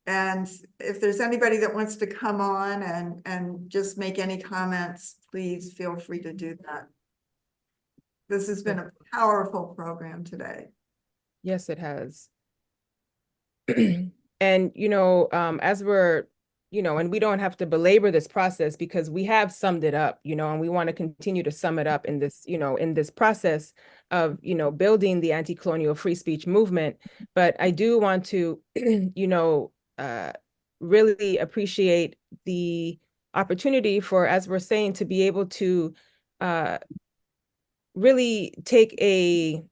And if there's anybody that wants to come on and just make any comments, please feel free to do that. This has been a powerful program today. Yes, it has. And, as we're, and we don't have to belabor this process because we have summed it up, and we want to continue to sum it up in this, in this process of, building the anti-colonial free speech movement. But I do want to, really appreciate the opportunity for, as we're saying, to be able to really take an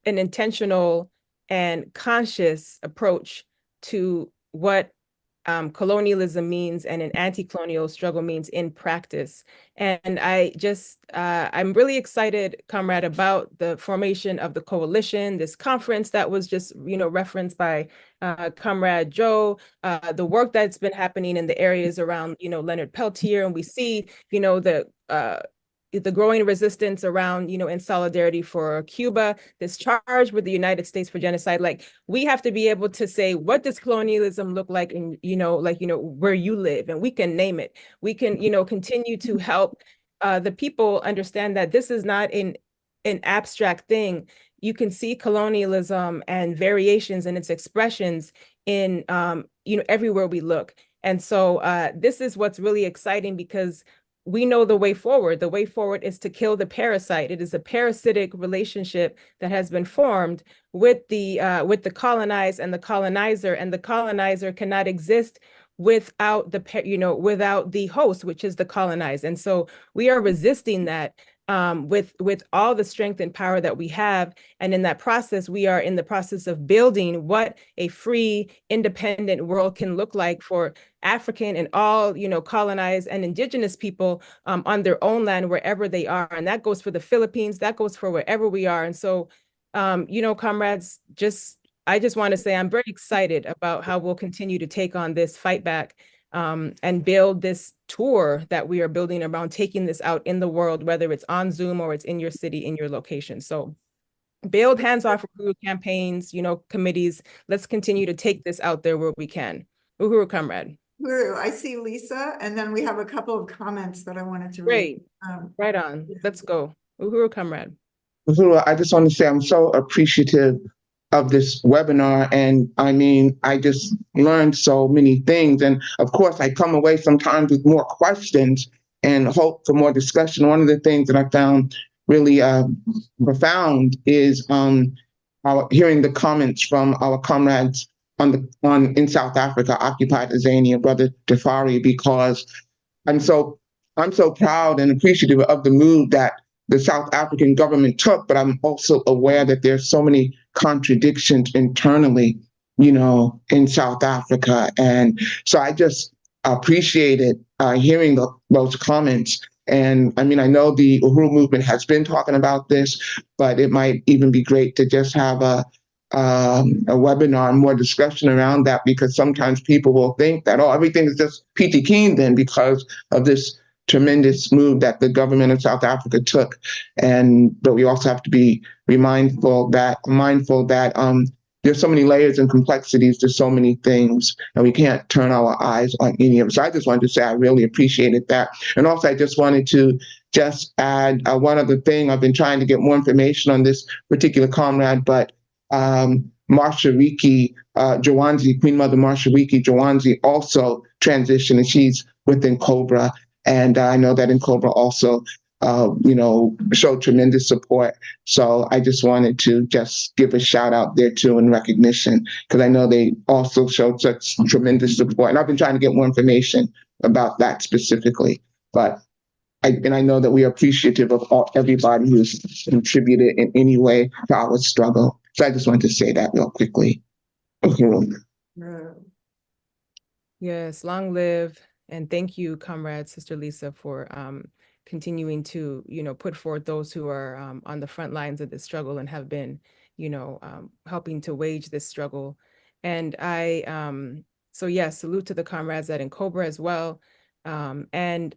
intentional and conscious approach to what colonialism means and an anti-colonial struggle means in practice. And I'm really excited, comrade, about the formation of the coalition, this conference that was just, referenced by Comrade Joe, the work that's been happening in the areas around, Leonard Peltier, and we see, the growing resistance around, in solidarity for Cuba, this charge with the United States for genocide. Like, we have to be able to say, what does colonialism look like in, where you live? And we can name it. We can, continue to help the people understand that this is not an abstract thing. You can see colonialism and variations in its expressions in, everywhere we look. And so this is what's really exciting, because we know the way forward. The way forward is to kill the parasite. It is a parasitic relationship that has been formed with the colonized and the colonizer, and the colonizer cannot exist without without the host, which is the colonized. And so we are resisting that with all the strength and power that we have. And in that process, we are in the process of building what a free, independent world can look like for African and all, colonized and indigenous people on their own land, wherever they are. And that goes for the Philippines, that goes for wherever we are. And so, comrades, I just want to say I'm very excited about how we'll continue to take on this fight back and build this tour that we are building around taking this out in the world, whether it's on Zoom or it's in your city, in your location. So build hands-off Uhuru campaigns, committees. Let's continue to take this out there where we can. Uhuru, comrade. Uhuru, I see Lisa, and then we have a couple of comments that I wanted to read. Great. Right on. Let's go. Uhuru, comrade. Uhuru, I just want to say I'm so appreciative of this webinar. And I mean, I just learned so many things. And of course, I come away sometimes with more questions and hope for more discussion. One of the things that I found really profound is hearing the comments from our comrades in South Africa, occupied Azania, Brother Tafari, because I'm so proud and appreciative of the move that the South African government took, but I'm also aware that there's so many contradictions internally, in South Africa. And so I just appreciated hearing those comments. And I mean, I know the Uhuru movement has been talking about this, but it might even be great to just have a webinar, more discussion around that, because sometimes people will think that, oh, everything is just peachy keen then because of this tremendous move that the government of South Africa took. But we also have to be mindful that there's so many layers and complexities to so many things, and we can't turn our eyes on any of it. So I just wanted to say I really appreciated that. And also I just wanted to add one other thing. I've been trying to get more information on this particular comrade, but Marshariki Jawanzi, Queen Mother Marshariki Jawanzi, also transitioned, and she's within Cobra. And I know that in Cobra also, showed tremendous support. So I just wanted to just give a shout out there too in recognition, because I know they also showed such tremendous support. And I've been trying to get more information about that specifically. But I know that we are appreciative of everybody who's contributed in any way to our struggle. So I just wanted to say that real quickly. Yes, long live. And thank you, comrade, Sister Lisa, for continuing to, put forth those who are on the front lines of this struggle and have been, helping to wage this struggle. And so yes, salute to the comrades at Cobra as well. And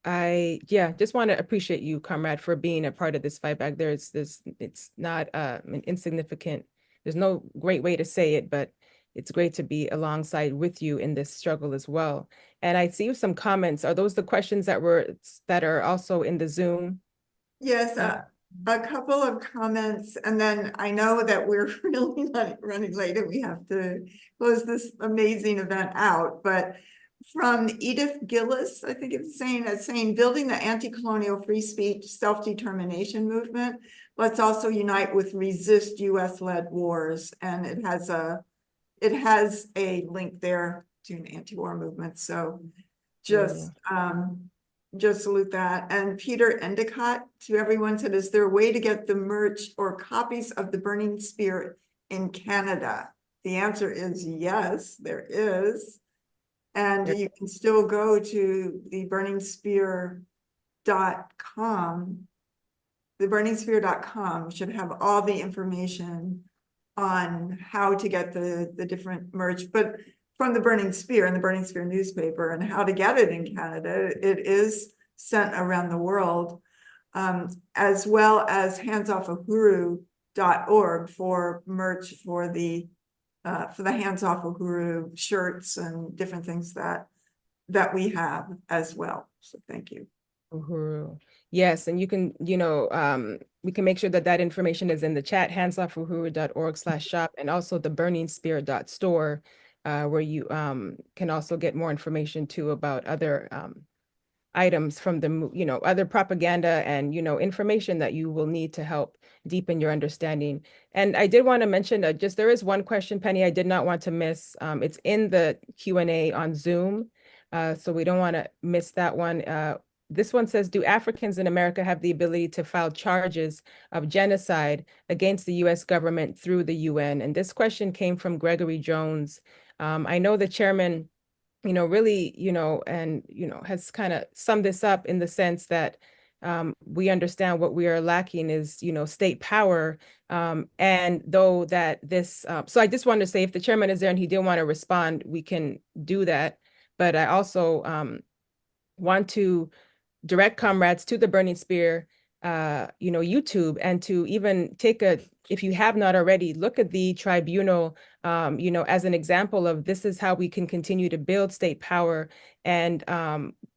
I just want to appreciate you, comrade, for being a part of this fight back. It's not an insignificant, there's no great way to say it, but it's great to be alongside with you in this struggle as well. And I see some comments. Are those the questions that are also in the Zoom? Yes, a couple of comments, and then I know that we're really running late and we have to close this amazing event out, but from Edith Gillis, I think it's saying building the anti-colonial free speech self-determination movement. Let's also unite with resist US-led wars. And it has a link there to an anti-war movement. So just salute that. And Peter Endicott, to everyone, said, is there a way to get the merch or copies of the Burning Spear in Canada? The answer is yes, there is. And you can still go to the burningspear.com. The burningspear.com should have all the information on how to get the different merch, but from the Burning Spear and the Burning Spear newspaper, and how to get it in Canada. It is sent around the world, as well as handsoffuhuru.org for merch for the Hands Off Uhuru shirts and different things that we have as well. So thank you. Uhuru. Yes, and you can, we can make sure that information is in the chat, handsoffuhuru.org/shop, and also the burningspear.store, where you can also get more information too about other items from the, other propaganda and, information that you will need to help deepen your understanding. And I did want to mention there is one question, Penny, I did not want to miss. It's in the Q&A on Zoom, so we don't want to miss that one. This one says, do Africans in America have the ability to file charges of genocide against the US government through the UN? And this question came from Gregory Jones. I know the chairman, really, has kind of summed this up in the sense that we understand what we are lacking is, state power. And though that this, so I just wanted to say, if the chairman is there and he didn't want to respond, we can do that. But I also want to direct comrades to the Burning Spear, YouTube, and to even take if you have not already, look at the tribunal, as an example of this is how we can continue to build state power. And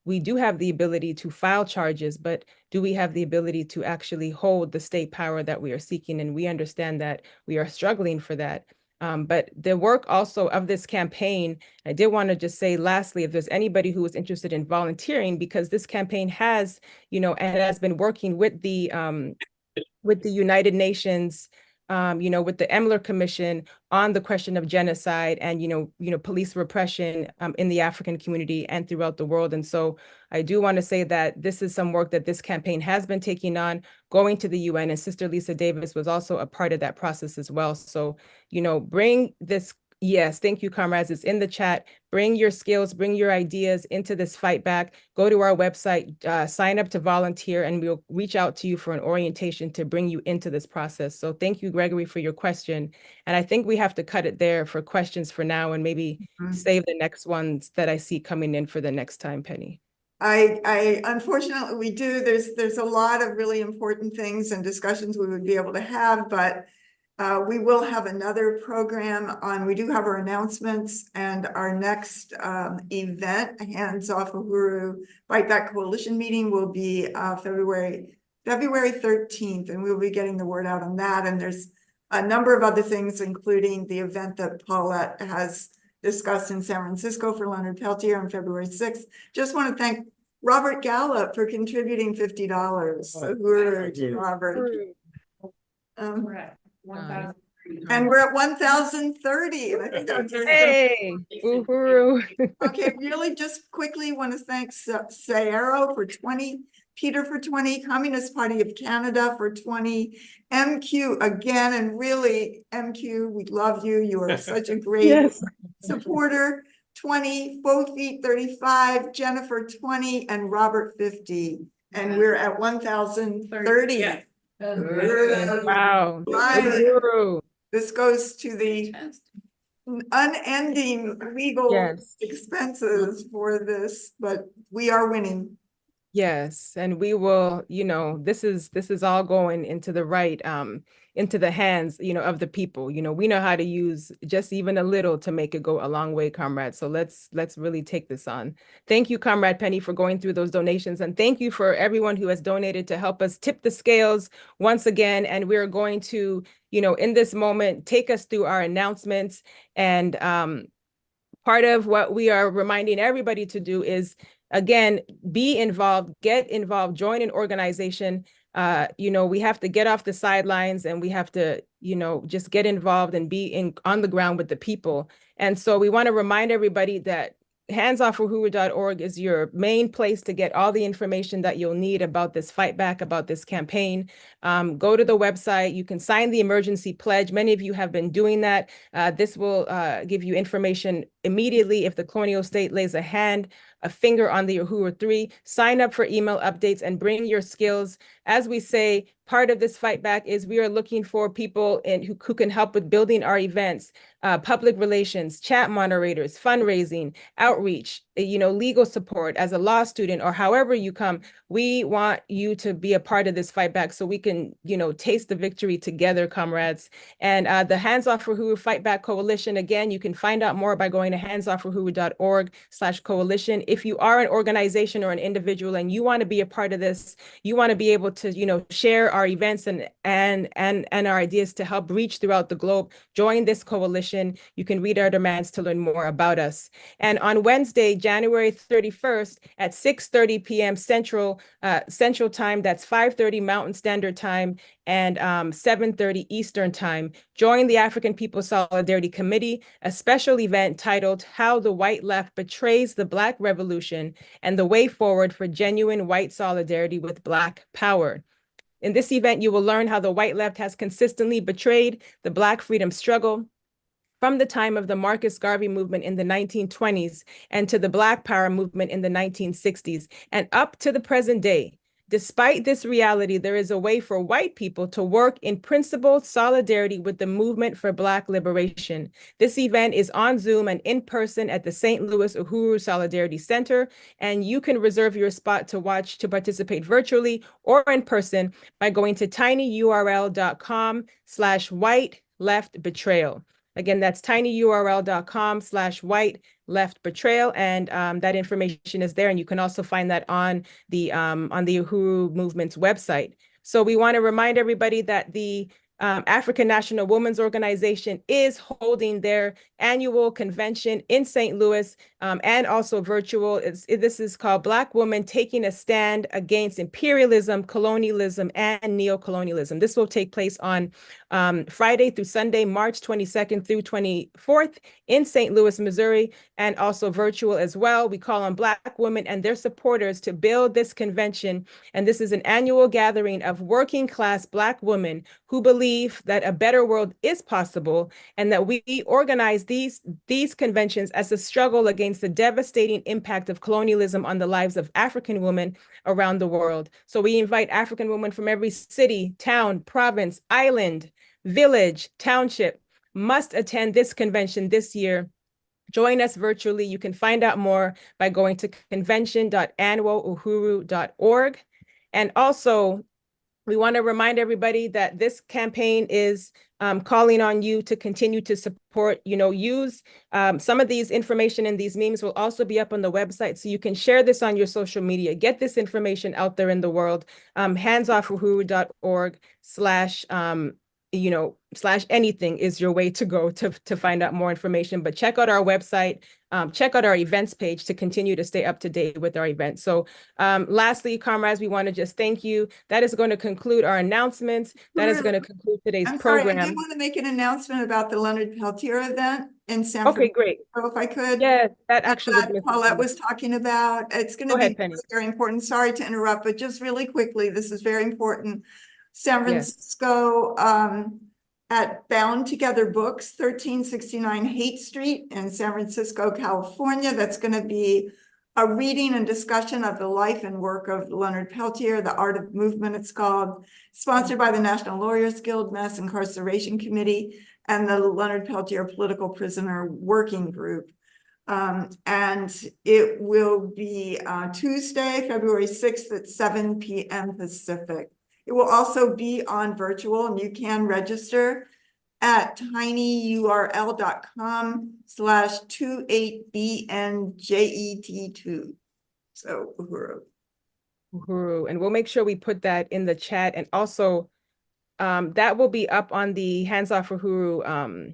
we do have the ability to file charges, but do we have the ability to actually hold the state power that we are seeking? And we understand that we are struggling for that. But the work also of this campaign, I did want to just say lastly, if there's anybody who is interested in volunteering, because this campaign has, and has been working with the United Nations, with the Emler Commission on the question of genocide and, police repression in the African community and throughout the world. And so I do want to say that this is some work that this campaign has been taking on, going to the UN, and Sister Lisa Davis was also a part of that process as well. So, bring this. Yes, thank you, comrades. It's in the chat. Bring your skills, bring your ideas into this fight back. Go to our website, sign up to volunteer, and we'll reach out to you for an orientation to bring you into this process. So thank you, Gregory, for your question. And I think we have to cut it there for questions for now and maybe save the next ones that I see coming in for the next time, Penny. I unfortunately, we do. There's a lot of really important things and discussions we would be able to have, but we will have another program on, we do have our announcements, and our next event, Hands Off Uhuru Fightback Coalition meeting, will be February 13th, and we'll be getting the word out on that. And there's a number of other things, including the event that Paulette has discussed in San Francisco for Leonard Peltier on February 6th. Just want to thank Robert Gallup for contributing $50. Uhuru, Robert. We're at 1,000. And we're at 1,030. I think that's Hey, Uhuru. okay. Really, just quickly want to thank Sayero for 20, Peter for 20, Communist Party of Canada for 20, MQ again, and really, MQ, we love you. You are such a great Yes. supporter. 20, Fofi 35, Jennifer 20, and Robert 50. And we're at 1,030. Yeah. Wow. Right. Uhuru. This goes to the unending legal expenses for this, but we are winning. Yes, and we will, this is all going into the into the hands, of the people. We know how to use just even a little to make it go a long way, comrade. So let's really take this on. Thank you, Comrade Penny, for going through those donations. And thank you for everyone who has donated to help us tip the scales once again. And we're going to, in this moment, take us through our announcements. And part of what we are reminding everybody to do is, again, be involved, get involved, join an organization. We have to get off the sidelines and we have to, just get involved and be on the ground with the people. And so we want to remind everybody that handsoffuhuru.org is your main place to get all the information that you'll need about this fight back, about this campaign. Go to the website. You can sign the emergency pledge. Many of you have been doing that. This will give you information immediately if the colonial state lays a finger on the Uhuru 3. Sign up for email updates and bring your skills. As we say, part of this fight back is we are looking for people who can help with building our events, public relations, chat moderators, fundraising, outreach, legal support as a law student or however you come. We want you to be a part of this fight back so we can, taste the victory together, comrades. And the Hands Off Uhuru Fight Back Coalition, again, you can find out more by going to handsoffuhuru.org/coalition. If you are an organization or an individual and you want to be a part of this, you want to be able to, share our events and our ideas to help reach throughout the globe, join this coalition. You can read our demands to learn more about us. And on Wednesday, January 31st at 6:30 p.m. Central Time, that's 5:30 Mountain Standard Time and 7:30 Eastern Time, join the African People's Solidarity Committee, a special event titled How the White Left Betrays the Black Revolution and the Way Forward for Genuine White Solidarity with Black Power. In this event, you will learn how the white left has consistently betrayed the Black freedom struggle from the time of the Marcus Garvey movement in the 1920s and to the Black Power movement in the 1960s and up to the present day. Despite this reality, there is a way for white people to work in principled solidarity with the movement for Black liberation. This event is on Zoom and in person at the St. Louis Uhuru Solidarity Center, and you can reserve your spot to participate virtually or in person by going to tinyurl.com/white-left-betrayal. Again, that's tinyurl.com/white-left-betrayal, and that information is there, and you can also find that on the Uhuru Movement's website. So we want to remind everybody that the African National Women's Organization is holding their annual convention in St. Louis and also virtual. This is called Black Women Taking a Stand Against Imperialism, Colonialism, and Neocolonialism. This will take place on Friday through Sunday, March 22nd through 24th in St. Louis, Missouri, and also virtual as well. We call on Black women and their supporters to build this convention. And this is an annual gathering of working class Black women who believe that a better world is possible and that we organize these conventions as a struggle against the devastating impact of colonialism on the lives of African women around the world. So we invite African women from every city, town, province, island, village, township must attend this convention this year. Join us virtually. You can find out more by going to convention.annualuhuru.org. And also, we want to remind everybody that this campaign is calling on you to continue to support, use some of these information and these memes will also be up on the website. So you can share this on your social media, get this information out there in the world, handsoffuhuru.org/ / anything is your way to go to find out more information. But check out our website, check out our events page to continue to stay up to date with our events. So lastly, comrades, we want to just thank you. That is going to conclude our announcements. That is going to conclude today's program. I did want to make an announcement about the Leonard Peltier event in San Okay, Francisco, great. if I could. Yes, that actually was missing. Paulette was talking about. It's going to be Penny. very important. Sorry to interrupt, but just really quickly, this is very important. San Francisco, at Bound Together Books, 1369 Haight Street in San Francisco, California. That's going to be a reading and discussion of the life and work of Leonard Peltier, The Art of Movement, it's called, sponsored by the National Lawyers Guild, Mass Incarceration Committee, and the Leonard Peltier Political Prisoner Working Group. And it will be Tuesday, February 6th at 7 p.m. Pacific. It will also be on virtual, and you can register at tinyurl.com/28BNJET2. So Uhuru. And we'll make sure we put that in the chat. And also that will be up on the Hands Off Uhuru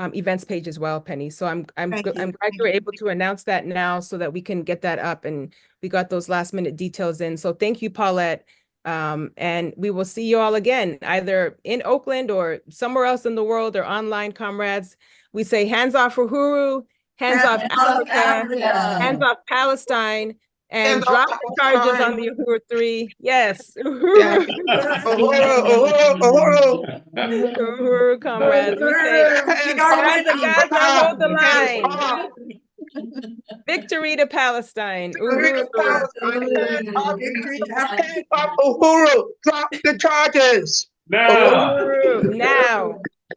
events page as well, Penny. So I'm glad you're able to announce that now so that we can get that up, and we got those last minute details in. So thank you, Paulette. And we will see you all again, either in Oakland or somewhere else in the world, or online, comrades. We say hands off Uhuru, hands off Africa, hands off Palestine, and drop the charges on the Uhuru 3. Yes, Uhuru. Uhuru, comrades. We say, Gaza, hold the line. Victory to Palestine. Uhuru. Uhuru, drop the charges. Uhuru, now.